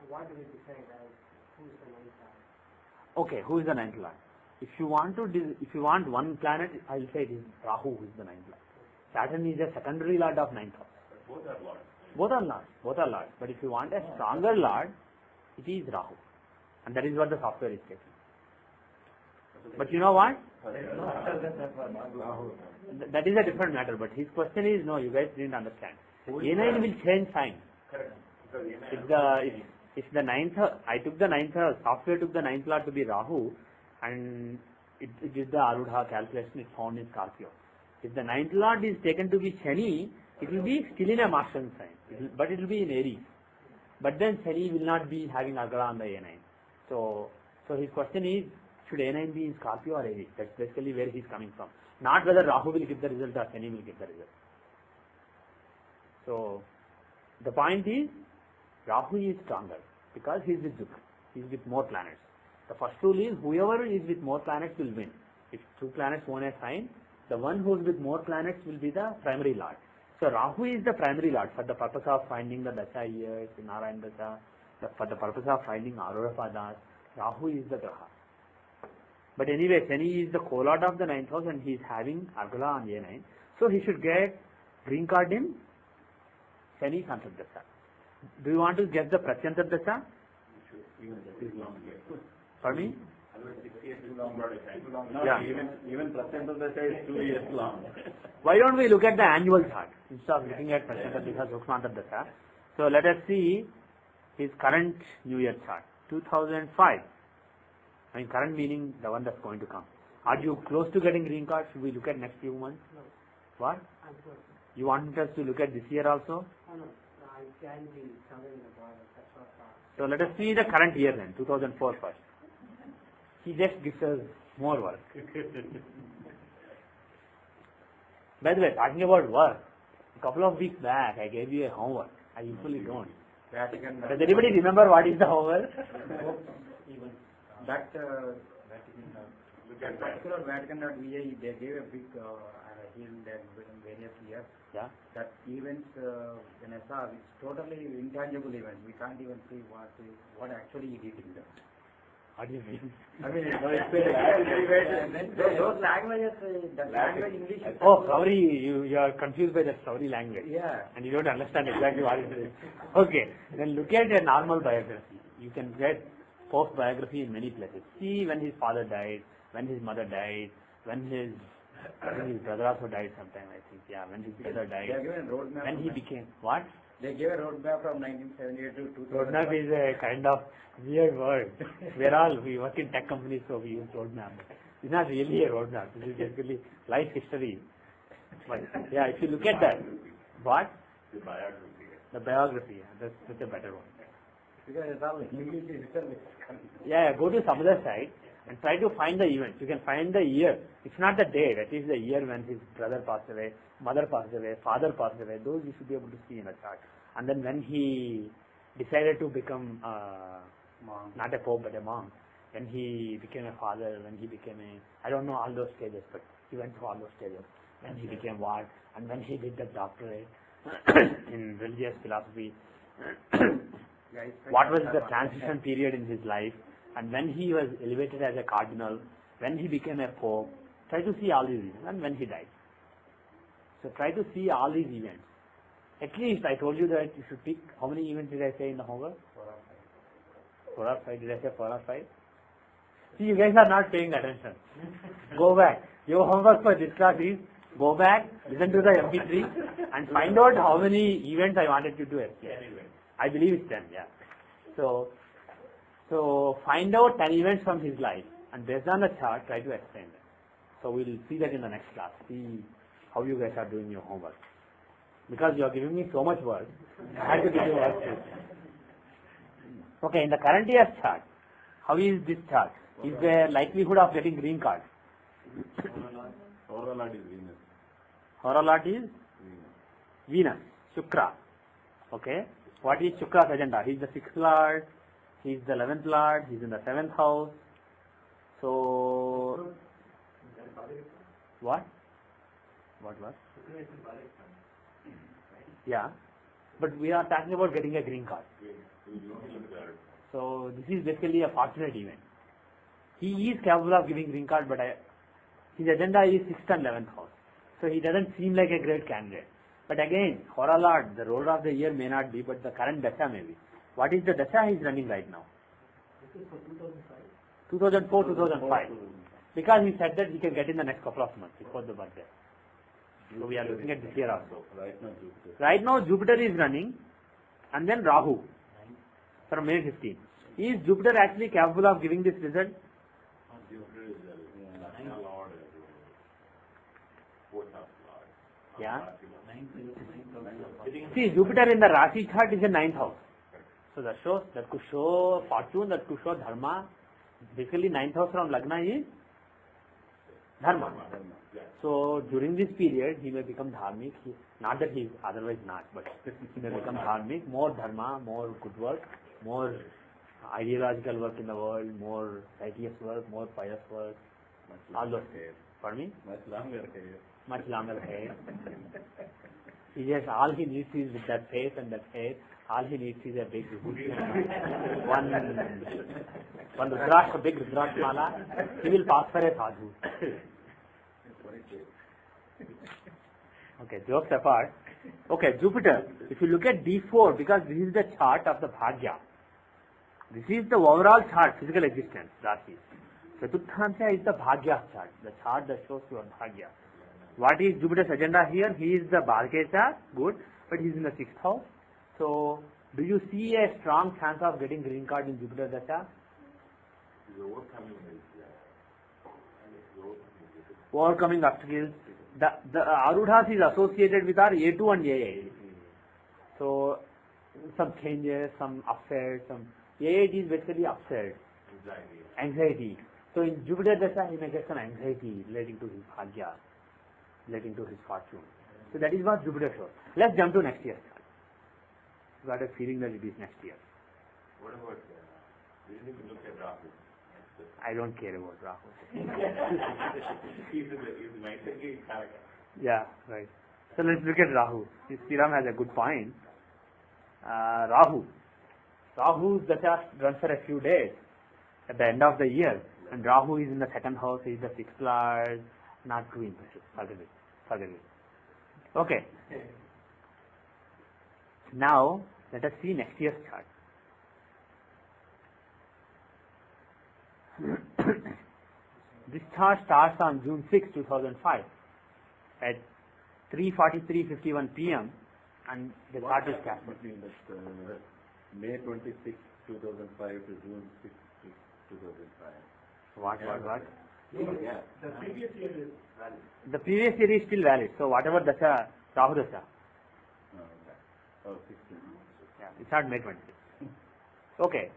What do we decide as who is the ninth lord? Okay, who is the ninth Lord? If you want one planet, I will say it is Rahu who is the ninth Lord. Saturn is a secondary Lord of ninth house. Both are lords. Both are Lords. But if you want a stronger Lord, it is Rahu. And that is what the software is taking. But you know what? That is a different matter. But his question is, no, you guys didn't understand. A9 will change sign. Correct. Because If the ninth, I took the ninth, software took the ninth Lord to be Rahu, and it did the Arudha calculation, it found in Scorpio. If the ninth Lord is taken to be Shani, it will be still in a Martian sign, but it will be in Aries. But then Shani will not be having Argala on the A9. So his question is, should A9 be in Scorpio or Aries? That's basically where he is coming from. not whether Rahu will give the result or Shani will give the result. So the point is, Rahu is stronger because he is with Jupiter. He is with more planets. The first rule is, whoever is with more planets will win. If two planets own a sign, the one who is with more planets will be the primary lord. So Rahu is the primary lord for the purpose of finding the Dasha years, Narayan Dasha, for the purpose of finding Aurora Padas. Rahu is the Graha. But anyway, Shani is the co-lord of the 9th house and he is having Argala on A9. So he should get green card in Shani Santat Dasha. Do you want to get the Prachantat Dasha? For me? Yeah. Even Prachantat Dasha is 2 years long. Why don't we look at the annual chart instead of looking at Prachantat Dasha, Sukshmantat Dasha? So let us see his current New Year chart, 2005. I mean current meaning the one that's going to come. Are you close to getting green card? Should we look at next few months? No. What? I'm close. You want us to look at this year also? No, no. I can be somewhere in the border. That's what. So let us see the current year then, 2004 first. He just gives us more work. By the way, talking about work, a couple of weeks back I gave you a homework. I usually don't. Vatican. Does anybody remember what is the homework? That particular Vatican.va, they gave a big hill that in various years. Yeah. That events in a saw, it's totally intangible events. We can't even see what actually he did in that. What do you mean? I mean, those languages, that language English. Oh, Sauri, you are confused by the Sauri language. Yeah. And you don't understand exactly what it is. Okay, then look at a normal biography. You can get Pope's biography in many places. See when his father died, when his mother died, when his brother also died sometime, I think. Yeah, when his brother died. They are given a roadmap. When he became, what? They gave a roadmap from 1978 to 2000. Roadmap is a kind of weird word. We work in tech companies, so we use roadmap. It's not really a roadmap. This is basically life history. But yeah, if you look at that, what? The biography. The biography. Yeah, that's a better one. Because it's all English is written. Yeah, go to some other site and try to find the event. You can find the year. It's not the day. That is the year when his brother passed away, mother passed away, father passed away. Those you should be able to see in a chart. And then when he decided to become not a pope but a monk, when he became a father, when he became I don't know all those stages, but he went through all those stages. When he became what, and when he did the doctorate in religious philosophy. What was the transition period in his life, and when he was elevated as a cardinal, when he became a pope. Try to see all these events, and when he died. So try to see all these events. At least I told you that you should pick, how many events did I say in the homework? 4 or 5. Did I say 4 or 5? See, you guys are not paying attention. Go back. Your homework for this class is, go back, listen to the MP3 and find out how many events I wanted you to explain. I believe it's 10, yeah. So find out 10 events from his life and based on the chart, try to explain them. So we'll see that in the next class. See how you guys are doing your homework. Because you are giving me so much work, I have to give you work too. Okay, in the current year's chart, how is this chart? Is there likelihood of getting green card? Overall is Venus. Horolot is Venus, Shukra. Okay. What is Shukra's agenda? He is the 6th Lord, he is the 11th Lord, he is in the 7th house. So, what? Yeah. But we are talking about getting a green card. So, this is basically a fortunate event. He is capable of giving green card, but his agenda is 6th and 11th house. So, he doesn't seem like a great candidate. But again, Hora Lord, the ruler of the year may not be, but the current Dasha may be. What is the Dasha he is running right now? This is for 2005. 2004, 2005. Because he said that he can get in the next couple of months before the birthday. So we are looking at this year also. Right now Jupiter is running and then Rahu from May 15. Is Jupiter actually capable of giving this result? Yeah. See, Jupiter in the Rashi chart is in 9th house. So that could show fortune, that could show dharma. Basically 9th house from Lagna is Dharma. So during this period, he may become dharmic. Not that he is otherwise not, but he may become dharmic. More dharma, more good work, more ideological work in the world, more righteous work, more pious work. All those things. Pardon me? Much longer hair. He has all he needs is with that face and that hair. All he needs is a big one Rudraksh, a big Rudraksh mala. He will pass for a sadhu. Okay, jokes apart. Okay, Jupiter. If you look at D4, because this is the chart of the Bhagya. This is the overall chart, physical existence, Rasi. Chaturthansya is the Bhagya chart, the chart that shows your Bhagya. What is Jupiter's agenda here? He is the Bharkesha, good, but he is in the 6th house. So, do you see a strong chance of getting green card in Jupiter Dasha? Overcoming obstacles. The Arudhas is associated with our A2 and A8. So, some changes, some upset, some A8 is basically upset. Anxiety. So, in Jupiter Dasha, he may get some anxiety relating to his Bhagya, relating to his fortune. So, that is what Jupiter shows. Let's jump to next year. You got a feeling that it is next year. What about, we need to look at Rahu. I don't care about Rahu. He's the Maitreyi character. Yeah, right. So let's look at Rahu. Sriram has a good point. Rahu's Dasha runs for a few days at the end of the year. And Rahu is in the 2nd house, he is the 6th lord. Not too impressive. Forget it. Okay. Now, let us see next year's chart. This chart starts on June 6, 2005 at 3:43:51 p.m. and the chart is cast. Between that, May 26, 2005 to June 6, 2005. What? Yeah. The previous year is valid. The previous year is still valid. So whatever Dasha, Rahu Dasha. Oh, 16. Yeah, it's not May 26. Okay.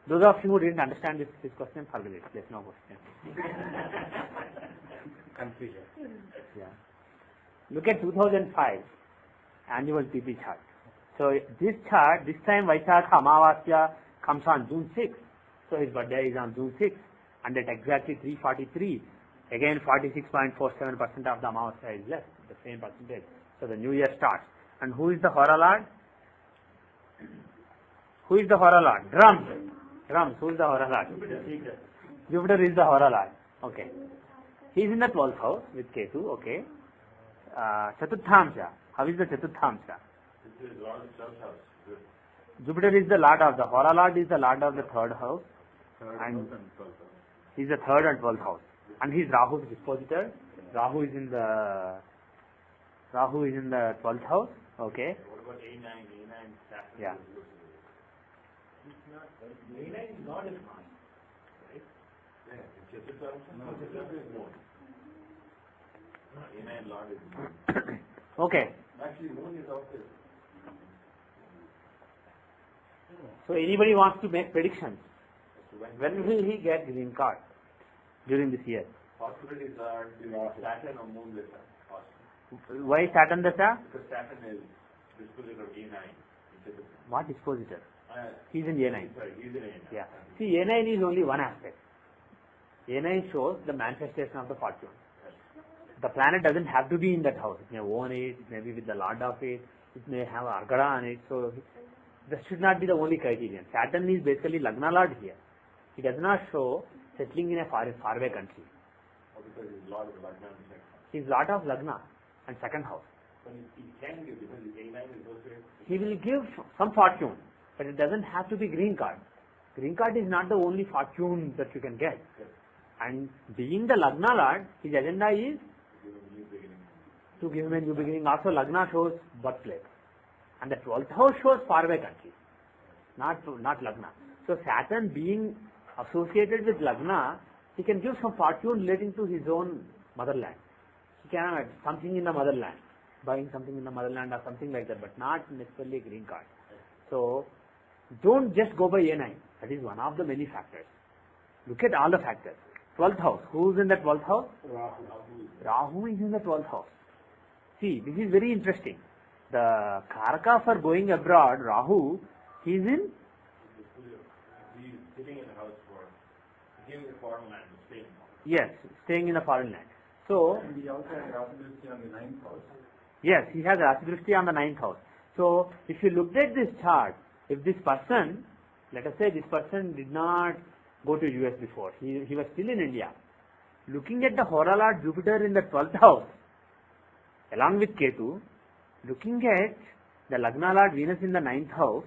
Those of you who didn't understand this question, forget it. There's no question. Confusion. Yeah. Look at 2005 annual TP chart. So this chart, this time Vaishakha Amavasya comes on June 6. So his birthday is on June 6. And at exactly 3:43, again 46.47% of the Amavasya is left, the same percentage. So the new year starts. And who is the Hora Lord? Who is the Hora Lord? Drums. Who is the Hora Lord? Jupiter is the Hora Lord. Okay. He is in the 12th house with Ketu. Okay. Chaturthamsha. How is the Chaturthamsha? This is Lord of 12th house. Good. Jupiter is the Lord of the Hora Lord is the Lord of the 3rd house. And he is the 3rd and 12th house. And he is Rahu's dispositor. Rahu is in the 12th house. Okay. What about A9? A9 Saturn. Yeah. A9 is not in Mars, right? Yeah. Chaturthamsha? No, Chaturthamsha is moon. A9 Lord is moon. Okay. Actually, moon is also. So anybody wants to make predictions? When will he get green card during this year? Possibilities are Saturn or moon with possible. Why Saturn Dasha? Because Saturn is dispositor of A9. What dispositor? He is in A9. Sorry, he's in A9. Yeah. See, A9 is only one aspect. A9 shows the manifestation of the fortune. The planet doesn't have to be in that house. It may own it, it may be with the Lord of it, it may have Argara on it. So that should not be the only criterion. Saturn is basically Lagna Lord here. He does not show settling in a faraway country. Or because he's Lord of Lagna and second house. He is Lord of Lagna and 2nd house. But he can give, because his A9 is also. He will give some fortune, but it doesn't have to be green card. Green card is not the only fortune that you can get. And being the Lagna Lord, his agenda is Give him new beginning. to give him a new beginning. Also, Lagna shows birthplace. And the 12th house shows faraway country, not Lagna. So Saturn being associated with Lagna, he can give some fortune relating to his own motherland. He can have something in the motherland, buying something in the motherland or something like that, but not necessarily a green card. So don't just go by A9. That is one of the many factors. Look at all the factors. 12th house. Who is in the 12th house? Rahu. Rahu is in the 12th house. See, this is very interesting. The Karaka for going abroad, Rahu, he is in? He's sitting in the house for giving the foreign land, staying. Yes, staying in a foreign land. So, And he also has Rasidrishti on the 9th house. yes, he has Rasidrishti on the 9th house. So, if you looked at this chart, if this person, let us say this person did not go to US before, he was still in India. Looking at the Hora Lord Jupiter in the 12th house, along with Ketu, looking at the Lagna Lord Venus in the 9th house,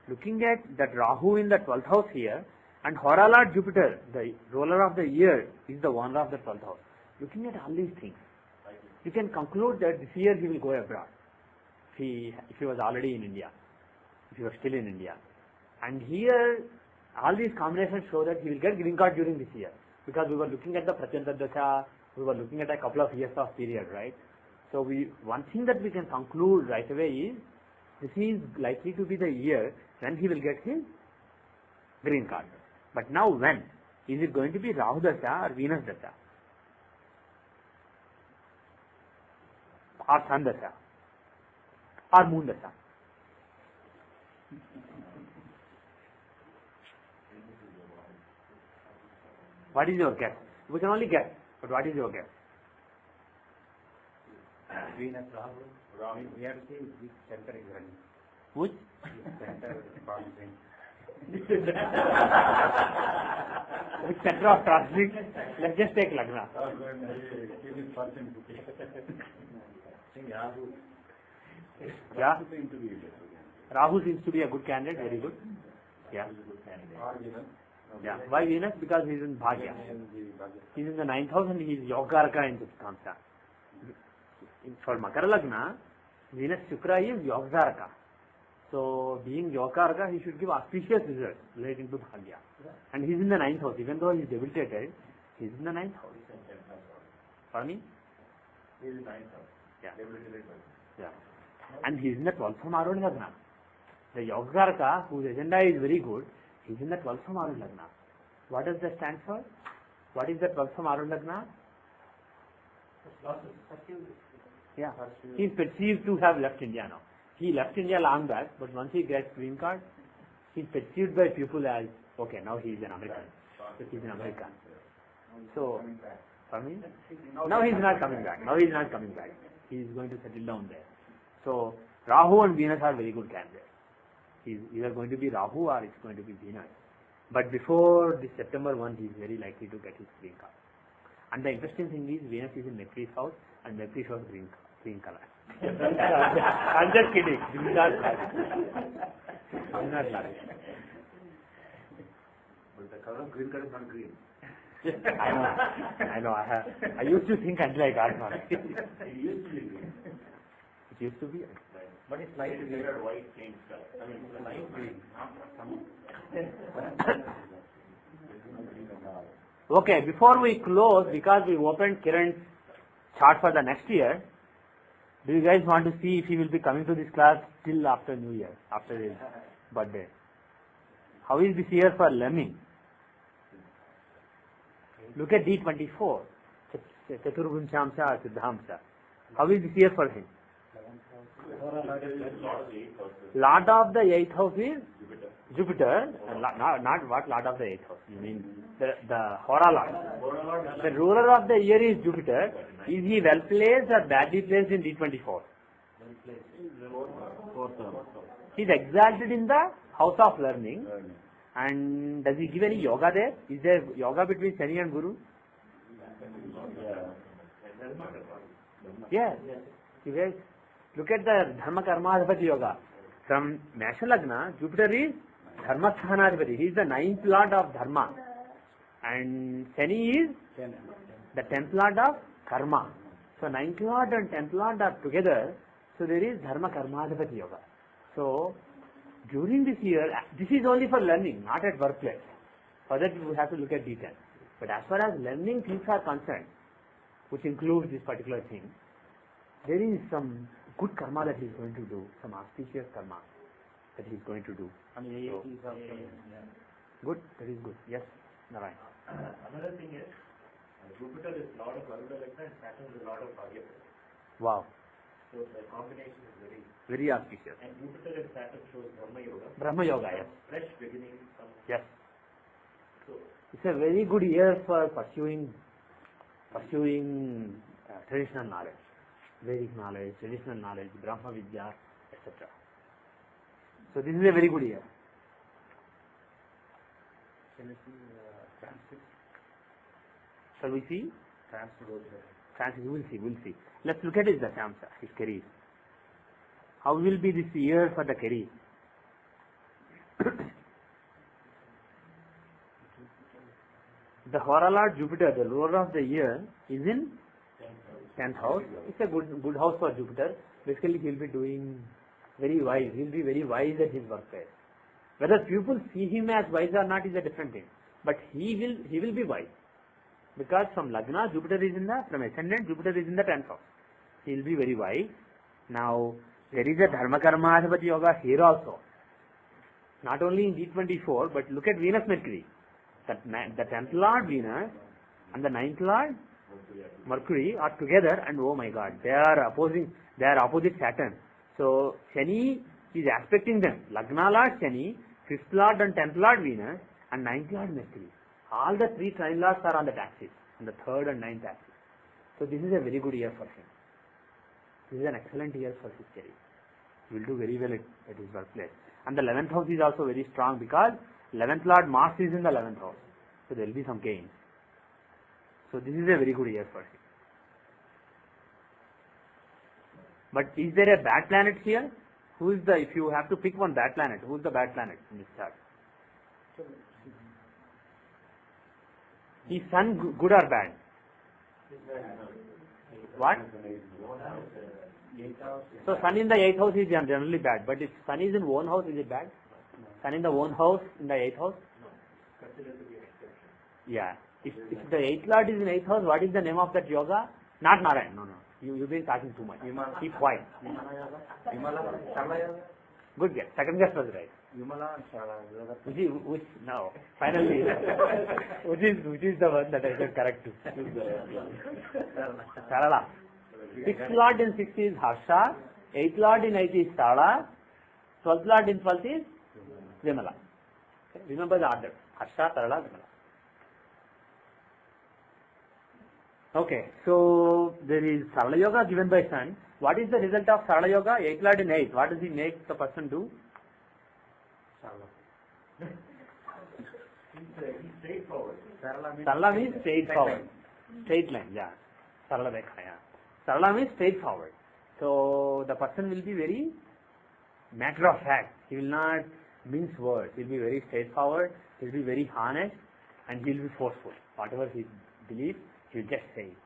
looking at that Rahu in the 12th house here, and Hora Lord Jupiter, the ruler of the year, is the owner of the 12th house. Looking at all these things, you can conclude that this year he will go abroad. If he was already in India, if he was still in India. And here, all these combinations show that he will get green card during this year. Because we were looking at the Prachanta Dasha, we were looking at a couple of years of period, right? So one thing that we can conclude right away is, this is likely to be the year when he will get his green card. But now when? Is it going to be Rahu Dasha or Venus Dasha? Or Sun Dasha? Or Moon Dasha? What is your guess? We can only guess, but what is your guess? Venus, Rahu. We have to see which center is running. Which? Center is bouncing. Which center of transit? Let's just take Lagna. Yeah? Rahu seems to be a good candidate, very good. Yeah. Yeah. Why Venus? Because he is in Bhagya. He is in the 9th house and he is Yogaraka in Substansa. For Makara Lagna, Venus Shukra is Yogaraka. So, being Yogaraka, he should give auspicious results relating to Bhagya. And he is in the 9th house. Even though he is debilitated, he is in the 9th house. Pardon me? He is in 9th house. Yeah. Debilitated. Yeah. And he is in the 12th from Arun Lagna. The Yogaraka, whose agenda is very good, he is in the 12th from Arun Lagna. What does that stand for? What is the 12th from Arun Lagna? Yeah. He is perceived to have left India now. He left India long back, but once he gets green card, he is perceived by people as, okay, now he is an American. He is an American. So, for me, now he is not coming back. Now he is not coming back. He is going to settle down there. So, Rahu and Venus are very good candidates. He is either going to be Rahu or it's going to be Venus. But before this September 1, he is very likely to get his green card. And the interesting thing is, Venus is in Mercury's house and Mercury shows green color. I'm just kidding. This is not logic. This is not logic. But the color of green card is not green. I know. I used to think until I got one. It used to be green. It used to be. But it's light green. They are white paint color. I mean, it's a light green. Okay, before we close, because we opened Kiran's chart for the next year, do you guys want to see if he will be coming to this class till after New Year, after his birthday? How is this year for learning? Look at D24, Chaturgunchamsa, Siddhamsa. How is this year for him? Lord of the 8th house is Jupiter, not what Lord of the 8th house, you mean the Hora Lord. The ruler of the year is Jupiter. Is he well placed or badly placed in D24? He is exalted in the house of learning. And does he give any yoga there? Is there yoga between Shani and Guru? Yes. You guys look at the Dharma Karma Adhipati Yoga. From Mesha Lagna, Jupiter is Dharma Sthanadhipati. He is the 9th Lord of Dharma. And Shani is the 10th Lord of Karma. So 9th Lord and 10th Lord are together. So there is Dharma Karma Adhipati Yoga. So during this year, this is only for learning, not at workplace. For that we have to look at D10. But as far as learning things are concerned, which includes this particular thing, there is some good karma that he is going to do, some auspicious karma that he is going to do. So, good, that is good. Yes, Narayan. Another thing is, Jupiter is Lord of Garuda Lagna and Saturn is Lord of Bhagya. Wow. So the combination is Very auspicious. and Jupiter and Saturn shows Brahma Yoga. Brahma Yoga, yes. Fresh beginning. Yes. So It's a very good year for pursuing traditional knowledge, Vedic knowledge, traditional knowledge, Brahma Vidya, etc. So this is a very good year. Can you see transit? Shall we see? Transit also. Transit, we'll see. Let's look at his Dashamsa, his career. How will be this year for the career? The Horalad Jupiter, the ruler of the year, is in 10th house. It's a good house for Jupiter. Basically, he will be doing very wise. He will be very wise at his workplace. Whether people see him as wise or not is a different thing. But he will be wise. Because from Lagna, from ascendant, Jupiter is in the 10th house. He will be very wise. Now, there is a Dharma Karma Adhipati Yoga here also. Not only in G24, but look at Venus Mercury. The 10th Lord Venus and the 9th Lord Mercury are together, and oh my God, they are opposite Saturn. So Shani is aspecting them. Lagna Lord Shani, 5th Lord and 10th Lord Venus, and 9th Lord Mercury. All the three trine lords are on the axis, on the 3rd and 9th axis. So this is a very good year for him. This is an excellent year for his career. He will do very well at his workplace. And the 11th house is also very strong because 11th Lord Mars is in the 11th house. So there will be some gains. So this is a very good year for him. But is there a bad planet here? If you have to pick one bad planet, who is the bad planet in this chart? Is Sun good or bad? What? So Sun in the 8th house is generally bad, but if Sun is in own house, is it bad? Sun in the own house, in the 8th house? Yeah. If the 8th Lord is in 8th house, what is the name of that yoga? Not Narayan, no. You've been talking too much. Keep quiet. Good guess. Second guess was right. No. Finally, which is the one that I said correct to? Sarala. 6th Lord in 6th is Harsha, 8th Lord in 8th is Sala, 12th Lord in 12th is Vimala. Okay. Remember the order. Harsha, Sarala, Vimala. Okay, so there is Sarala Yoga given by Sun. What is the result of Sarala Yoga? 8th Lord in 8th. What does he make the person do? he's straightforward. Sarala means straightforward. Straight line, yeah. Sarala Dekha, yeah. Sarala means straightforward. So the person will be very matter of fact. He will not mince words. He will be very straightforward. He will be very honest, and he will be forceful. Whatever he believes, he will just say it.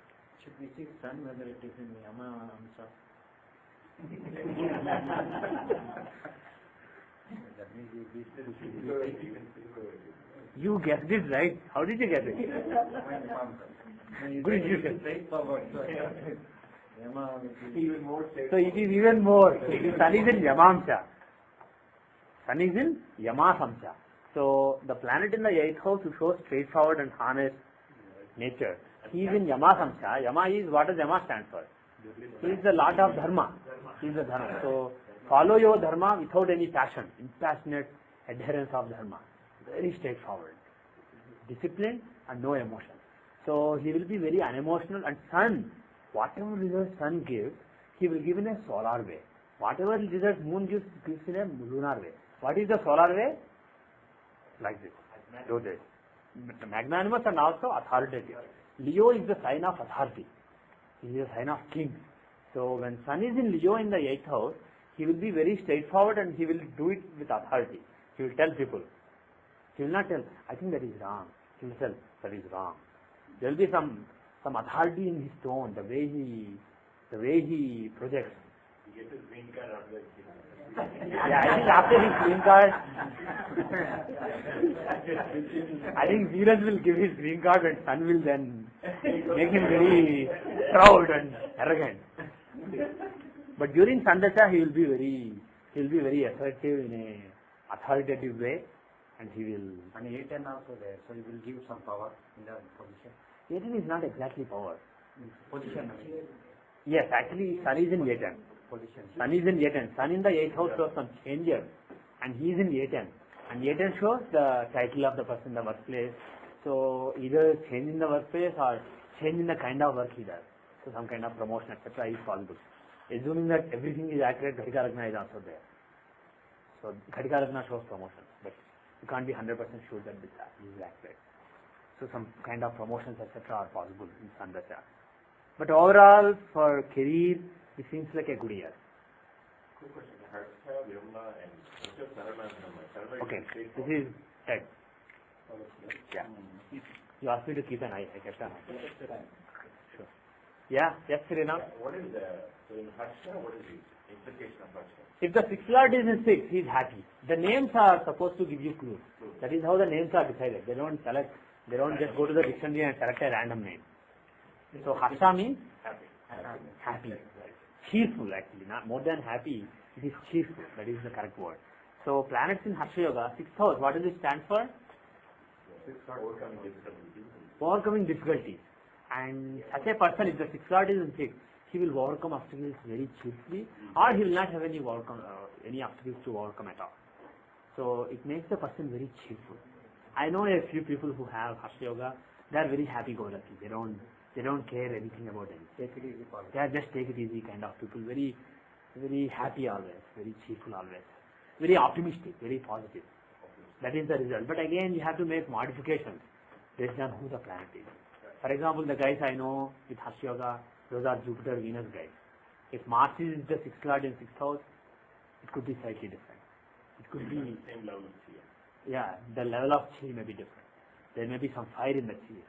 Should we see Sun whether it is in Yama Amsa? That means You guessed it right. How did you guess it? Good intuition. Even more So it is even more. Sun is in Yamamsha. Sun is in Yamasamsha. So the planet in the 8th house who shows straightforward and honest nature. He is in Yamasamsha. Yama is, what does Yama stand for? He is the Lord of Dharma. He is the Dharma. So follow your Dharma without any passion, impassionate adherence of Dharma. Very straightforward. Discipline and no emotion. So he will be very unemotional, and Sun, whatever results Sun gives, he will give in a solar way. Whatever results Moon gives in a lunar way. What is the solar way? Like this. Do this. Magnanimous and also authoritative. Leo is the sign of authority. He is a sign of king. So when Sun is in Leo in the 8th house, he will be very straightforward and he will do it with authority. He will tell people. He will not tell, I think that is wrong. He will tell, that is wrong. There will be some authority in his tone, the way he projects. He gets his green card out there. Yeah, I think after his green card, I think Venus will give his green card and Sun will then make him very proud and arrogant. But during Sandasha, he will be very assertive in a authoritative way, and he will. And 8 and also there, so he will give some power in the position. 18 is not exactly power. Position. Yes, actually Sun is in 8th. Position. Sun is in 8th. Sun in the 8th house shows some changes, and he is in 8th. And 8th shows the title of the person in the workplace. So either change in the workplace or change in the kind of work he does. So some kind of promotion, etc. is possible. Assuming that everything is accurate, Ghatika Lagna is also there. So Ghatika Lagna shows promotion, but you can't be 100% sure that this is accurate. So some kind of promotions, etc. are possible in Sun Dasha. But overall, for career, it seems like a good year. Quick question. Harsha, Vyomna, and Sarana and Sarana. Okay, this is Ted. Yeah. You asked me to keep an eye. I kept an eye. Sure. Yeah, yes, Srinath. What is so in Harsha, what is the implication of Harsha? If the 6th Lord is in 6, he is happy. The names are supposed to give you clues. That is how the names are decided. They don't select, they don't just go to the dictionary and select a random name. So Harsha means happy. Cheerful actually, not more than happy, it is cheerful. That is the correct word. So planets in Harsha Yoga, 6th house, what does it stand for? Overcoming difficulties. Overcoming difficulties. And such a person, if the 6th Lord is in 6, he will overcome obstacles very cheerfully, or he will not have any obstacles to overcome at all. So it makes the person very cheerful. I know a few people who have Harsha Yoga, they are very happy-go-lucky. They don't care anything about anything. Take it easy. They are just take it easy kind of people, very, very happy always, very cheerful always, very optimistic, very positive. That is the result. But again, you have to make modifications based on who the planet is. For example, the guys I know with Harsha Yoga, those are Jupiter, Venus guys. If Mars is the 6th Lord in 6th house, it could be slightly different. It could be Same level of fear. yeah, the level of chi may be different. There may be some fire in the chi.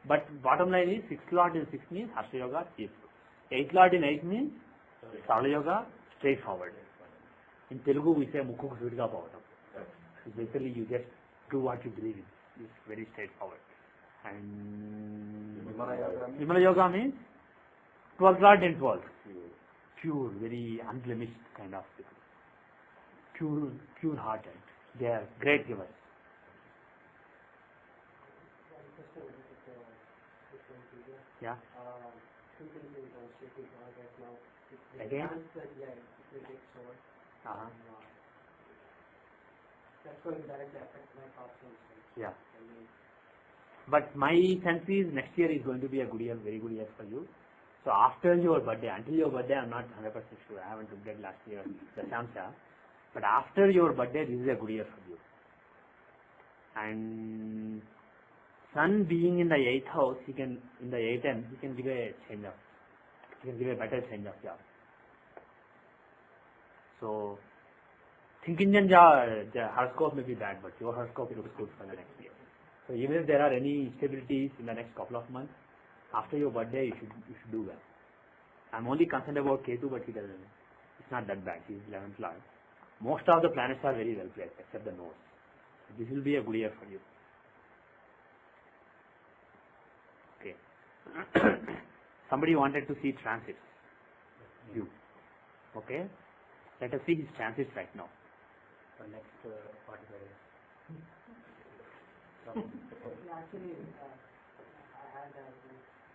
But bottom line is 6th Lord in 6 means Harsha Yoga, cheerful. 8th Lord in 8 means Sarala Yoga, straightforward. In Telugu we say Mukku Sudika Pavatam. Basically you just do what you believe in. It's very straightforward. And Vimala Yoga means 12th Lord in 12th. Pure, very unblemished kind of people. Pure hearted. They are great givers. Yeah. Again? That's going to directly affect my costumes. Yeah. But my sense is next year is going to be a good year, very good year for you. So after your birthday, until your birthday, I'm not 100% sure. I haven't looked at last year, the Samsa. But after your birthday, this is a good year for you. And Sun being in the 8th house, he can, in the 8th, he can give a change of, he can give a better change of job. So, thinking the horoscope may be bad, but your horoscope looks good for the next year. So even if there are any instabilities in the next couple of months, after your birthday, you should do well. I'm only concerned about Ketu, but it's not that bad. He's 11th Lord. Most of the planets are very well placed, except the nodes. This will be a good year for you. Okay. Somebody wanted to see transits. You. Okay. Let us see his transits right now. The next 45 days. Actually, I had a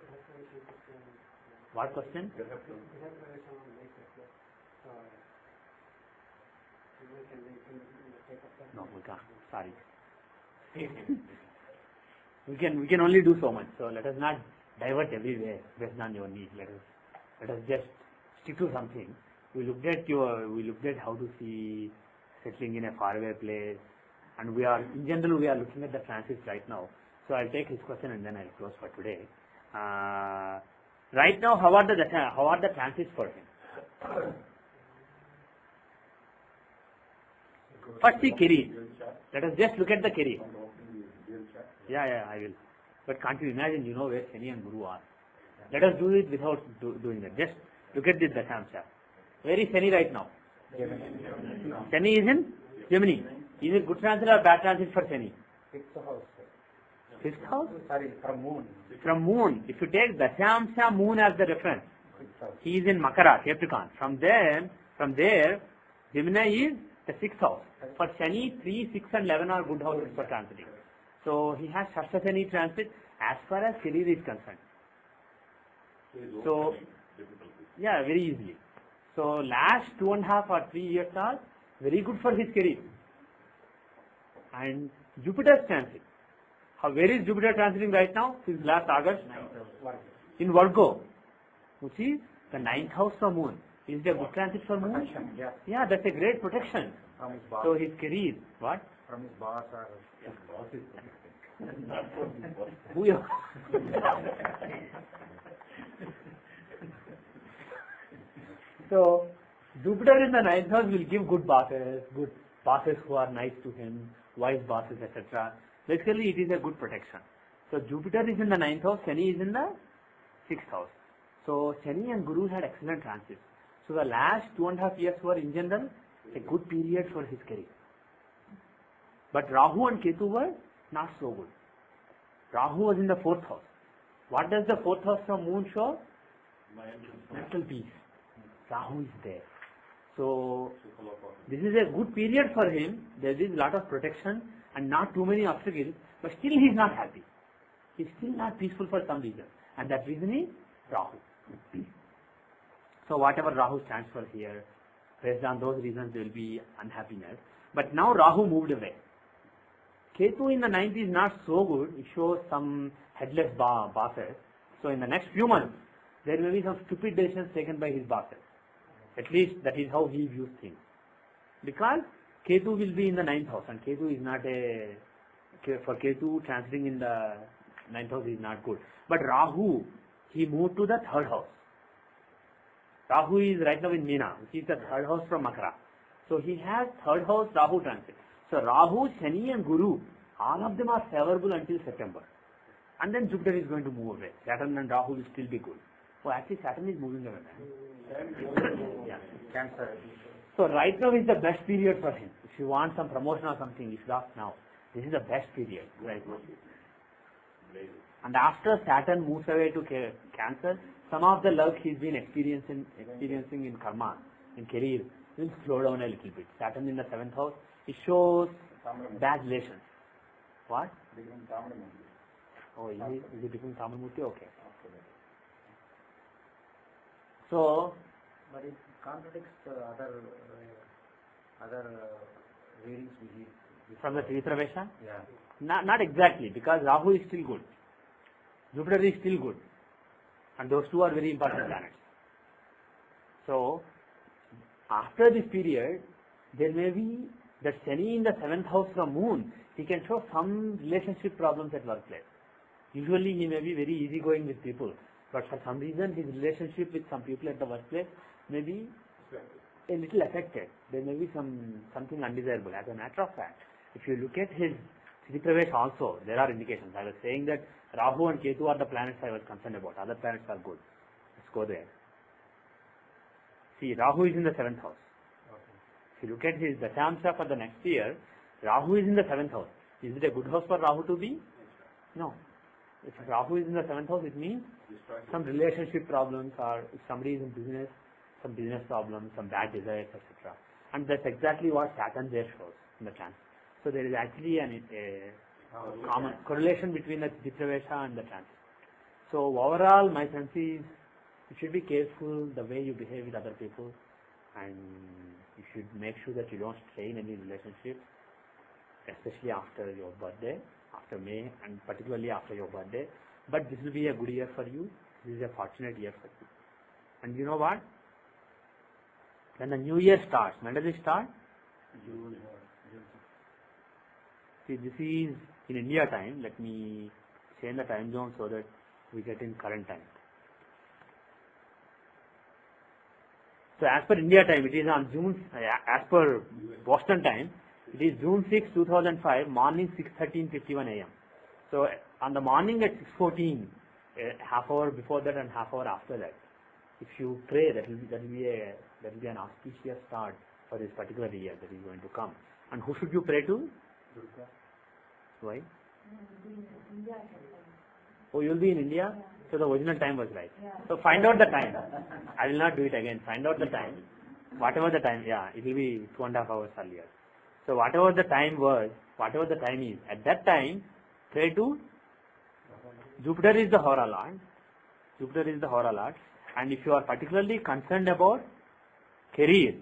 reservation between What question? reservation on basis. So, we can take up that. No, we can't. Sorry. we can only do so much. So let us not divert everywhere based on your need. Let us just stick to something. We looked at how to see settling in a faraway place, and in general we are looking at the transits right now. So I'll take his question and then I'll close for today. Right now, how are the transits for him? First the career. Let us just look at the career. Yeah, I will. But can't you imagine, where Shani and Guru are? Let us do it without doing that. Just look at this Dasamsa. Where is Shani right now? Shani is in Gemini. Is it good transit or bad transit for Shani? 6th house. 6th house? Sorry, from moon. From moon. If you take Dasamsa moon as the reference, 6th house. he is in Makara, Capricorn. From there, Gemini is the 6th house. For Shani, 3, 6 and 11 are good houses for transiting. So he has Shashta Shani transit as far as career is concerned. So, yeah, very easily. So last 2.5 or 3 years are very good for his career. And Jupiter's transit. Where is Jupiter transiting right now? Since last August? In Virgo, which is the 9th house for moon. Is it a good transit for moon? Yeah, that's a great protection. From his boss. So his career, what? From his boss or his boss is Who you? So Jupiter in the 9th house will give good bosses who are nice to him, wise bosses, etc. Basically, it is a good protection. So Jupiter is in the 9th house, Shani is in the 6th house. So Shani and Guru had excellent transits. So the last 2.5 years were in general a good period for his career. But Rahu and Ketu were not so good. Rahu was in the 4th house. What does the 4th house from moon show? Mental peace. Rahu is there. So this is a good period for him. There is a lot of protection and not too many obstacles, but still he is not happy. He is still not peaceful for some reason. And that reason is Rahu. So whatever Rahu stands for here, based on those reasons there will be unhappiness. But now Rahu moved away. Ketu in the 9th is not so good. It shows some headless bosses. So in the next few months, there may be some stupid decisions taken by his bosses. At least that is how he views things. Because Ketu will be in the 9th house, and Ketu is not for Ketu transiting in the 9th house is not good. But Rahu, he moved to the 3rd house. Rahu is right now in Meena, which is the 3rd house from Makara. So he has 3rd house Rahu transit. So Rahu, Shani and Guru, all of them are favorable until September. And then Jupiter is going to move away. Saturn and Rahu will still be good. Oh, actually Saturn is moving away. Yeah. Cancer. So right now is the best period for him. If you want some promotion or something, you should ask now. This is the best period right now. And after Saturn moves away to Cancer, some of the luck he's been experiencing in karma, in career, will slow down a little bit. Saturn in the 7th house, it shows bad relations. What? Becoming Tamil. Oh, is it becoming Tamil Murti? Okay. So, But it contradicts other readings we see. from the Trivitraveša? Yeah. Not exactly, because Rahu is still good. Jupiter is still good. And those two are very important planets. So, after this period, there may be that Shani in the 7th house from moon, he can show some relationship problems at workplace. Usually he may be very easygoing with people, but for some reason his relationship with some people at the workplace may be a little affected. There may be something undesirable. As a matter of fact, if you look at his Siddhipravesh also, there are indications. I was saying that Rahu and Ketu are the planets I was concerned about. Other planets are good. Let's go there. See, Rahu is in the 7th house. If you look at his Dashamsha for the next year, Rahu is in the 7th house. Is it a good house for Rahu to be? No. If Rahu is in the 7th house, it means some relationship problems, or if somebody is in business, some business problems, some bad desires, etc. And that's exactly what Saturn there shows in the transit. So there is actually a common correlation between the Siddhipravesha and the transit. So overall, my sense is you should be careful the way you behave with other people, and you should make sure that you don't strain any relationships, especially after your birthday, after May, and particularly after your birthday. But this will be a good year for you. This is a fortunate year for you. And you know what? When the new year starts, when does it start? June. See, this is in India time. Let me change the time zone so that we get in current time. So as per India time, it is on June, as per Boston time, it is June 6, 2005, morning 6:51 a.m. So on the morning at 6:14, half hour before that and half hour after that, if you pray, that will be an auspicious start for this particular year that is going to come. And who should you pray to? Durga. Why? Oh, you will be in India? So the original time was right. So find out the time. I will not do it again. Find out the time. whatever the time, yeah, it will be 2.5 hours earlier. So whatever the time was, whatever the time is, at that time, pray to Jupiter is the Hora Lord. Jupiter is the Hora Lord. And if you are particularly concerned about career,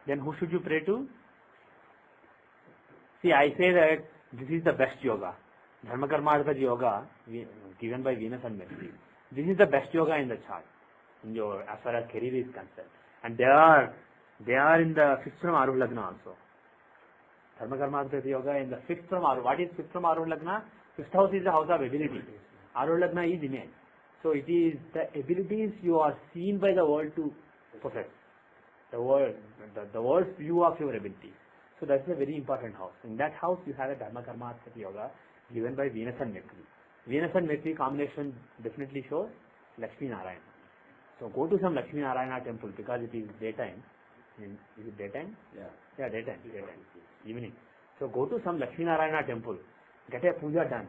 then who should you pray to? See, I say that this is the best yoga. Dharma Karma Artha yoga given by Venus and Mercury. This is the best yoga in the chart, in your, as far as career is concerned. And they are in the 5th from Aruh Lagna also. Dharma Karma Artha yoga in the 5th from Aruh. What is 5th from Aruh Lagna? 5th house is the house of ability. Aruh Lagna is image. So it is the abilities you are seen by the world to possess. The world's view of your abilities. So that's a very important house. In that house you have a Dharma Karma Artha yoga given by Venus and Mercury. Venus and Mercury combination definitely shows Lakshmi Narayana. So go to some Lakshmi Narayana temple because it is daytime. Is it daytime? Yeah, daytime. Evening. So go to some Lakshmi Narayana temple. Get a puja done.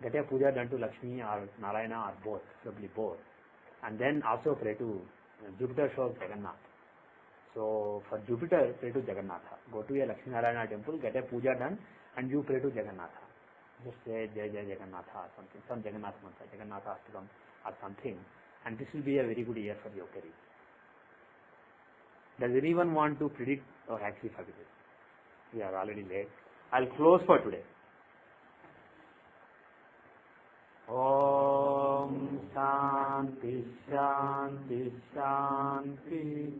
Get a puja done to Lakshmi or Narayana or both, probably both. And then also pray to Jupiter shows Jagannath. So for Jupiter, pray to Jagannatha. Go to a Lakshmi Narayana temple, get a puja done, and you pray to Jagannatha. Just say Jai Jai Jagannatha or something, some Jagannath mantra, Jagannatha Astakam or something. And this will be a very good year for your career. Does anyone want to predict or actually forget it? We are already late. I'll close for today. Om Shanti Shanti Shanti.